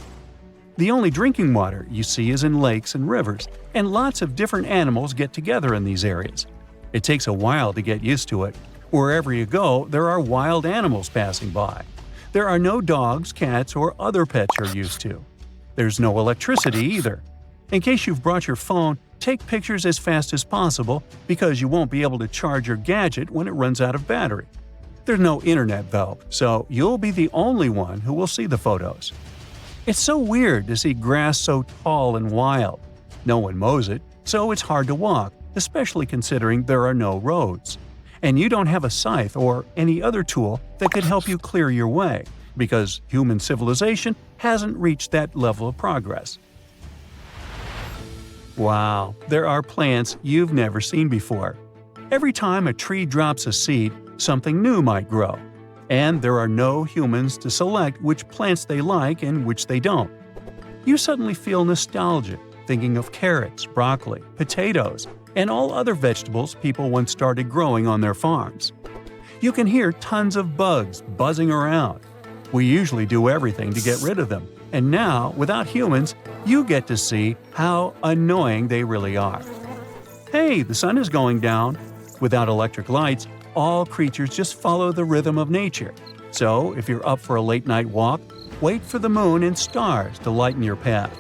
The only drinking water you see is in lakes and rivers, and lots of different animals get together in these areas. It takes a while to get used to it. Wherever you go, there are wild animals passing by. There are no dogs, cats, or other pets you're used to. There's no electricity either. In case you've brought your phone, take pictures as fast as possible because you won't be able to charge your gadget when it runs out of battery. There's no internet though, so you'll be the only one who will see the photos. It's so weird to see grass so tall and wild. No one mows it, so it's hard to walk, especially considering there are no roads. And you don't have a scythe or any other tool that could help you clear your way, because human civilization hasn't reached that level of progress. Wow, there are plants you've never seen before. Every time a tree drops a seed, something new might grow. And there are no humans to select which plants they like and which they don't. You suddenly feel nostalgic, thinking of carrots, broccoli, potatoes, and all other vegetables people once started growing on their farms. You can hear tons of bugs buzzing around. We usually do everything to get rid of them, and now, without humans, you get to see how annoying they really are. Hey, the sun is going down. Without electric lights, all creatures just follow the rhythm of nature. So, if you're up for a late-night walk, wait for the moon and stars to lighten your path.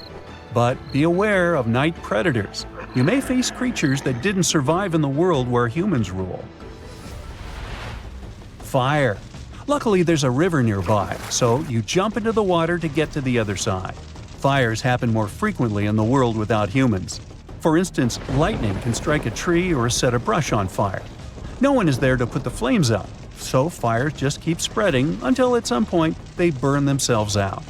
But be aware of night predators. You may face creatures that didn't survive in the world where humans rule. Fire. Luckily, there's a river nearby, so you jump into the water to get to the other side. Fires happen more frequently in the world without humans. For instance, lightning can strike a tree or set a brush on fire. No one is there to put the flames out, so fires just keep spreading until at some point they burn themselves out.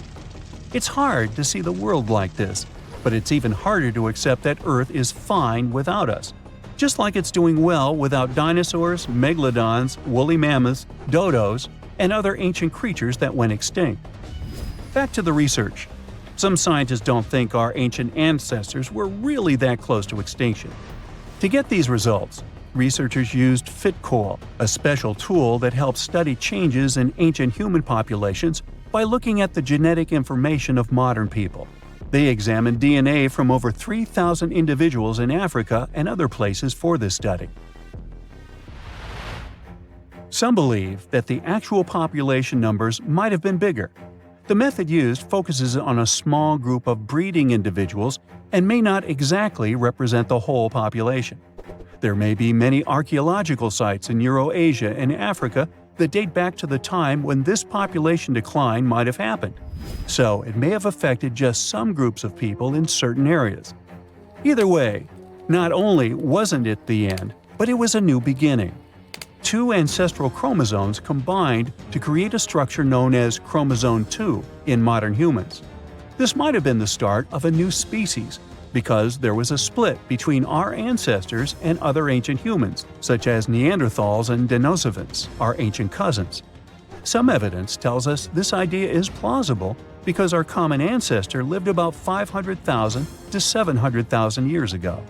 It's hard to see the world like this, but it's even harder to accept that Earth is fine without us. Just like it's doing well without dinosaurs, megalodons, woolly mammoths, dodos, and other ancient creatures that went extinct. Back to the research. Some scientists don't think our ancient ancestors were really that close to extinction. To get these results, researchers used FitCool, a special tool that helps study changes in ancient human populations by looking at the genetic information of modern people. They examined DNA from over 3,000 individuals in Africa and other places for this study. Some believe that the actual population numbers might have been bigger. The method used focuses on a small group of breeding individuals and may not exactly represent the whole population. There may be many archaeological sites in Eurasia and Africa that date back to the time when this population decline might have happened, so it may have affected just some groups of people in certain areas. Either way, not only wasn't it the end, but it was a new beginning. Two ancestral chromosomes combined to create a structure known as chromosome 2 in modern humans. This might have been the start of a new species, because there was a split between our ancestors and other ancient humans, such as Neanderthals and Denisovans, our ancient cousins. Some evidence tells us this idea is plausible because our common ancestor lived about 500,000 to 700,000 years ago.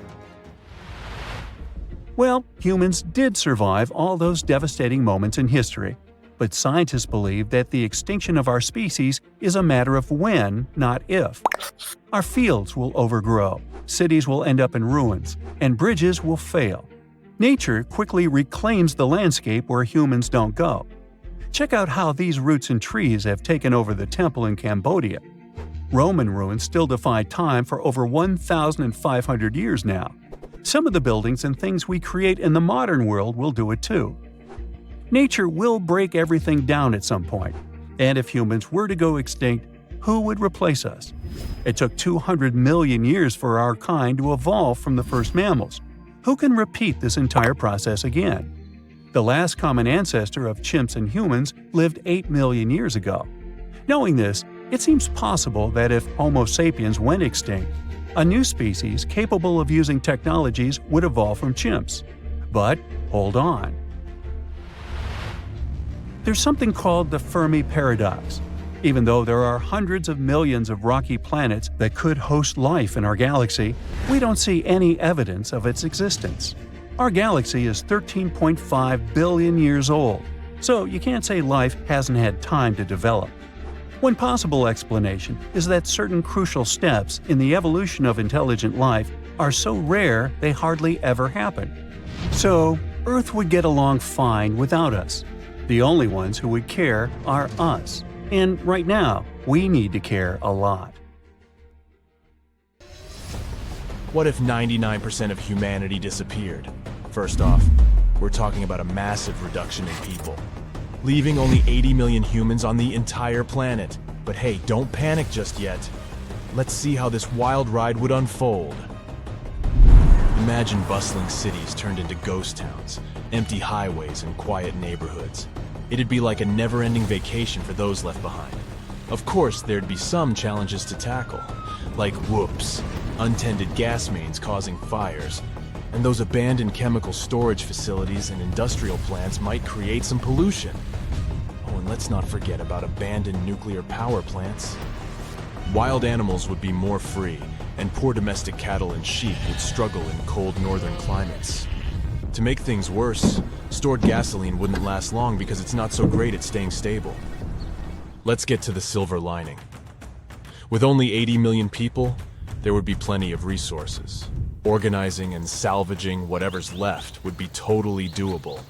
Well, humans did survive all those devastating moments in history, but scientists believe that the extinction of our species is a matter of when, not if. Our fields will overgrow, cities will end up in ruins, and bridges will fail. Nature quickly reclaims the landscape where humans don't go. Check out how these roots and trees have taken over the temple in Cambodia. Roman ruins still defy time for over 1,500 years now. Some of the buildings and things we create in the modern world will do it too. Nature will break everything down at some point, and if humans were to go extinct, who would replace us? It took 200 million years for our kind to evolve from the first mammals. Who can repeat this entire process again? The last common ancestor of chimps and humans lived 8 million years ago. Knowing this, it seems possible that if Homo sapiens went extinct, a new species capable of using technologies would evolve from chimps. But hold on. There's something called the Fermi paradox. Even though there are hundreds of millions of rocky planets that could host life in our galaxy, we don't see any evidence of its existence. Our galaxy is 13.5 billion years old, so you can't say life hasn't had time to develop. One possible explanation is that certain crucial steps in the evolution of intelligent life are so rare they hardly ever happen. So, Earth would get along fine without us. The only ones who would care are us. And right now, we need to care a lot. What if 99% of humanity disappeared? First off, we're talking about a massive reduction in people, leaving only 80 million humans on the entire planet. But hey, don't panic just yet. Let's see how this wild ride would unfold. Imagine bustling cities turned into ghost towns, empty highways and quiet neighborhoods. It'd be like a never-ending vacation for those left behind. Of course, there'd be some challenges to tackle, like whoops, untended gas mains causing fires, and those abandoned chemical storage facilities and industrial plants might create some pollution. Oh, and let's not forget about abandoned nuclear power plants. Wild animals would be more free, and poor domestic cattle and sheep would struggle in cold northern climates. To make things worse, stored gasoline wouldn't last long because it's not so great at staying stable. Let's get to the silver lining. With only 80 million people, there would be plenty of resources. Organizing and salvaging whatever's left would be totally doable,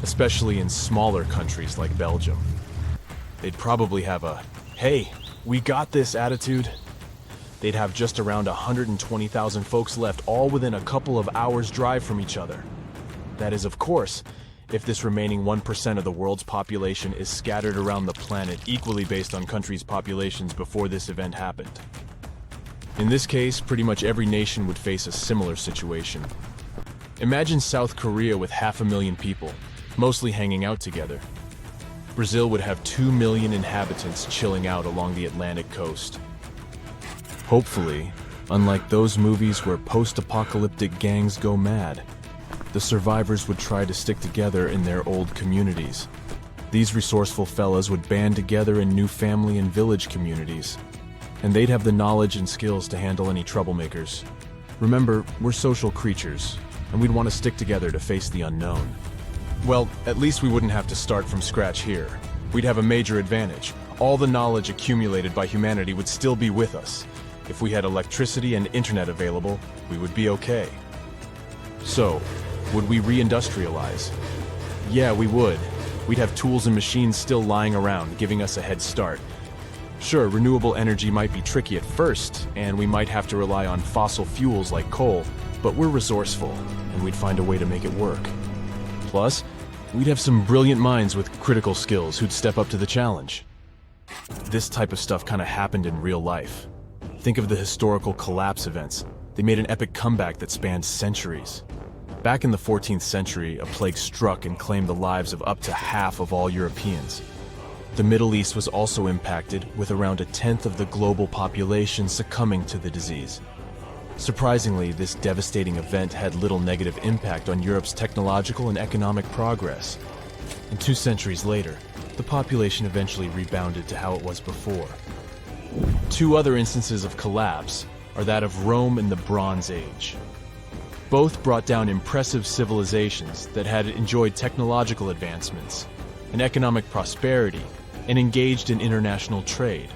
especially in smaller countries like Belgium. They'd probably have a, "Hey, we got this" attitude. They'd have just around 120,000 folks left, all within a couple of hours' drive from each other. That is, of course, if this remaining 1% of the world's population is scattered around the planet equally based on countries' populations before this event happened. In this case, pretty much every nation would face a similar situation. Imagine South Korea with 500,000 people, mostly hanging out together. Brazil would have 2 million inhabitants chilling out along the Atlantic coast. Hopefully, unlike those movies where post-apocalyptic gangs go mad, the survivors would try to stick together in their old communities. These resourceful fellas would band together in new family and village communities, and they'd have the knowledge and skills to handle any troublemakers. Remember, we're social creatures, and we'd want to stick together to face the unknown. Well, at least we wouldn't have to start from scratch here. We'd have a major advantage. All the knowledge accumulated by humanity would still be with us. If we had electricity and internet available, we would be okay. So, would we re-industrialize? Yeah, we would. We'd have tools and machines still lying around, giving us a head start. Sure, renewable energy might be tricky at first, and we might have to rely on fossil fuels like coal, but we're resourceful, and we'd find a way to make it work. Plus, we'd have some brilliant minds with critical skills who'd step up to the challenge. This type of stuff kind of happened in real life. Think of the historical collapse events. They made an epic comeback that spanned centuries. Back in the 14th century, a plague struck and claimed the lives of up to half of all Europeans. The Middle East was also impacted, with around a tenth of the global population succumbing to the disease. Surprisingly, this devastating event had little negative impact on Europe's technological and economic progress. And 2 centuries later, the population eventually rebounded to how it was before. 2 other instances of collapse are that of Rome and the Bronze Age. Both brought down impressive civilizations that had enjoyed technological advancements and economic prosperity and engaged in international trade.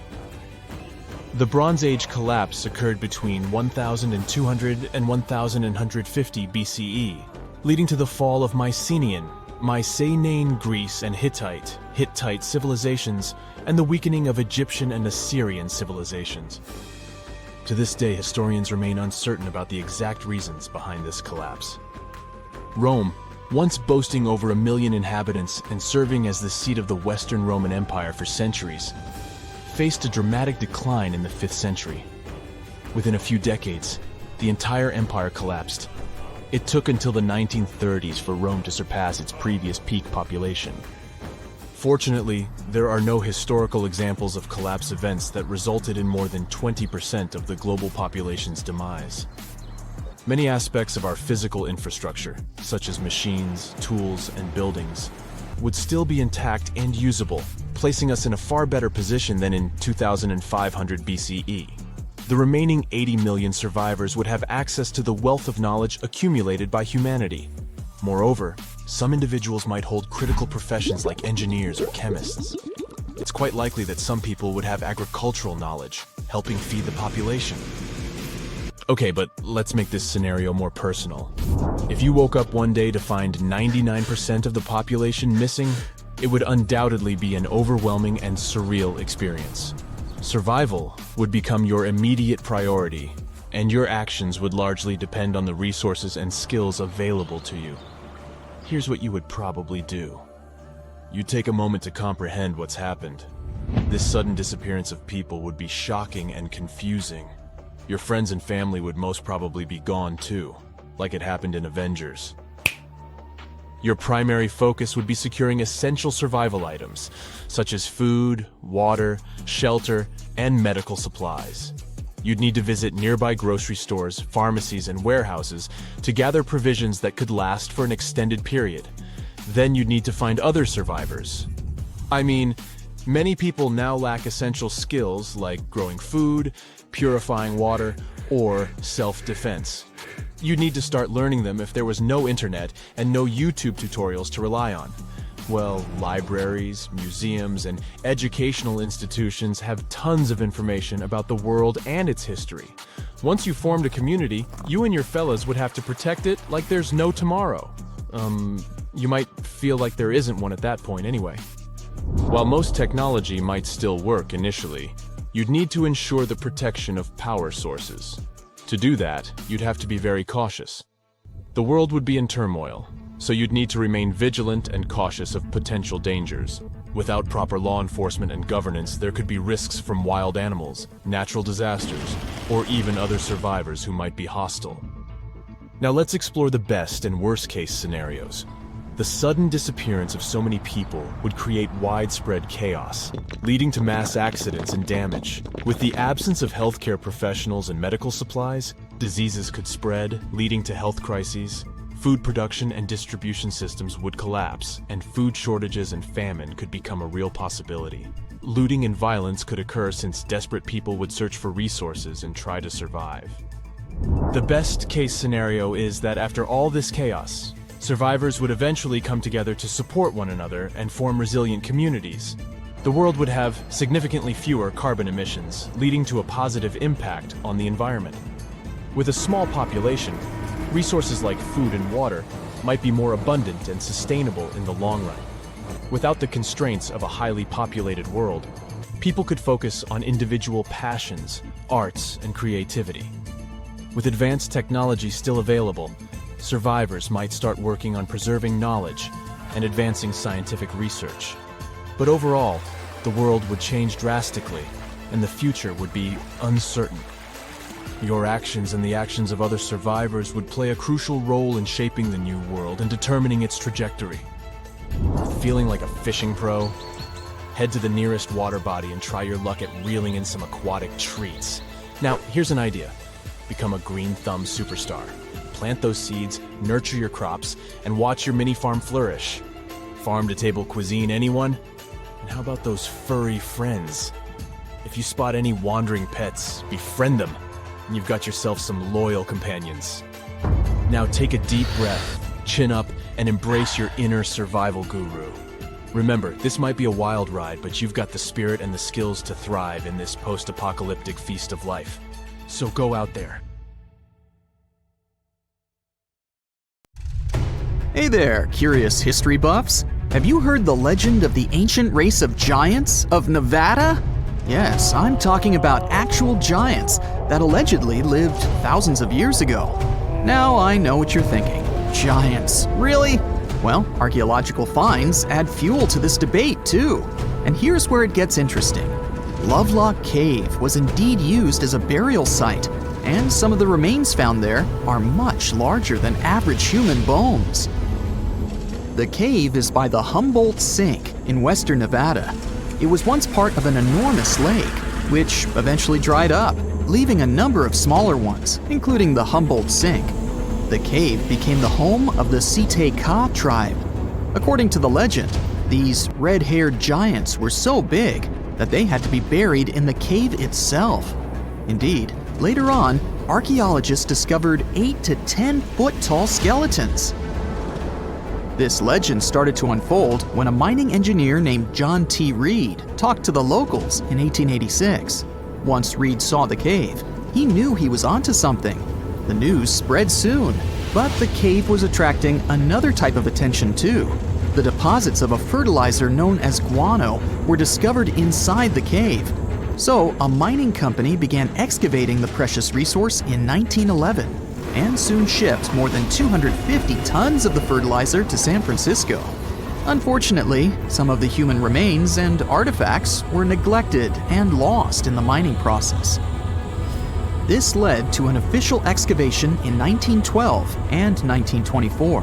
The Bronze Age collapse occurred between 1200 and 1150 BCE, leading to the fall of Mycenaean, Mycenaean Greece and Hittite civilizations, and the weakening of Egyptian and Assyrian civilizations. To this day, historians remain uncertain about the exact reasons behind this collapse. Rome, once boasting over 1 million inhabitants and serving as the seat of the Western Roman Empire for centuries, faced a dramatic decline in the 5th century. Within a few decades, the entire empire collapsed. It took until the 1930s for Rome to surpass its previous peak population. Fortunately, there are no historical examples of collapse events that resulted in more than 20% of the global population's demise. Many aspects of our physical infrastructure, such as machines, tools, and buildings, would still be intact and usable, placing us in a far better position than in 2500 BCE. The remaining 80 million survivors would have access to the wealth of knowledge accumulated by humanity. Moreover, some individuals might hold critical professions like engineers or chemists. It's quite likely that some people would have agricultural knowledge, helping feed the population. Okay, but let's make this scenario more personal. If you woke up one day to find 99% of the population missing, it would undoubtedly be an overwhelming and surreal experience. Survival would become your immediate priority, and your actions would largely depend on the resources and skills available to you. Here's what you would probably do. You'd take a moment to comprehend what's happened. This sudden disappearance of people would be shocking and confusing. Your friends and family would most probably be gone too, like it happened in Avengers. Your primary focus would be securing essential survival items, such as food, water, shelter, and medical supplies. You'd need to visit nearby grocery stores, pharmacies, and warehouses to gather provisions that could last for an extended period. Then you'd need to find other survivors. I mean, many people now lack essential skills like growing food, purifying water, or self-defense. You'd need to start learning them if there was no internet and no YouTube tutorials to rely on. Well, libraries, museums, and educational institutions have tons of information about the world and its history. Once you formed a community, you and your fellas would have to protect it like there's no tomorrow. You might feel like there isn't one at that point anyway. While most technology might still work initially, you'd need to ensure the protection of power sources. To do that, you'd have to be very cautious. The world would be in turmoil, so you'd need to remain vigilant and cautious of potential dangers. Without proper law enforcement and governance, there could be risks from wild animals, natural disasters, or even other survivors who might be hostile. Now let's explore the best and worst case scenarios. The sudden disappearance of so many people would create widespread chaos, leading to mass accidents and damage. With the absence of healthcare professionals and medical supplies, diseases could spread, leading to health crises. Food production and distribution systems would collapse, and food shortages and famine could become a real possibility. Looting and violence could occur since desperate people would search for resources and try to survive. The best case scenario is that after all this chaos, survivors would eventually come together to support one another and form resilient communities. The world would have significantly fewer carbon emissions, leading to a positive impact on the environment. With a small population, resources like food and water might be more abundant and sustainable in the long run. Without the constraints of a highly populated world, people could focus on individual passions, arts, and creativity. With advanced technology still available, survivors might start working on preserving knowledge and advancing scientific research. But overall, the world would change drastically, and the future would be uncertain. Your actions and the actions of other survivors would play a crucial role in shaping the new world and determining its trajectory. Feeling like a fishing pro? Head to the nearest water body and try your luck at reeling in some aquatic treats. Now, here's an idea. Become a green thumb superstar. Plant those seeds, nurture your crops, and watch your mini farm flourish. Farm-to-table cuisine, anyone? And how about those furry friends? If you spot any wandering pets, befriend them, and you've got yourself some loyal companions. Now take a deep breath, chin up, and embrace your inner survival guru. Remember, this might be a wild ride, but you've got the spirit and the skills to thrive in this post-apocalyptic feast of life. So go out there. Hey there, curious history buffs. Have you heard the legend of the ancient race of giants of Nevada? Yes, I'm talking about actual giants that allegedly lived thousands of years ago. Now I know what you're thinking. Giants, really? Well, archaeological finds add fuel to this debate too. And here's where it gets interesting. Lovelock Cave was indeed used as a burial site, and some of the remains found there are much larger than average human bones. The cave is by the Humboldt Sink in western Nevada. It was once part of an enormous lake, which eventually dried up, leaving a number of smaller ones, including the Humboldt Sink. The cave became the home of the Site-Ka tribe. According to the legend, these red-haired giants were so big that they had to be buried in the cave itself. Indeed, later on, archaeologists discovered 8 to 10 foot tall skeletons. This legend started to unfold when a mining engineer named John T. Reed talked to the locals in 1886. Once Reed saw the cave, he knew he was onto something. The news spread soon, but the cave was attracting another type of attention too. The deposits of a fertilizer known as guano were discovered inside the cave. So a mining company began excavating the precious resource in 1911 and soon shipped more than 250 tons of the fertilizer to San Francisco. Unfortunately, some of the human remains and artifacts were neglected and lost in the mining process. This led to an official excavation in 1912 and 1924.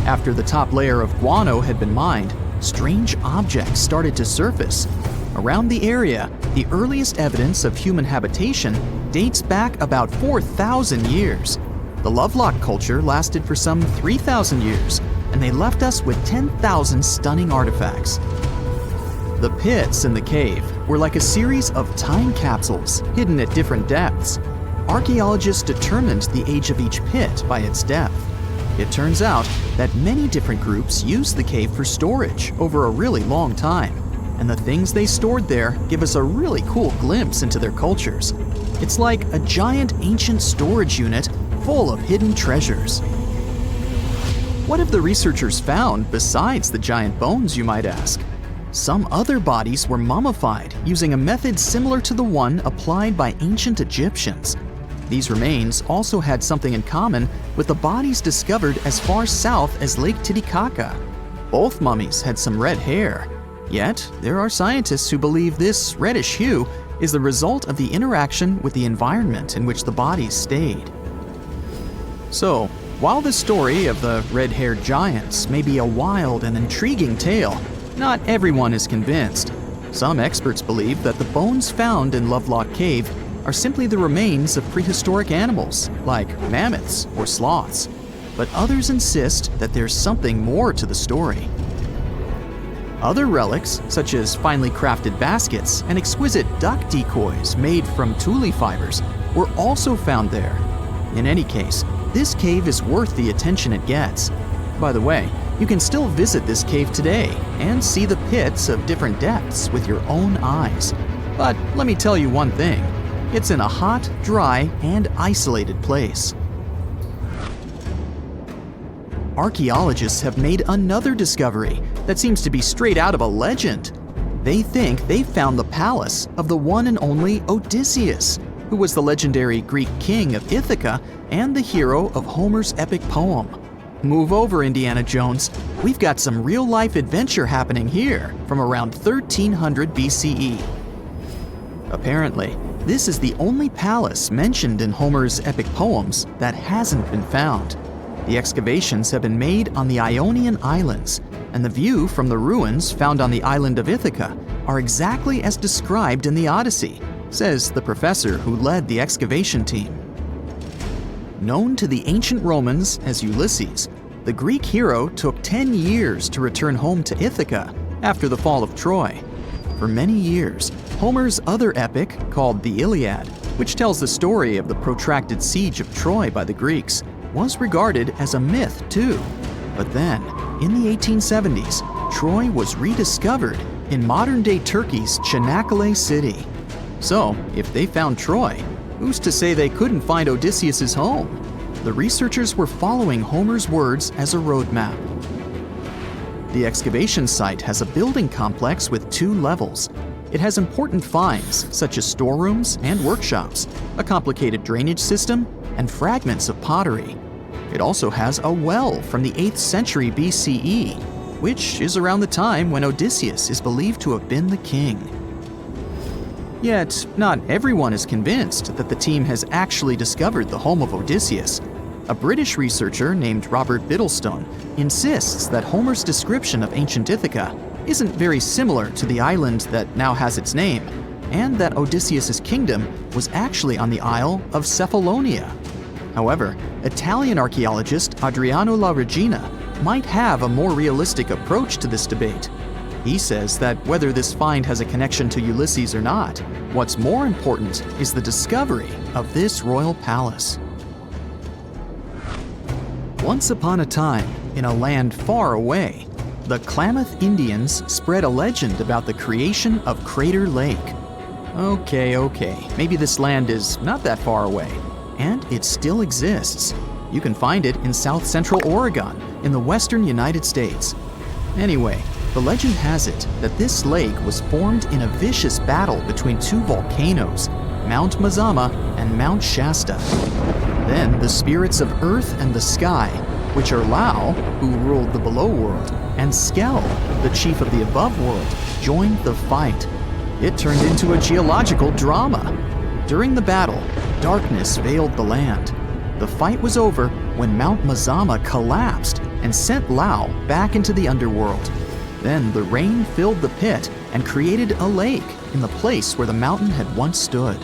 After the top layer of guano had been mined, strange objects started to surface. Around the area, the earliest evidence of human habitation dates back about 4,000 years. The Lovelock culture lasted for some 3,000 years, and they left us with 10,000 stunning artifacts. The pits in the cave were like a series of time capsules hidden at different depths. Archaeologists determined the age of each pit by its depth. It turns out that many different groups used the cave for storage over a really long time, and the things they stored there give us a really cool glimpse into their cultures. It's like a giant ancient storage unit full of hidden treasures. What have the researchers found besides the giant bones, you might ask? Some other bodies were mummified using a method similar to the one applied by ancient Egyptians. These remains also had something in common with the bodies discovered as far south as Lake Titicaca. Both mummies had some red hair, yet there are scientists who believe this reddish hue is the result of the interaction with the environment in which the bodies stayed. So, while the story of the red-haired giants may be a wild and intriguing tale, not everyone is convinced. Some experts believe that the bones found in Lovelock Cave are simply the remains of prehistoric animals, like mammoths or sloths. But others insist that there's something more to the story. Other relics, such as finely crafted baskets and exquisite duck decoys made from tule fibers, were also found there. In any case, this cave is worth the attention it gets. By the way, you can still visit this cave today and see the pits of different depths with your own eyes. But let me tell you one thing, it's in a hot, dry, and isolated place. archaeologists have made another discovery that seems to be straight out of a legend. They think they've found the palace of the one and only Odysseus, who was the legendary Greek king of Ithaca and the hero of Homer's epic poem. Move over, Indiana Jones. We've got some real-life adventure happening here from around 1300 BCE. Apparently, this is the only palace mentioned in Homer's epic poems that hasn't been found. The excavations have been made on the Ionian Islands, and the view from the ruins found on the island of Ithaca are exactly as described in the Odyssey, says the professor who led the excavation team. Known to the ancient Romans as Ulysses, the Greek hero took 10 years to return home to Ithaca after the fall of Troy. For many years, Homer's other epic, called the Iliad, which tells the story of the protracted siege of Troy by the Greeks, was regarded as a myth too. But then, in the 1870s, Troy was rediscovered in modern-day Turkey's Çanakkale city. So, if they found Troy, who's to say they couldn't find Odysseus' home? The researchers were following Homer's words as a roadmap. The excavation site has a building complex with 2 levels. It has important finds, such as storerooms and workshops, a complicated drainage system, and fragments of pottery. It also has a well from the 8th century BCE, which is around the time when Odysseus is believed to have been the king. Yet, not everyone is convinced that the team has actually discovered the home of Odysseus. A British researcher named Robert Biddlestone insists that Homer's description of ancient Ithaca isn't very similar to the island that now has its name, and that Odysseus' kingdom was actually on the Isle of Cephalonia. However, Italian archaeologist Adriano La Regina might have a more realistic approach to this debate. He says that whether this find has a connection to Ulysses or not, what's more important is the discovery of this royal palace. Once upon a time, in a land far away, the Klamath Indians spread a legend about the creation of Crater Lake. Okay, maybe this land is not that far away, and it still exists. You can find it in south central Oregon, in the western United States. Anyway, the legend has it that this lake was formed in a vicious battle between 2 volcanoes, Mount Mazama and Mount Shasta. Then the spirits of Earth and the Sky, which are Lao, who ruled the below world, and Skel, the chief of the above world, joined the fight. It turned into a geological drama. During the battle, darkness veiled the land. The fight was over when Mount Mazama collapsed and sent Lao back into the underworld. Then the rain filled the pit and created a lake in the place where the mountain had once stood.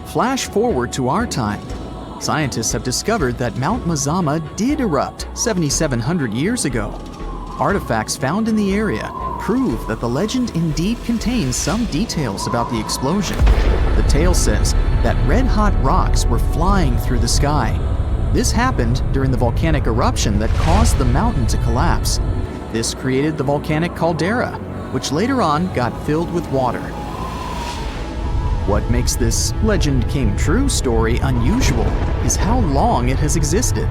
Flash forward to our time. Scientists have discovered that Mount Mazama did erupt 7,700 years ago. Artifacts found in the area prove that the legend indeed contains some details about the explosion. The tale says that red-hot rocks were flying through the sky. This happened during the volcanic eruption that caused the mountain to collapse. This created the volcanic caldera, which later on got filled with water. What makes this legend came true story unusual is how long it has existed.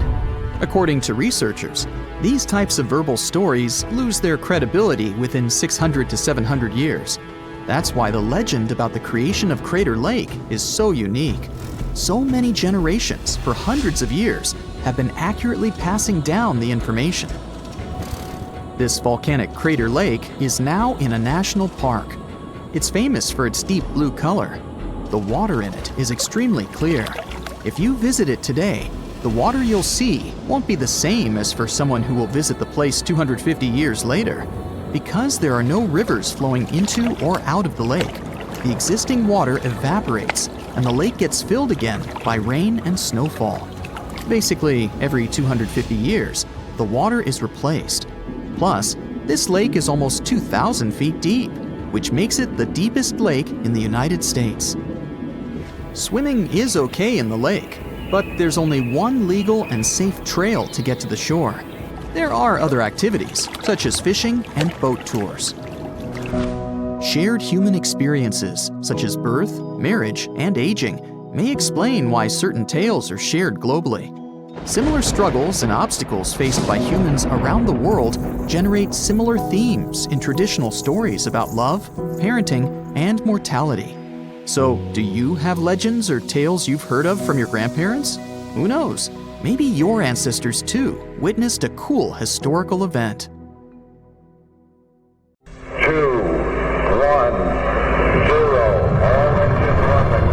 According to researchers, these types of verbal stories lose their credibility within 600 to 700 years. That's why the legend about the creation of Crater Lake is so unique. So many generations, for hundreds of years, have been accurately passing down the information. This volcanic crater lake is now in a national park. It's famous for its deep blue color. The water in it is extremely clear. If you visit it today, the water you'll see won't be the same as for someone who will visit the place 250 years later. Because there are no rivers flowing into or out of the lake, the existing water evaporates and the lake gets filled again by rain and snowfall. Basically, every 250 years, the water is replaced. Plus, this lake is almost 2,000 feet deep, which makes it the deepest lake in the United States. Swimming is okay in the lake, but there's only one legal and safe trail to get to the shore. There are other activities, such as fishing and boat tours. Shared human experiences, such as birth, marriage, and aging, may explain why certain tales are shared globally. Similar struggles and obstacles faced by humans around the world generate similar themes in traditional stories about love, parenting, and mortality. So, do you have legends or tales you've heard of from your grandparents? Who knows? Maybe your ancestors too witnessed a cool historical event. 2, 1, 0, all engine running.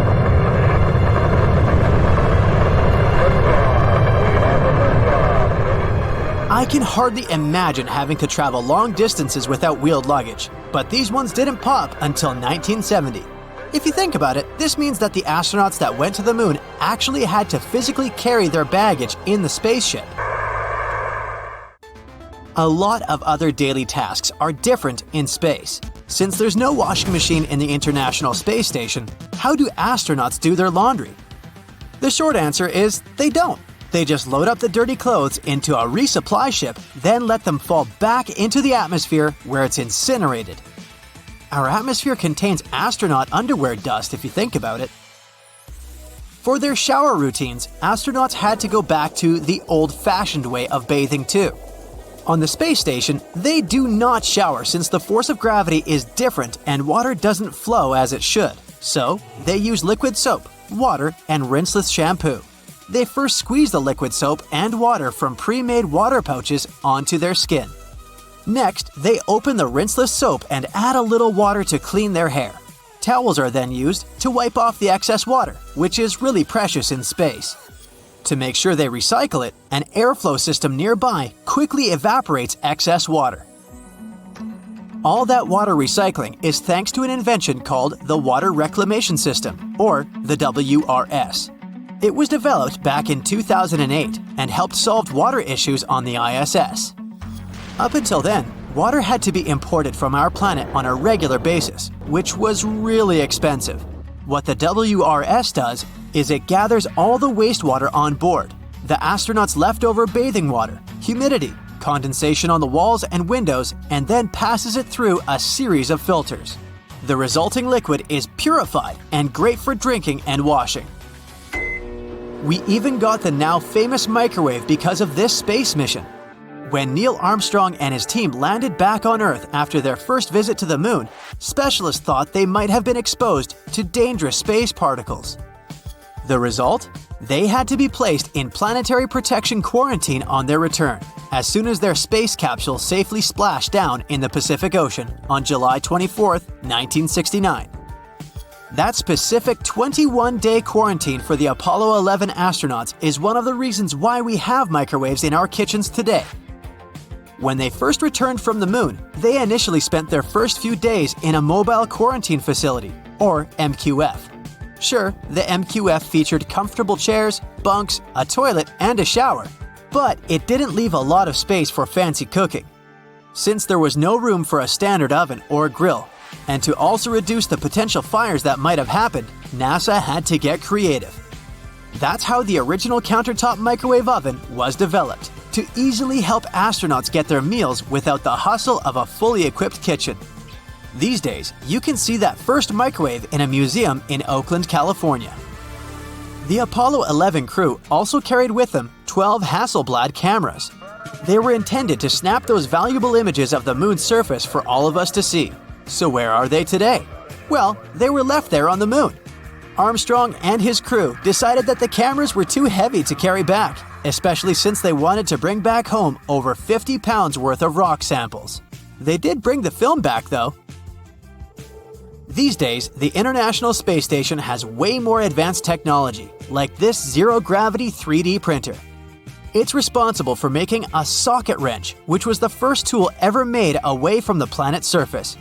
I can hardly imagine having to travel long distances without wheeled luggage, but these ones didn't pop until 1970. If you think about it, this means that the astronauts that went to the moon actually had to physically carry their baggage in the spaceship. A lot of other daily tasks are different in space. Since there's no washing machine in the International Space Station, how do astronauts do their laundry? The short answer is they don't. They just load up the dirty clothes into a resupply ship, then let them fall back into the atmosphere where it's incinerated. Our atmosphere contains astronaut underwear dust if you think about it. For their shower routines, astronauts had to go back to the old-fashioned way of bathing too. On the space station, they do not shower since the force of gravity is different and water doesn't flow as it should. So, they use liquid soap, water, and rinseless shampoo. They first squeeze the liquid soap and water from pre-made water pouches onto their skin. Next, they open the rinseless soap and add a little water to clean their hair. Towels are then used to wipe off the excess water, which is really precious in space. To make sure they recycle it, an airflow system nearby quickly evaporates excess water. All that water recycling is thanks to an invention called the Water Reclamation System, or the WRS. It was developed back in 2008 and helped solve water issues on the ISS. Up until then, water had to be imported from our planet on a regular basis, which was really expensive. What the WRS does is it gathers all the wastewater on board, the astronauts' leftover bathing water, humidity, condensation on the walls and windows, and then passes it through a series of filters. The resulting liquid is purified and great for drinking and washing. We even got the now famous microwave because of this space mission. When Neil Armstrong and his team landed back on Earth after their first visit to the moon, specialists thought they might have been exposed to dangerous space particles. The result? They had to be placed in planetary protection quarantine on their return, as soon as their space capsule safely splashed down in the Pacific Ocean on July 24, 1969. That specific 21-day quarantine for the Apollo 11 astronauts is one of the reasons why we have microwaves in our kitchens today. When they first returned from the moon, they initially spent their first few days in a mobile quarantine facility, or MQF. Sure, the MQF featured comfortable chairs, bunks, a toilet, and a shower, but it didn't leave a lot of space for fancy cooking. Since there was no room for a standard oven or grill, and to also reduce the potential fires that might have happened, NASA had to get creative. That's how the original countertop microwave oven was developed, to easily help astronauts get their meals without the hustle of a fully equipped kitchen. These days, you can see that first microwave in a museum in Oakland, California. The Apollo 11 crew also carried with them 12 Hasselblad cameras. They were intended to snap those valuable images of the moon's surface for all of us to see. So where are they today? Well, they were left there on the moon. Armstrong and his crew decided that the cameras were too heavy to carry back, especially since they wanted to bring back home over 50 pounds worth of rock samples. They did bring the film back, though. These days, the International Space Station has way more advanced technology, like this zero-gravity 3D printer. It's responsible for making a socket wrench, which was the first tool ever made away from the planet's surface.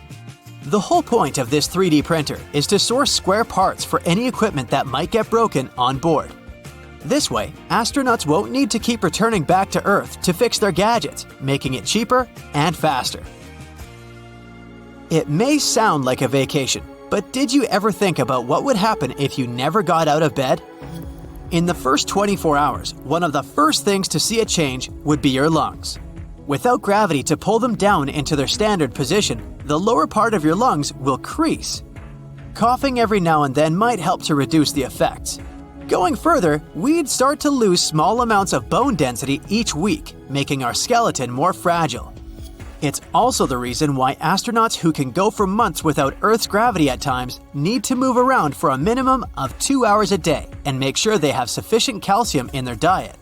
The whole point of this 3D printer is to source square parts for any equipment that might get broken on board. This way, astronauts won't need to keep returning back to Earth to fix their gadgets, making it cheaper and faster. It may sound like a vacation, but did you ever think about what would happen if you never got out of bed? In the first 24 hours, one of the first things to see a change would be your lungs. Without gravity to pull them down into their standard position, the lower part of your lungs will crease. Coughing every now and then might help to reduce the effects. Going further, we'd start to lose small amounts of bone density each week, making our skeleton more fragile. It's also the reason why astronauts who can go for months without Earth's gravity at times need to move around for a minimum of 2 hours a day and make sure they have sufficient calcium in their diet.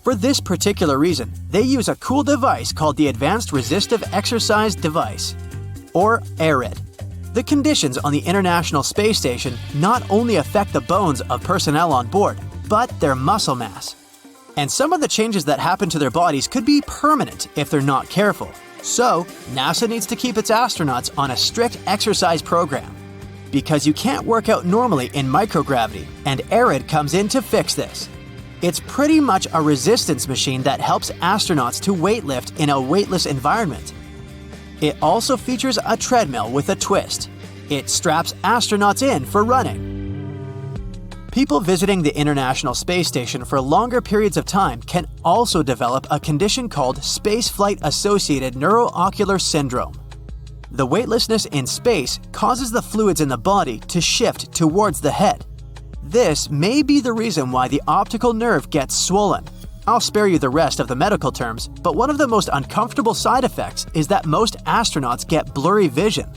For this particular reason, they use a cool device called the Advanced Resistive Exercise Device, or ARED. The conditions on the International Space Station not only affect the bones of personnel on board, but their muscle mass. And some of the changes that happen to their bodies could be permanent if they're not careful. So, NASA needs to keep its astronauts on a strict exercise program. Because you can't work out normally in microgravity, and ARED comes in to fix this. It's pretty much a resistance machine that helps astronauts to weightlift in a weightless environment. It also features a treadmill with a twist. It straps astronauts in for running. People visiting the International Space Station for longer periods of time can also develop a condition called spaceflight-associated neuroocular syndrome. The weightlessness in space causes the fluids in the body to shift towards the head. This may be the reason why the optical nerve gets swollen. I'll spare you the rest of the medical terms, but one of the most uncomfortable side effects is that most astronauts get blurry vision.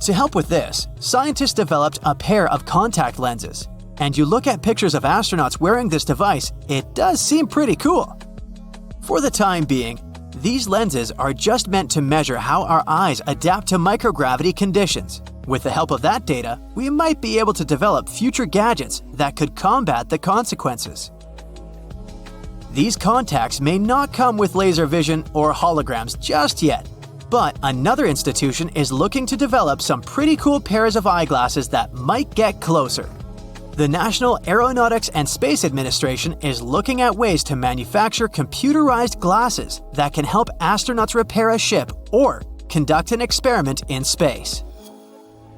To help with this, scientists developed a pair of contact lenses. And you look at pictures of astronauts wearing this device, it does seem pretty cool. For the time being, these lenses are just meant to measure how our eyes adapt to microgravity conditions. With the help of that data, we might be able to develop future gadgets that could combat the consequences. These contacts may not come with laser vision or holograms just yet, but another institution is looking to develop some pretty cool pairs of eyeglasses that might get closer. The National Aeronautics and Space Administration is looking at ways to manufacture computerized glasses that can help astronauts repair a ship or conduct an experiment in space.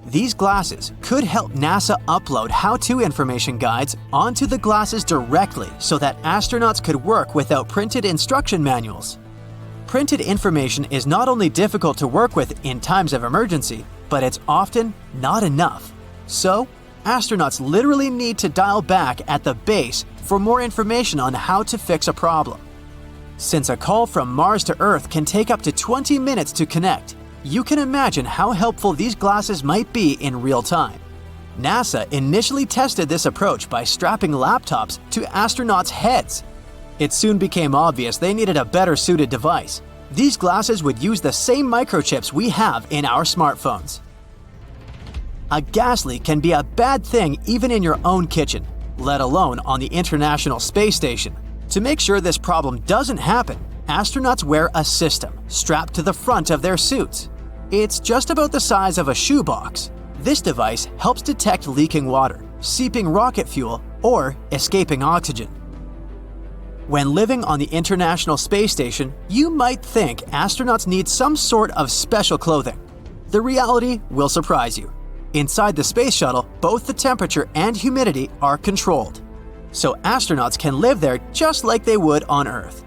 These glasses could help NASA upload how-to information guides onto the glasses directly so that astronauts could work without printed instruction manuals. Printed information is not only difficult to work with in times of emergency, but it's often not enough. So, astronauts literally need to dial back at the base for more information on how to fix a problem. Since a call from Mars to Earth can take up to 20 minutes to connect, you can imagine how helpful these glasses might be in real time. NASA initially tested this approach by strapping laptops to astronauts' heads. It soon became obvious they needed a better suited device. These glasses would use the same microchips we have in our smartphones. A gas leak can be a bad thing even in your own kitchen, let alone on the International Space Station. To make sure this problem doesn't happen, astronauts wear a system strapped to the front of their suits. It's just about the size of a shoebox. This device helps detect leaking water, seeping rocket fuel, or escaping oxygen. When living on the International Space Station, you might think astronauts need some sort of special clothing. The reality will surprise you. Inside the space shuttle, both the temperature and humidity are controlled, so astronauts can live there just like they would on Earth.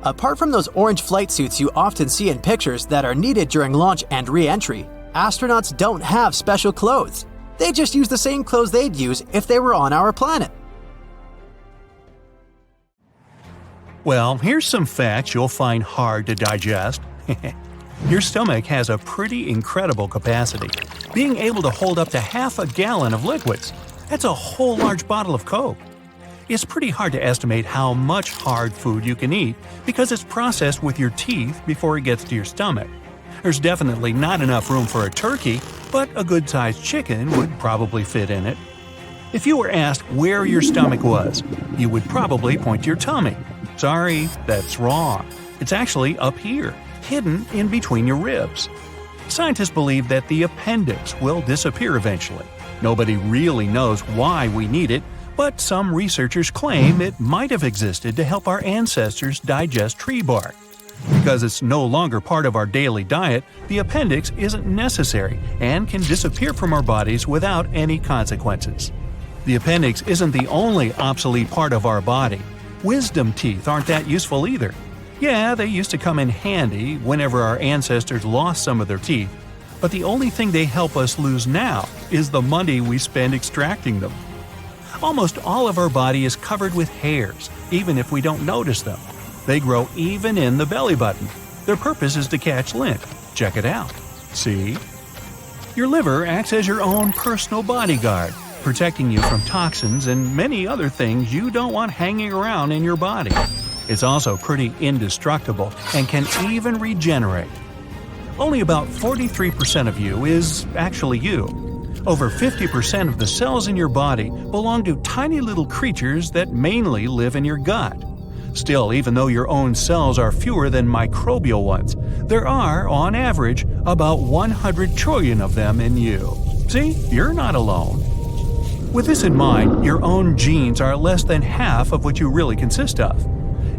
Apart from those orange flight suits you often see in pictures that are needed during launch and re-entry, astronauts don't have special clothes. They just use the same clothes they'd use if they were on our planet. Well, here's some facts you'll find hard to digest. Your stomach has a pretty incredible capacity, being able to hold up to half a gallon of liquids. That's a whole large bottle of Coke. It's pretty hard to estimate how much hard food you can eat because it's processed with your teeth before it gets to your stomach. There's definitely not enough room for a turkey, but a good-sized chicken would probably fit in it. If you were asked where your stomach was, you would probably point to your tummy. Sorry, that's wrong. It's actually up here, hidden in between your ribs. Scientists believe that the appendix will disappear eventually. Nobody really knows why we need it, but some researchers claim it might have existed to help our ancestors digest tree bark. Because it's no longer part of our daily diet, the appendix isn't necessary and can disappear from our bodies without any consequences. The appendix isn't the only obsolete part of our body. Wisdom teeth aren't that useful either. Yeah, they used to come in handy whenever our ancestors lost some of their teeth, but the only thing they help us lose now is the money we spend extracting them. Almost all of our body is covered with hairs, even if we don't notice them. They grow even in the belly button. Their purpose is to catch lint. Check it out. See? Your liver acts as your own personal bodyguard, protecting you from toxins and many other things you don't want hanging around in your body. It's also pretty indestructible and can even regenerate. Only about 43% of you is actually you. Over 50% of the cells in your body belong to tiny little creatures that mainly live in your gut. Still, even though your own cells are fewer than microbial ones, there are, on average, about 100 trillion of them in you. See, you're not alone. With this in mind, your own genes are less than half of what you really consist of.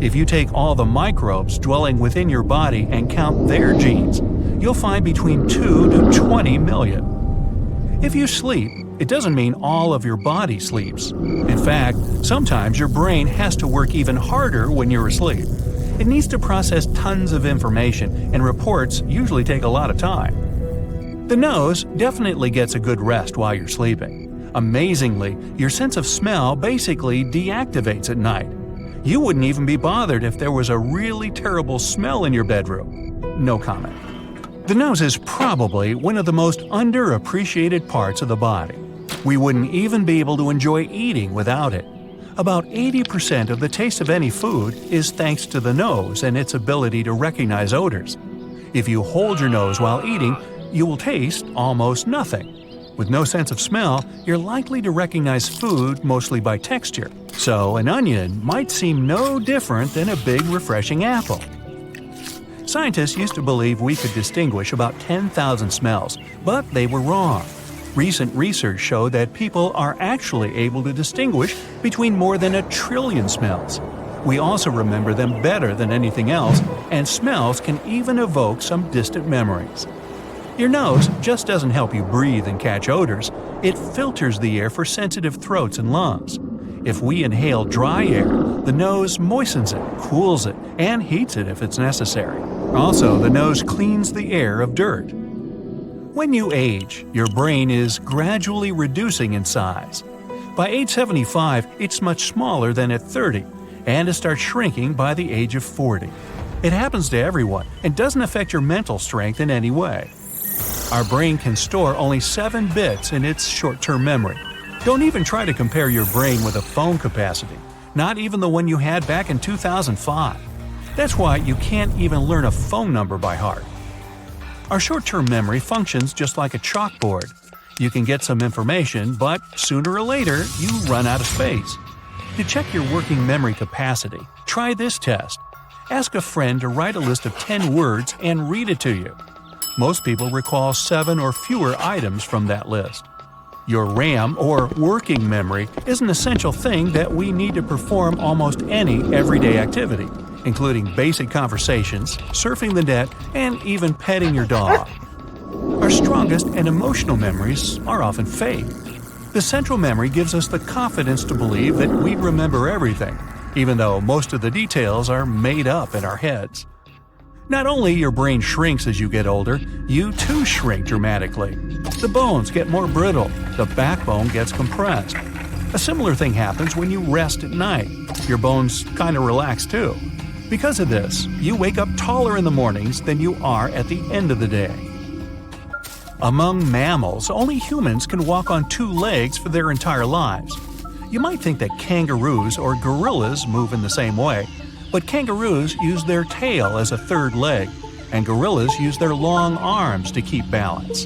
If you take all the microbes dwelling within your body and count their genes, you'll find between 2 to 20 million. If you sleep, it doesn't mean all of your body sleeps. In fact, sometimes your brain has to work even harder when you're asleep. It needs to process tons of information, and reports usually take a lot of time. The nose definitely gets a good rest while you're sleeping. Amazingly, your sense of smell basically deactivates at night. You wouldn't even be bothered if there was a really terrible smell in your bedroom. No comment. The nose is probably one of the most underappreciated parts of the body. We wouldn't even be able to enjoy eating without it. About 80% of the taste of any food is thanks to the nose and its ability to recognize odors. If you hold your nose while eating, you will taste almost nothing. With no sense of smell, you're likely to recognize food mostly by texture. So an onion might seem no different than a big refreshing apple. Scientists used to believe we could distinguish about 10,000 smells, but they were wrong. Recent research showed that people are actually able to distinguish between more than 1 trillion smells. We also remember them better than anything else, and smells can even evoke some distant memories. Your nose just doesn't help you breathe and catch odors, it filters the air for sensitive throats and lungs. If we inhale dry air, the nose moistens it, cools it, and heats it if it's necessary. Also, the nose cleans the air of dirt. When you age, your brain is gradually reducing in size. By age 75, it's much smaller than at 30, and it starts shrinking by the age of 40. It happens to everyone and doesn't affect your mental strength in any way. Our brain can store only 7 bits in its short-term memory. Don't even try to compare your brain with a phone capacity, not even the one you had back in 2005. That's why you can't even learn a phone number by heart. Our short-term memory functions just like a chalkboard. You can get some information, but sooner or later, you run out of space. To check your working memory capacity, try this test. Ask a friend to write a list of 10 words and read it to you. Most people recall 7 or fewer items from that list. Your RAM, or working memory, is an essential thing that we need to perform almost any everyday activity, including basic conversations, surfing the net, and even petting your dog. Our strongest and emotional memories are often fake. The central memory gives us the confidence to believe that we remember everything, even though most of the details are made up in our heads. Not only your brain shrinks as you get older, you too shrink dramatically. The bones get more brittle, the backbone gets compressed. A similar thing happens when you rest at night. Your bones kind of relax too. Because of this, you wake up taller in the mornings than you are at the end of the day. Among mammals, only humans can walk on 2 legs for their entire lives. You might think that kangaroos or gorillas move in the same way, but kangaroos use their tail as a 3rd leg, and gorillas use their long arms to keep balance.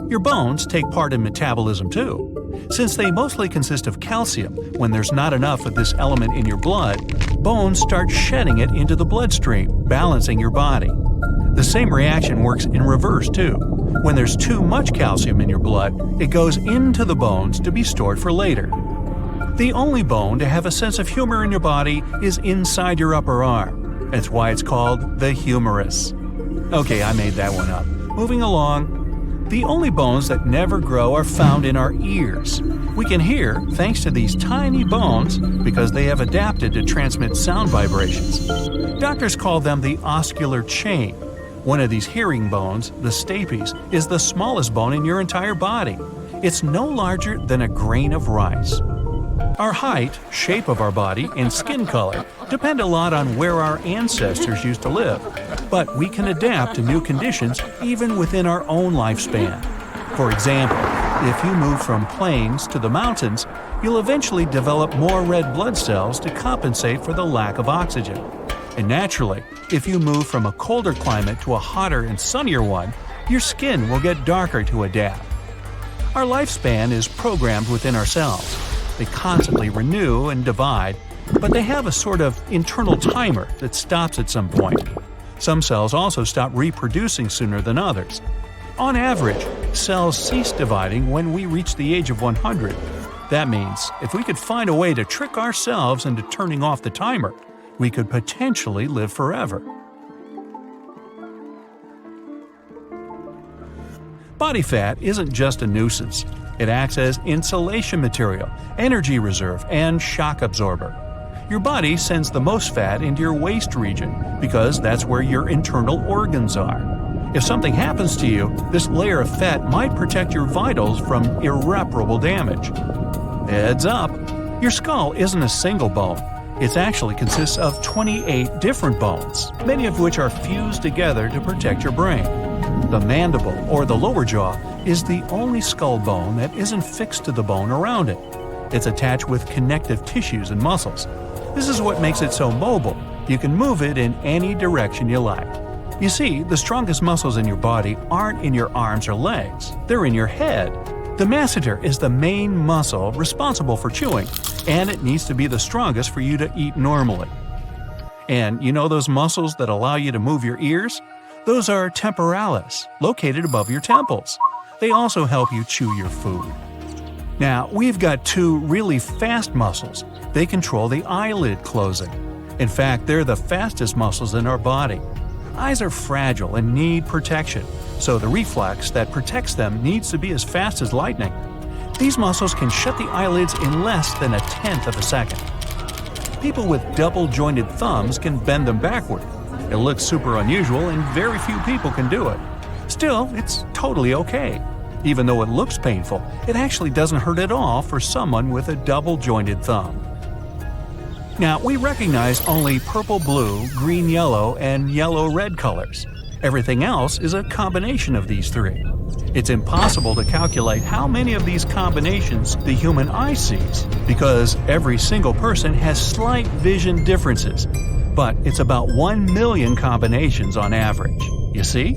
Your bones take part in metabolism too. Since they mostly consist of calcium, when there's not enough of this element in your blood, bones start shedding it into the bloodstream, balancing your body. The same reaction works in reverse too. When there's too much calcium in your blood, it goes into the bones to be stored for later. The only bone to have a sense of humor in your body is inside your upper arm. That's why it's called the humerus. Okay, I made that one up. Moving along. The only bones that never grow are found in our ears. We can hear thanks to these tiny bones because they have adapted to transmit sound vibrations. Doctors call them the oscular chain. One of these hearing bones, the stapes, is the smallest bone in your entire body. It's no larger than a grain of rice. Our height, shape of our body, and skin color depend a lot on where our ancestors used to live, but we can adapt to new conditions even within our own lifespan. For example, if you move from plains to the mountains, you'll eventually develop more red blood cells to compensate for the lack of oxygen. And naturally, if you move from a colder climate to a hotter and sunnier one, your skin will get darker to adapt. Our lifespan is programmed within ourselves. They constantly renew and divide, but they have a sort of internal timer that stops at some point. Some cells also stop reproducing sooner than others. On average, cells cease dividing when we reach the age of 100. That means if we could find a way to trick ourselves into turning off the timer, we could potentially live forever. Body fat isn't just a nuisance. It acts as insulation material, energy reserve, and shock absorber. Your body sends the most fat into your waist region because that's where your internal organs are. If something happens to you, this layer of fat might protect your vitals from irreparable damage. Heads up! Your skull isn't a single bone. It actually consists of 28 different bones, many of which are fused together to protect your brain. The mandible, or the lower jaw, is the only skull bone that isn't fixed to the bone around it. It's attached with connective tissues and muscles. This is what makes it so mobile. You can move it in any direction you like. You see, the strongest muscles in your body aren't in your arms or legs. They're in your head. The masseter is the main muscle responsible for chewing, and it needs to be the strongest for you to eat normally. And you know those muscles that allow you to move your ears? Those are temporalis, located above your temples. They also help you chew your food. Now, we've got two really fast muscles. They control the eyelid closing. In fact, they're the fastest muscles in our body. Eyes are fragile and need protection, so the reflex that protects them needs to be as fast as lightning. These muscles can shut the eyelids in less than a tenth of a second. People with double-jointed thumbs can bend them backward. It looks super unusual and very few people can do it. Still, it's totally okay. Even though it looks painful, it actually doesn't hurt at all for someone with a double-jointed thumb. Now, we recognize only purple-blue, green-yellow, and yellow-red colors. Everything else is a combination of these three. It's impossible to calculate how many of these combinations the human eye sees, because every single person has slight vision differences. But it's about 1 million combinations on average. You see?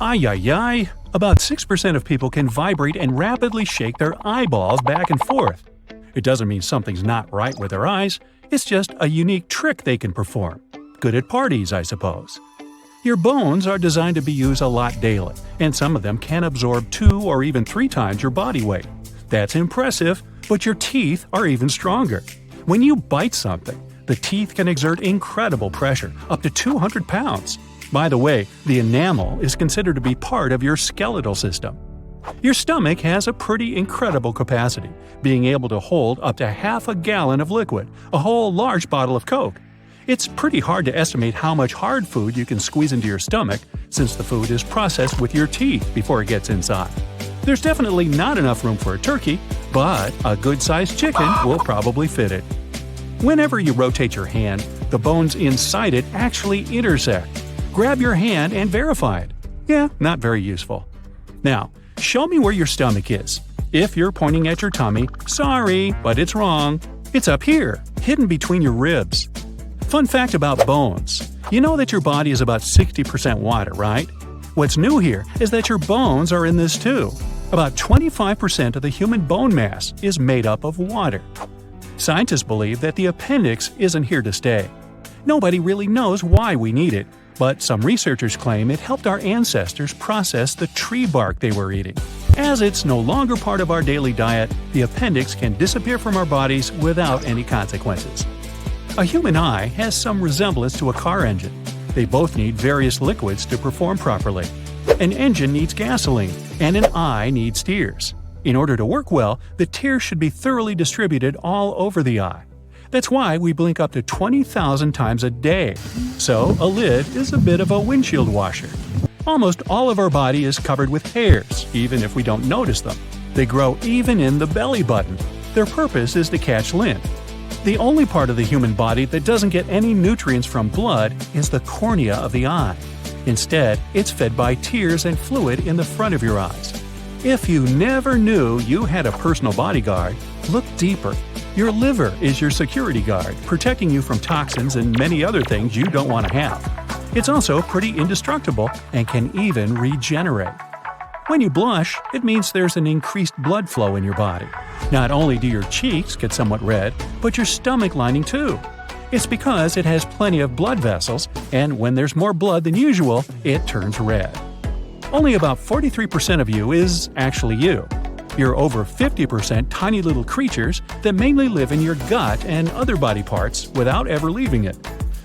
Ay ay ay, about 6% of people can vibrate and rapidly shake their eyeballs back and forth. It doesn't mean something's not right with their eyes, it's just a unique trick they can perform. Good at parties, I suppose. Your bones are designed to be used a lot daily, and some of them can absorb 2 or even 3 times your body weight. That's impressive, but your teeth are even stronger. When you bite something, the teeth can exert incredible pressure, up to 200 pounds. By the way, the enamel is considered to be part of your skeletal system. Your stomach has a pretty incredible capacity, being able to hold up to half a gallon of liquid, a whole large bottle of Coke. It's pretty hard to estimate how much hard food you can squeeze into your stomach, since the food is processed with your teeth before it gets inside. There's definitely not enough room for a turkey, but a good-sized chicken will probably fit it. Whenever you rotate your hand, the bones inside it actually intersect. Grab your hand and verify it. Yeah, not very useful. Now, show me where your stomach is. If you're pointing at your tummy, sorry, but it's wrong. It's up here, hidden between your ribs. Fun fact about bones. You know that your body is about 60% water, right? What's new here is that your bones are in this too. About 25% of the human bone mass is made up of water. Scientists believe that the appendix isn't here to stay. Nobody really knows why we need it, but some researchers claim it helped our ancestors process the tree bark they were eating. As it's no longer part of our daily diet, the appendix can disappear from our bodies without any consequences. A human eye has some resemblance to a car engine. They both need various liquids to perform properly. An engine needs gasoline, and an eye needs tears. In order to work well, the tears should be thoroughly distributed all over the eye. That's why we blink up to 20,000 times a day. So, a lid is a bit of a windshield washer. Almost all of our body is covered with hairs, even if we don't notice them. They grow even in the belly button. Their purpose is to catch lint. The only part of the human body that doesn't get any nutrients from blood is the cornea of the eye. Instead, it's fed by tears and fluid in the front of your eyes. If you never knew you had a personal bodyguard, look deeper. Your liver is your security guard, protecting you from toxins and many other things you don't want to have. It's also pretty indestructible and can even regenerate. When you blush, it means there's an increased blood flow in your body. Not only do your cheeks get somewhat red, but your stomach lining too. It's because it has plenty of blood vessels, and when there's more blood than usual, it turns red. Only about 43% of you is actually you. You're over 50% tiny little creatures that mainly live in your gut and other body parts without ever leaving it.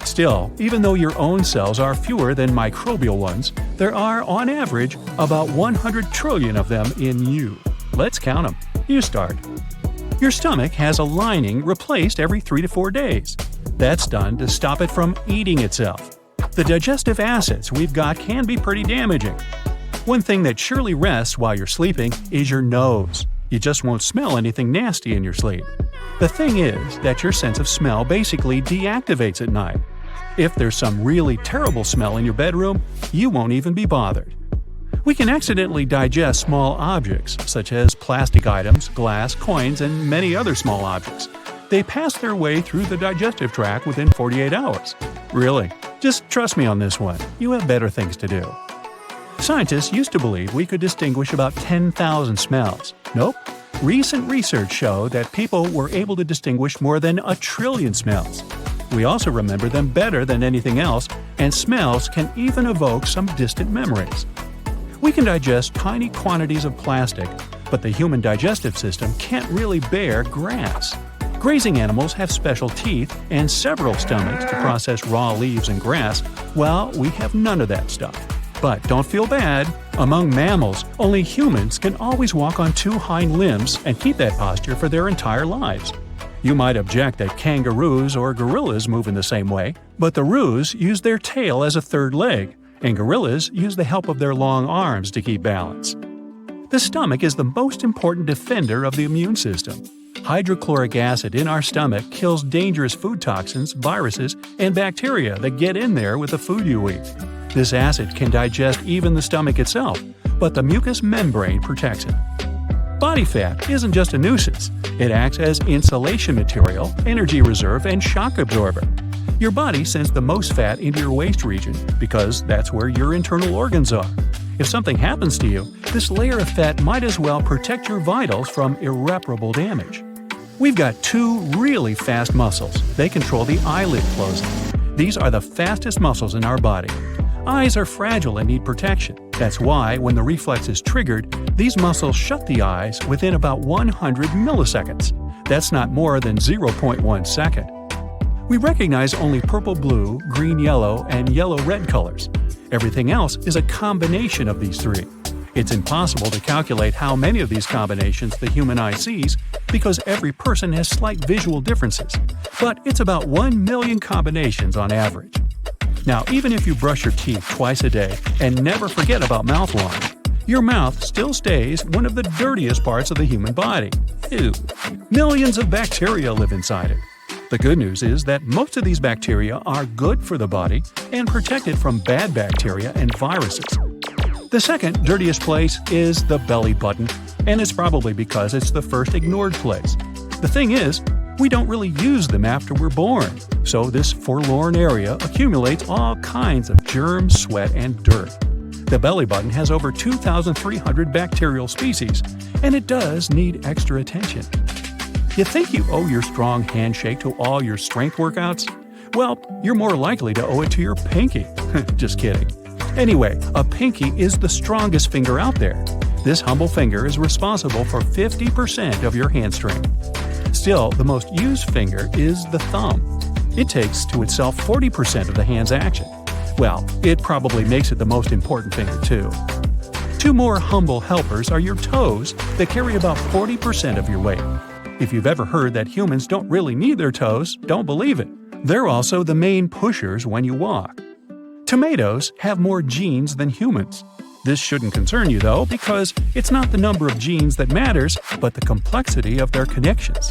Still, even though your own cells are fewer than microbial ones, there are, on average, about 100 trillion of them in you. Let's count them. You start. Your stomach has a lining replaced every 3 to 4 days. That's done to stop it from eating itself. The digestive acids we've got can be pretty damaging. One thing that surely rests while you're sleeping is your nose. You just won't smell anything nasty in your sleep. The thing is that your sense of smell basically deactivates at night. If there's some really terrible smell in your bedroom, you won't even be bothered. We can accidentally digest small objects, such as plastic items, glass, coins, and many other small objects. They pass their way through the digestive tract within 48 hours. Really, just trust me on this one. You have better things to do. Scientists used to believe we could distinguish about 10,000 smells. Nope. Recent research showed that people were able to distinguish more than 1 trillion smells. We also remember them better than anything else, and smells can even evoke some distant memories. We can digest tiny quantities of plastic, but the human digestive system can't really bear grass. Grazing animals have special teeth and several stomachs to process raw leaves and grass, while we have none of that stuff. But don't feel bad. Among mammals, only humans can always walk on 2 hind limbs and keep that posture for their entire lives. You might object that kangaroos or gorillas move in the same way, but the roos use their tail as a third leg, and gorillas use the help of their long arms to keep balance. The stomach is the most important defender of the immune system. Hydrochloric acid in our stomach kills dangerous food toxins, viruses, and bacteria that get in there with the food you eat. This acid can digest even the stomach itself, but the mucous membrane protects it. Body fat isn't just a nuisance. It acts as insulation material, energy reserve, and shock absorber. Your body sends the most fat into your waist region because that's where your internal organs are. If something happens to you, this layer of fat might as well protect your vitals from irreparable damage. We've got 2 really fast muscles. They control the eyelid closing. These are the fastest muscles in our body. Eyes are fragile and need protection. That's why, when the reflex is triggered, these muscles shut the eyes within about 100 milliseconds. That's not more than 0.1 second. We recognize only purple-blue, green-yellow, and yellow-red colors. Everything else is a combination of these 3. It's impossible to calculate how many of these combinations the human eye sees because every person has slight visual differences, but it's about 1 million combinations on average. Now, even if you brush your teeth twice a day and never forget about mouthwash, your mouth still stays one of the dirtiest parts of the human body. Ew. Millions of bacteria live inside it. The good news is that most of these bacteria are good for the body and protect it from bad bacteria and viruses. The second dirtiest place is the belly button, and it's probably because it's the first ignored place. The thing is, we don't really use them after we're born, so this forlorn area accumulates all kinds of germs, sweat, and dirt. The belly button has over 2,300 bacterial species, and it does need extra attention. You think you owe your strong handshake to all your strength workouts? Well, you're more likely to owe it to your pinky. Just kidding. Anyway, a pinky is the strongest finger out there. This humble finger is responsible for 50% of your hand strength. Still, the most used finger is the thumb. It takes to itself 40% of the hand's action. Well, it probably makes it the most important finger too. 2 more humble helpers are your toes that carry about 40% of your weight. If you've ever heard that humans don't really need their toes, don't believe it. They're also the main pushers when you walk. Tomatoes have more genes than humans. This shouldn't concern you though, because it's not the number of genes that matters, but the complexity of their connections.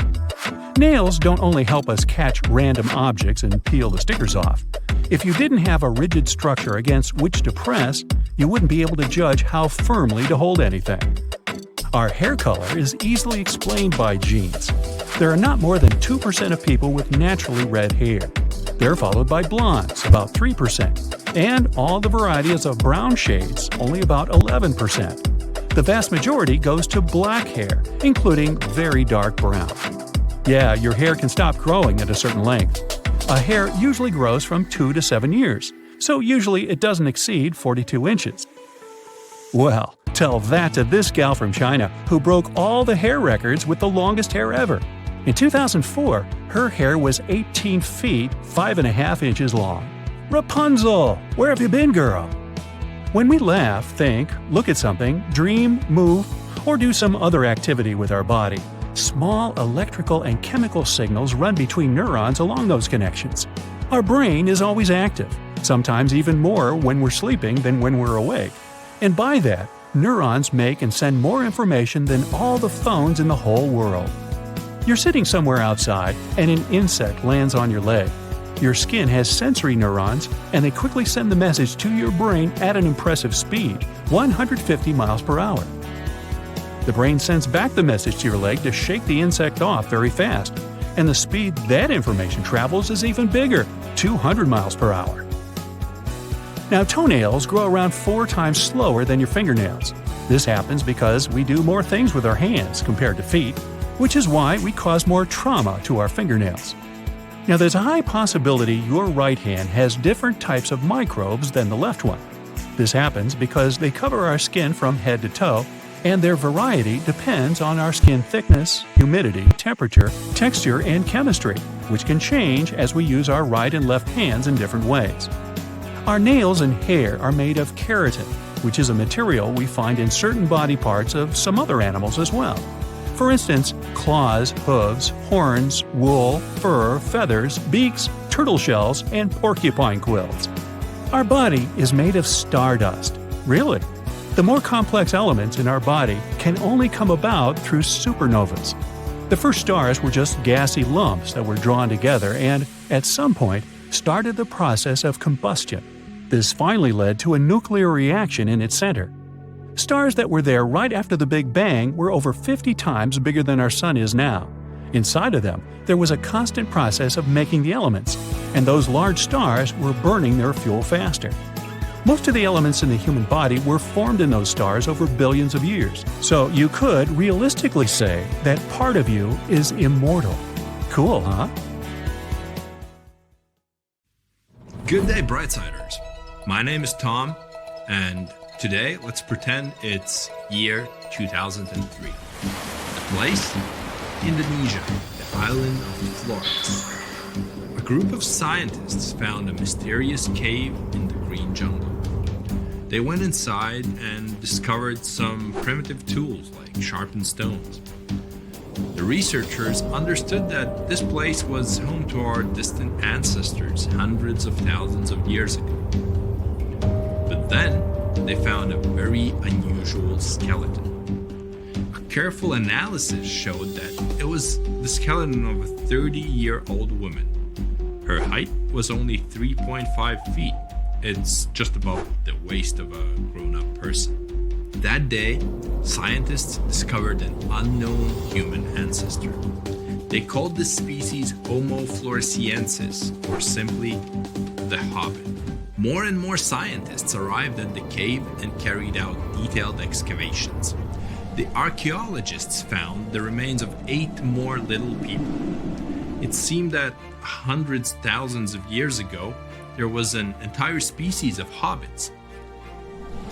Nails don't only help us catch random objects and peel the stickers off. If you didn't have a rigid structure against which to press, you wouldn't be able to judge how firmly to hold anything. Our hair color is easily explained by genes. There are not more than 2% of people with naturally red hair. They're followed by blondes, about 3%, and all the varieties of brown shades, only about 11%. The vast majority goes to black hair, including very dark brown. Yeah, your hair can stop growing at a certain length. A hair usually grows from 2 to 7 years, so usually it doesn't exceed 42 inches. Well, tell that to this gal from China who broke all the hair records with the longest hair ever. In 2004, her hair was 18 feet 5.5 inches long. Rapunzel! Where have you been, girl? When we laugh, think, look at something, dream, move, or do some other activity with our body, small electrical and chemical signals run between neurons along those connections. Our brain is always active, sometimes even more when we're sleeping than when we're awake. And by that, neurons make and send more information than all the phones in the whole world. You're sitting somewhere outside and an insect lands on your leg. Your skin has sensory neurons and they quickly send the message to your brain at an impressive speed, 150 miles per hour. The brain sends back the message to your leg to shake the insect off very fast, and the speed that information travels is even bigger, 200 miles per hour. Now, toenails grow around 4 times slower than your fingernails. This happens because we do more things with our hands compared to feet, which is why we cause more trauma to our fingernails. Now, there's a high possibility your right hand has different types of microbes than the left one. This happens because they cover our skin from head to toe, and their variety depends on our skin thickness, humidity, temperature, texture, and chemistry, which can change as we use our right and left hands in different ways. Our nails and hair are made of keratin, which is a material we find in certain body parts of some other animals as well. For instance, claws, hooves, horns, wool, fur, feathers, beaks, turtle shells, and porcupine quills. Our body is made of stardust. Really? The more complex elements in our body can only come about through supernovas. The first stars were just gassy lumps that were drawn together and, at some point, started the process of combustion. This finally led to a nuclear reaction in its center. Stars that were there right after the Big Bang were over 50 times bigger than our Sun is now. Inside of them, there was a constant process of making the elements, and those large stars were burning their fuel faster. Most of the elements in the human body were formed in those stars over billions of years, so you could realistically say that part of you is immortal. Cool, huh? Good day, Brightsiders. My name is Tom, and today let's pretend it's year 2003. The place? Indonesia, the island of Flores. A group of scientists found a mysterious cave in the green jungle. They went inside and discovered some primitive tools like sharpened stones. The researchers understood that this place was home to our distant ancestors hundreds of thousands of years ago. But then, they found a very unusual skeleton. A careful analysis showed that it was the skeleton of a 30-year-old woman. Her height was only 3.5 feet. It's just above the waist of a grown-up person. That day, scientists discovered an unknown human ancestor. They called this species Homo floresiensis, or simply the Hobbit. More and more scientists arrived at the cave and carried out detailed excavations. The archaeologists found the remains of 8 more little people. It seemed that hundreds, thousands of years ago, there was an entire species of hobbits.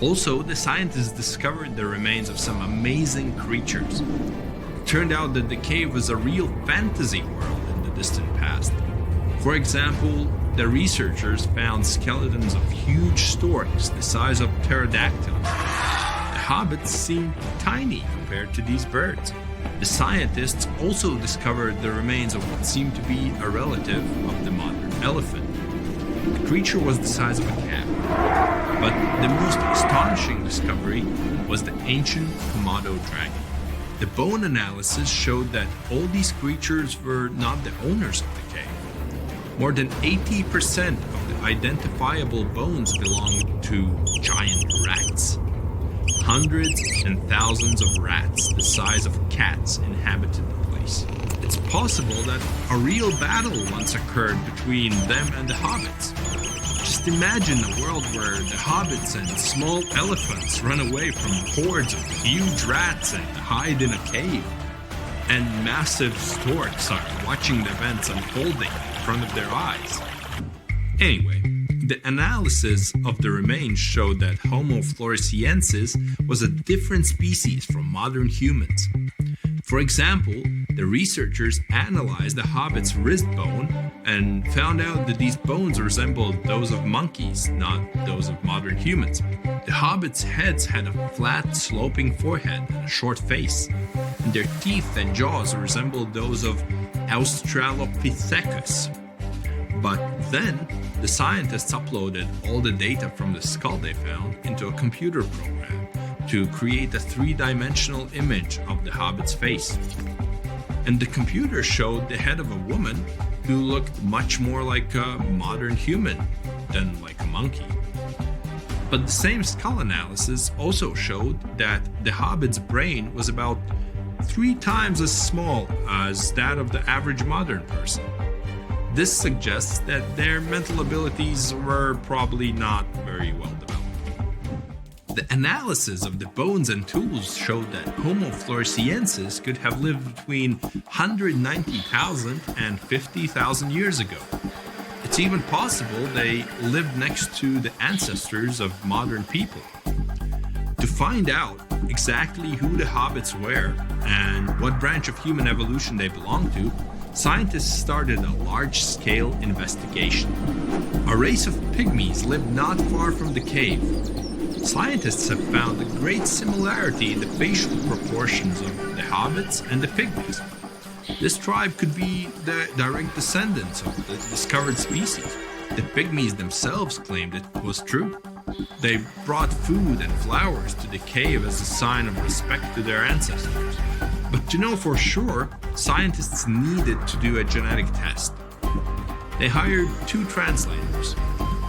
Also, the scientists discovered the remains of some amazing creatures. It turned out that the cave was a real fantasy world in the distant past. For example, the researchers found skeletons of huge storks the size of pterodactyls. The hobbits seemed tiny compared to these birds. The scientists also discovered the remains of what seemed to be a relative of the modern elephant. The creature was the size of a cat. But the most astonishing discovery was the ancient Komodo dragon. The bone analysis showed that all these creatures were not the owners of the cave. More than 80% of the identifiable bones belonged to giant rats. Hundreds and thousands of rats the size of cats inhabited the place. It's possible that a real battle once occurred between them and the hobbits. Just imagine a world where the hobbits and small elephants run away from hordes of huge rats and hide in a cave. And massive storks are watching the events unfolding in front of their eyes. Anyway, the analysis of the remains showed that Homo floresiensis was a different species from modern humans. For example, the researchers analyzed the hobbit's wrist bone and found out that these bones resembled those of monkeys, not those of modern humans. The hobbits' heads had a flat, sloping forehead and a short face, and their teeth and jaws resembled those of Australopithecus. But then, the scientists uploaded all the data from the skull they found into a computer program to create a three-dimensional image of the hobbit's face. And the computer showed the head of a woman who looked much more like a modern human than like a monkey. But the same skull analysis also showed that the hobbit's brain was about 3 times as small as that of the average modern person. This suggests that their mental abilities were probably not very well developed. The analysis of the bones and tools showed that Homo floresiensis could have lived between 190,000 and 50,000 years ago. It's even possible they lived next to the ancestors of modern people. To find out exactly who the hobbits were and what branch of human evolution they belonged to, scientists started a large-scale investigation. A race of pygmies lived not far from the cave. Scientists have found a great similarity in the facial proportions of the hobbits and the pygmies. This tribe could be the direct descendants of the discovered species. The pygmies themselves claimed it was true. They brought food and flowers to the cave as a sign of respect to their ancestors. But to know for sure, scientists needed to do a genetic test. They hired 2 translators,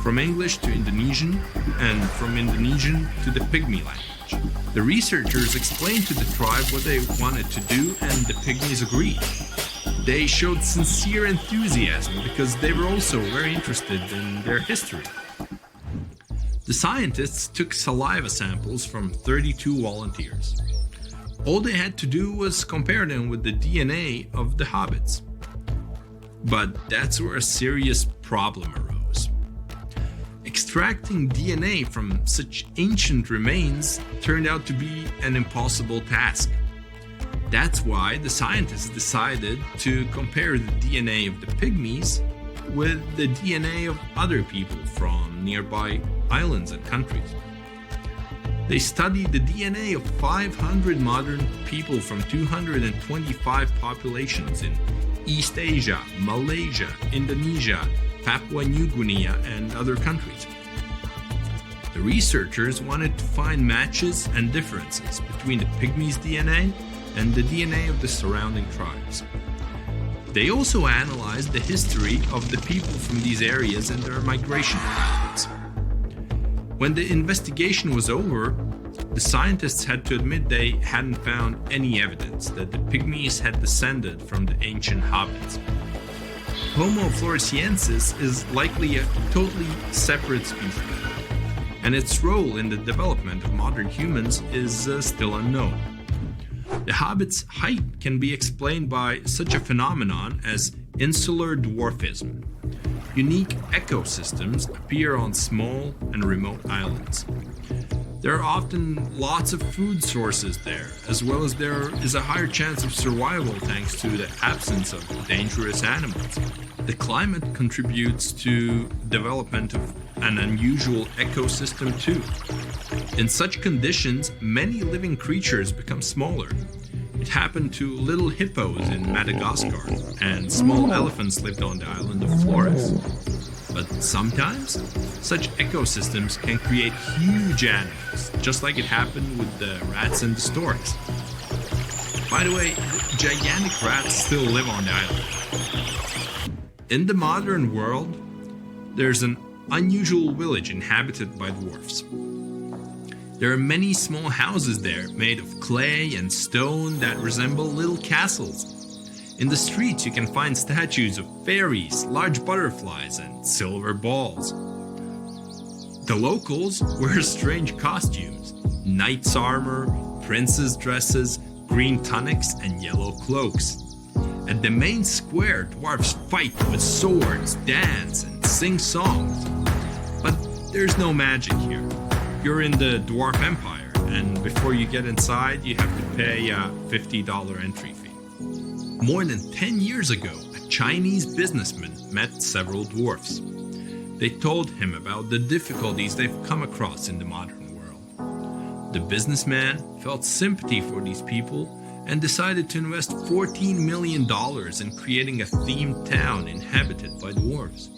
from English to Indonesian, and from Indonesian to the Pygmy language. The researchers explained to the tribe what they wanted to do, and the Pygmies agreed. They showed sincere enthusiasm because they were also very interested in their history. The scientists took saliva samples from 32 volunteers. All they had to do was compare them with the DNA of the hobbits. But that's where a serious problem arose. Extracting DNA from such ancient remains turned out to be an impossible task. That's why the scientists decided to compare the DNA of the pygmies with the DNA of other people from nearby islands and countries. They studied the DNA of 500 modern people from 225 populations in East Asia, Malaysia, Indonesia, Papua New Guinea, and other countries. The researchers wanted to find matches and differences between the pygmies' DNA and the DNA of the surrounding tribes. They also analyzed the history of the people from these areas and their migration patterns. When the investigation was over, the scientists had to admit they hadn't found any evidence that the pygmies had descended from the ancient hobbits. Homo floresiensis is likely a totally separate species, and its role in the development of modern humans is still unknown. The hobbits' height can be explained by such a phenomenon as insular dwarfism. Unique ecosystems appear on small and remote islands. There are often lots of food sources there, as well as there is a higher chance of survival thanks to the absence of dangerous animals. The climate contributes to development of an unusual ecosystem too. In such conditions, many living creatures become smaller. It happened to little hippos in Madagascar, and small elephants lived on the island of Flores. But sometimes, such ecosystems can create huge animals, just like it happened with the rats and the storks. By the way, gigantic rats still live on the island. In the modern world, there's an unusual village inhabited by dwarfs. There are many small houses there made of clay and stone that resemble little castles. In the streets, you can find statues of fairies, large butterflies, and silver balls. The locals wear strange costumes: knight's armor, princess dresses, green tunics, and yellow cloaks. At the main square, dwarves fight with swords, dance, and sing songs. But there's no magic here. You're in the Dwarf Empire, and before you get inside, you have to pay a $50 entry fee. More than 10 years ago, a Chinese businessman met several dwarfs. They told him about the difficulties they've come across in the modern world. The businessman felt sympathy for these people and decided to invest $14 million in creating a themed town inhabited by dwarves.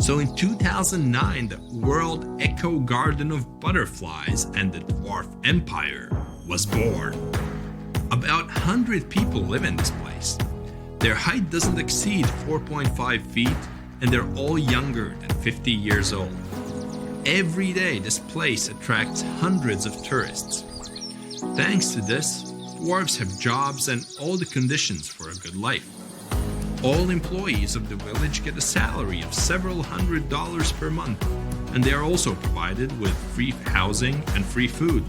So in 2009, the World Eco Garden of Butterflies and the Dwarf Empire was born. About 100 people live in this place. Their height doesn't exceed 4.5 feet, and they're all younger than 50 years old. Every day, this place attracts hundreds of tourists. Thanks to this, dwarves have jobs and all the conditions for a good life. All employees of the village get a salary of several $100s per month, and they are also provided with free housing and free food.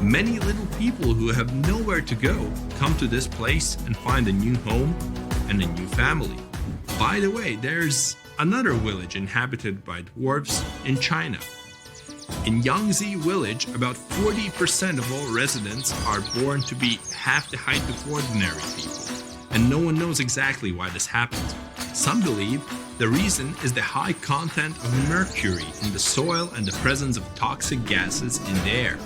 Many little people who have nowhere to go come to this place and find a new home and a new family. By the way, there's another village inhabited by dwarves in China. In Yangtze village, about 40% of all residents are born to be half the height of ordinary people, and no one knows exactly why this happens. Some believe the reason is the high content of mercury in the soil and the presence of toxic gases in the air.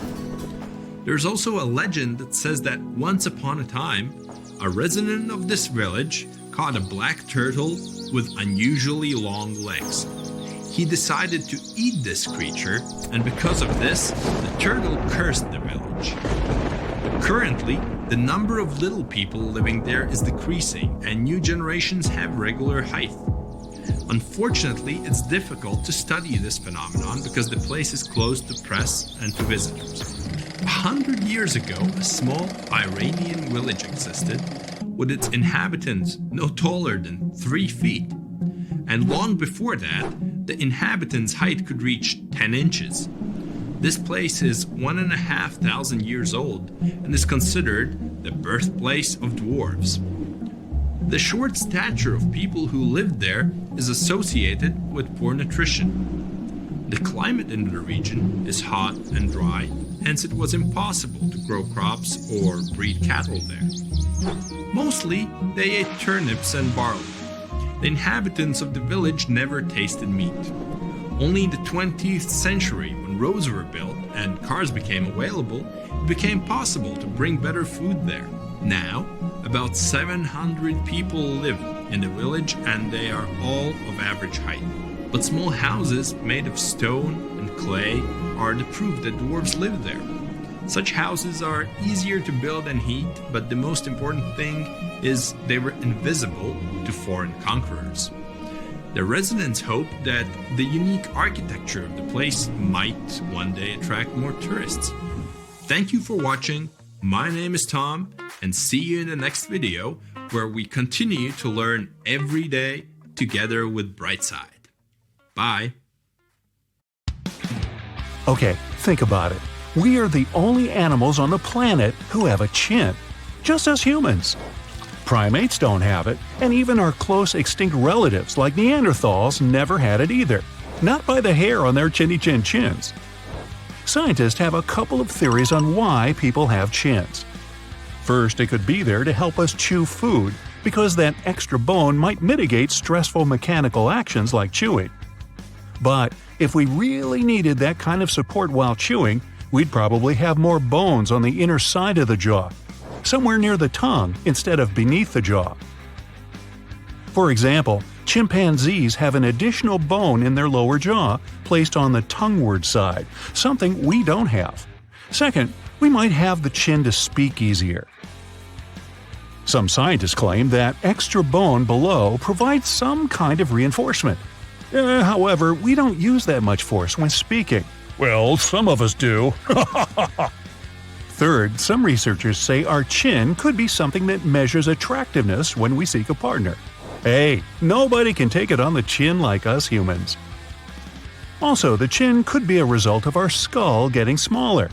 There's also a legend that says that once upon a time, a resident of this village caught a black turtle with unusually long legs. He decided to eat this creature, and because of this, the turtle cursed the village. Currently, the number of little people living there is decreasing, and new generations have regular height. Unfortunately, it's difficult to study this phenomenon because the place is closed to press and to visitors. 100 years ago, a small Iranian village existed, with its inhabitants no taller than 3 feet. And long before that, the inhabitants' height could reach 10 inches. This place is 1,500 years old and is considered the birthplace of dwarves. The short stature of people who lived there is associated with poor nutrition. The climate in the region is hot and dry, hence it was impossible to grow crops or breed cattle there. Mostly, they ate turnips and barley. The inhabitants of the village never tasted meat. Only in the 20th century, when roads were built and cars became available, it became possible to bring better food there. Now, about 700 people live in the village and they are all of average height. But small houses made of stone and clay are the proof that dwarves lived there. Such houses are easier to build and heat, but the most important thing is they were invisible to foreign conquerors. The residents hoped that the unique architecture of the place might one day attract more tourists. Thank you for watching. My name is Tom, and see you in the next video where we continue to learn every day together with Brightside. Bye. Okay, think about it. We are the only animals on the planet who have a chin, just as humans. Primates don't have it, and even our close extinct relatives like Neanderthals never had it either, not by the hair on their chinny-chin chins. Scientists have a couple of theories on why people have chins. First, it could be there to help us chew food, because that extra bone might mitigate stressful mechanical actions like chewing. But if we really needed that kind of support while chewing, we'd probably have more bones on the inner side of the jaw, somewhere near the tongue instead of beneath the jaw. For example, Chimpanzees have an additional bone in their lower jaw placed on the tongueward side, something we don't have. Second, we might have the chin to speak easier. Some scientists claim that extra bone below provides some kind of reinforcement. However, we don't use that much force when speaking. Well, some of us do. Third, some researchers say our chin could be something that measures attractiveness when we seek a partner. Hey, nobody can take it on the chin like us humans. Also, the chin could be a result of our skull getting smaller.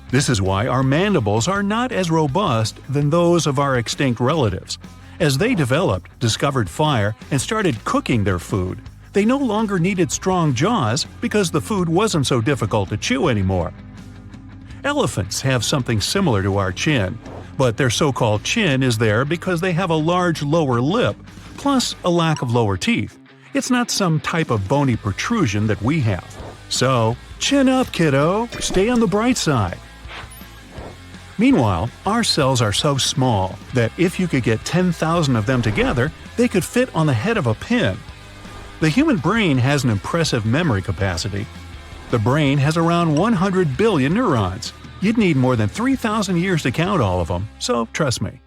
This is why our mandibles are not as robust than those of our extinct relatives. As they developed, discovered fire, and started cooking their food, they no longer needed strong jaws because the food wasn't so difficult to chew anymore. Elephants have something similar to our chin, but their so-called chin is there because they have a large lower lip, plus a lack of lower teeth. It's not some type of bony protrusion that we have. So, chin up, kiddo. Stay on the bright side. Meanwhile, our cells are so small that if you could get 10,000 of them together, they could fit on the head of a pin. The human brain has an impressive memory capacity. The brain has around 100 billion neurons. You'd need more than 3,000 years to count all of them, so trust me.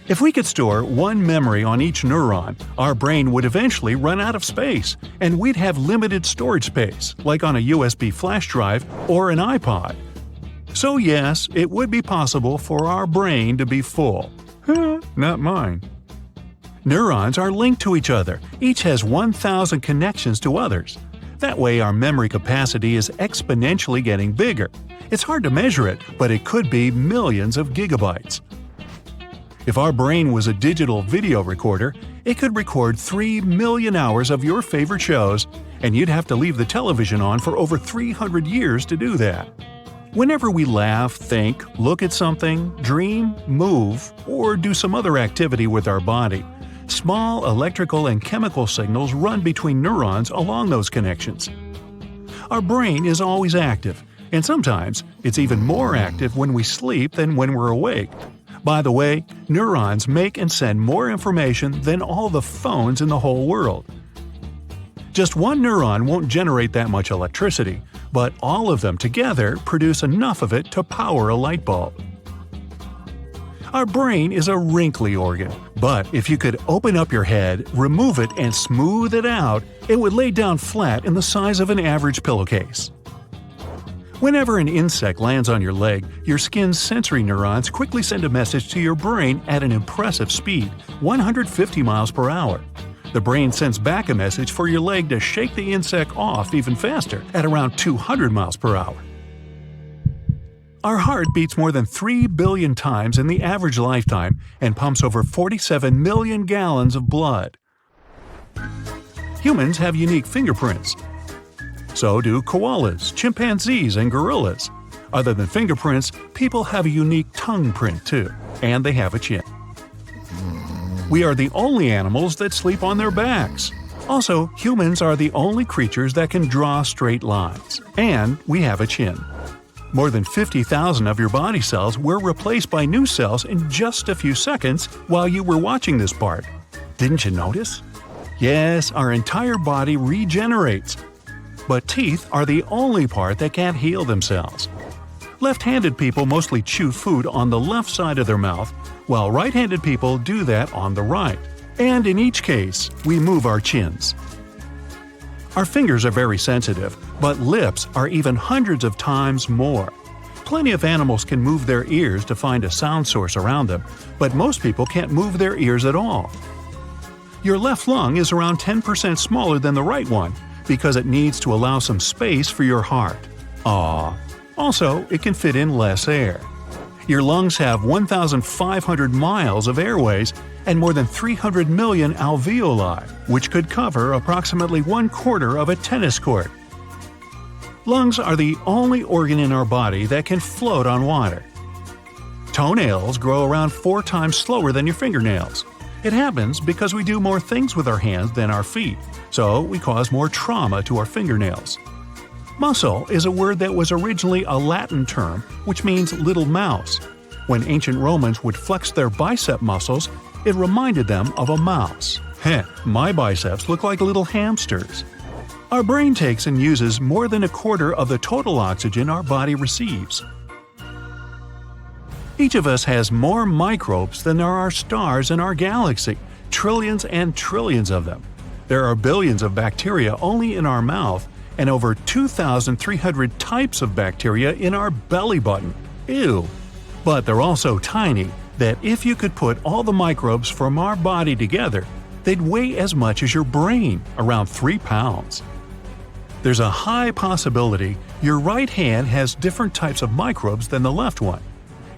If we could store one memory on each neuron, our brain would eventually run out of space, and we'd have limited storage space, like on a USB flash drive or an iPod. So yes, it would be possible for our brain to be full. Not mine. Neurons are linked to each other. Each has 1,000 connections to others. That way our memory capacity is exponentially getting bigger. It's hard to measure it, but it could be millions of gigabytes. If our brain was a digital video recorder, it could record 3 million hours of your favorite shows, and you'd have to leave the television on for over 300 years to do that. Whenever we laugh, think, look at something, dream, move, or do some other activity with our body, small electrical and chemical signals run between neurons along those connections. Our brain is always active, and sometimes it's even more active when we sleep than when we're awake. By the way, neurons make and send more information than all the phones in the whole world. Just one neuron won't generate that much electricity, but all of them together produce enough of it to power a light bulb. Our brain is a wrinkly organ, but if you could open up your head, remove it, and smooth it out, it would lay down flat in the size of an average pillowcase. Whenever an insect lands on your leg, your skin's sensory neurons quickly send a message to your brain at an impressive speed, 150 miles per hour. The brain sends back a message for your leg to shake the insect off even faster, at around 200 miles per hour. Our heart beats more than 3 billion times in the average lifetime and pumps over 47 million gallons of blood. Humans have unique fingerprints. So do koalas, chimpanzees, and gorillas. Other than fingerprints, people have a unique tongue print too, and they have a chin. We are the only animals that sleep on their backs. Also, humans are the only creatures that can draw straight lines, and we have a chin. More than 50,000 of your body cells were replaced by new cells in just a few seconds while you were watching this part. Didn't you notice? Yes, our entire body regenerates. But teeth are the only part that can't heal themselves. Left-handed people mostly chew food on the left side of their mouth, while right-handed people do that on the right. And in each case, we move our chins. Our fingers are very sensitive, but lips are even hundreds of times more. Plenty of animals can move their ears to find a sound source around them, but most people can't move their ears at all. Your left lung is around 10% smaller than the right one, because it needs to allow some space for your heart. Also, it can fit in less air. Your lungs have 1,500 miles of airways and more than 300 million alveoli, which could cover approximately 1/4 of a tennis court. Lungs are the only organ in our body that can float on water. Toenails grow around 4 times slower than your fingernails. It happens because we do more things with our hands than our feet, so we cause more trauma to our fingernails. Muscle is a word that was originally a Latin term which means little mouse. When ancient Romans would flex their bicep muscles, it reminded them of a mouse. Heck, my biceps look like little hamsters. Our brain takes and uses more than a quarter of the total oxygen our body receives. Each of us has more microbes than there are stars in our galaxy, trillions and trillions of them. There are billions of bacteria only in our mouth, and over 2,300 types of bacteria in our belly button. Ew! But they're all so tiny that if you could put all the microbes from our body together, they'd weigh as much as your brain, around 3 pounds. There's a high possibility your right hand has different types of microbes than the left one.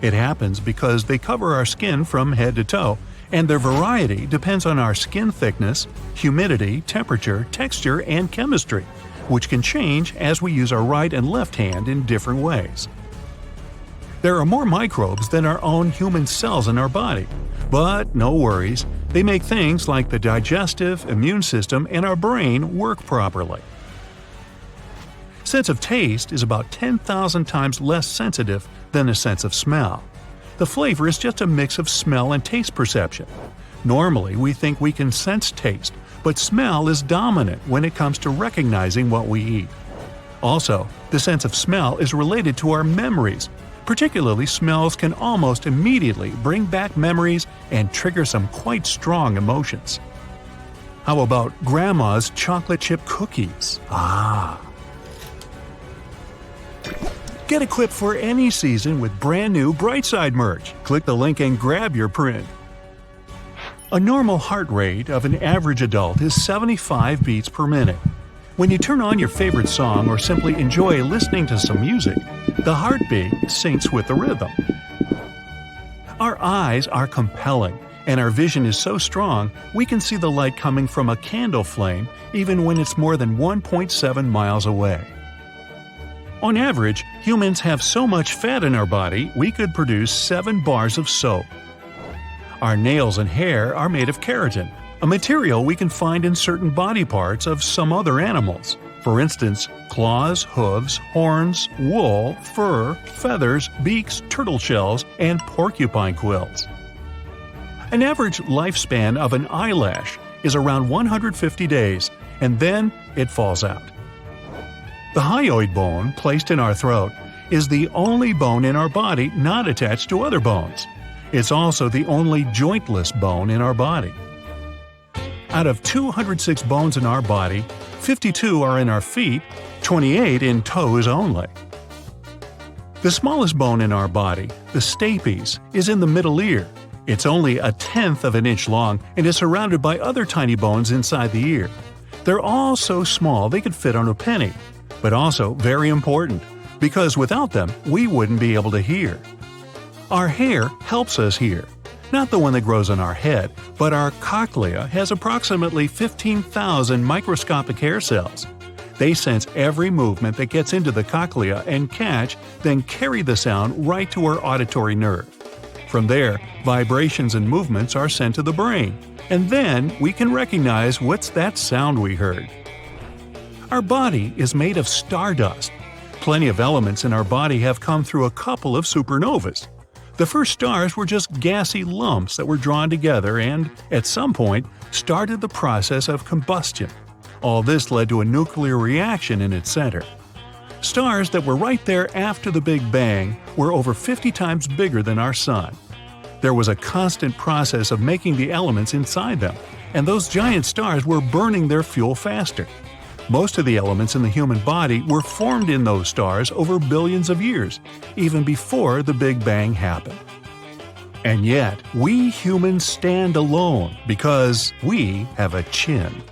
It happens because they cover our skin from head to toe, and their variety depends on our skin thickness, humidity, temperature, texture, and chemistry, which can change as we use our right and left hand in different ways. There are more microbes than our own human cells in our body, but no worries, they make things like the digestive, immune system, and our brain work properly. Sense of taste is about 10,000 times less sensitive than a sense of smell. The flavor is just a mix of smell and taste perception. Normally, we think we can sense taste, but smell is dominant when it comes to recognizing what we eat. Also, the sense of smell is related to our memories. Particularly, smells can almost immediately bring back memories and trigger some quite strong emotions. How about Grandma's chocolate chip cookies? Get equipped for any season with brand new Brightside merch. Click the link and grab your print. A normal heart rate of an average adult is 75 beats per minute. When you turn on your favorite song or simply enjoy listening to some music, the heartbeat syncs with the rhythm. Our eyes are compelling, and our vision is so strong we can see the light coming from a candle flame even when it's more than 1.7 miles away. On average, humans have so much fat in our body we could produce 7 bars of soap. Our nails and hair are made of keratin, a material we can find in certain body parts of some other animals. For instance, claws, hooves, horns, wool, fur, feathers, beaks, turtle shells, and porcupine quills. An average lifespan of an eyelash is around 150 days, and then it falls out. The hyoid bone, placed in our throat, is the only bone in our body not attached to other bones. It's also the only jointless bone in our body. Out of 206 bones in our body, 52 are in our feet, 28 in toes only. The smallest bone in our body, the stapes, is in the middle ear. It's only 1/10 of an inch long and is surrounded by other tiny bones inside the ear. They're all so small they could fit on a penny, but also very important, because without them, we wouldn't be able to hear. Our hair helps us hear. Not the one that grows on our head, but our cochlea has approximately 15,000 microscopic hair cells. They sense every movement that gets into the cochlea and catch, then carry the sound right to our auditory nerve. From there, vibrations and movements are sent to the brain, and then we can recognize what's that sound we heard. Our body is made of stardust. Plenty of elements in our body have come through a couple of supernovas. The first stars were just gassy lumps that were drawn together and, at some point, started the process of combustion. All this led to a nuclear reaction in its center. Stars that were right there after the Big Bang were over 50 times bigger than our Sun. There was a constant process of making the elements inside them, and those giant stars were burning their fuel faster. Most of the elements in the human body were formed in those stars over billions of years, even before the Big Bang happened. And yet, we humans stand alone because we have a chin.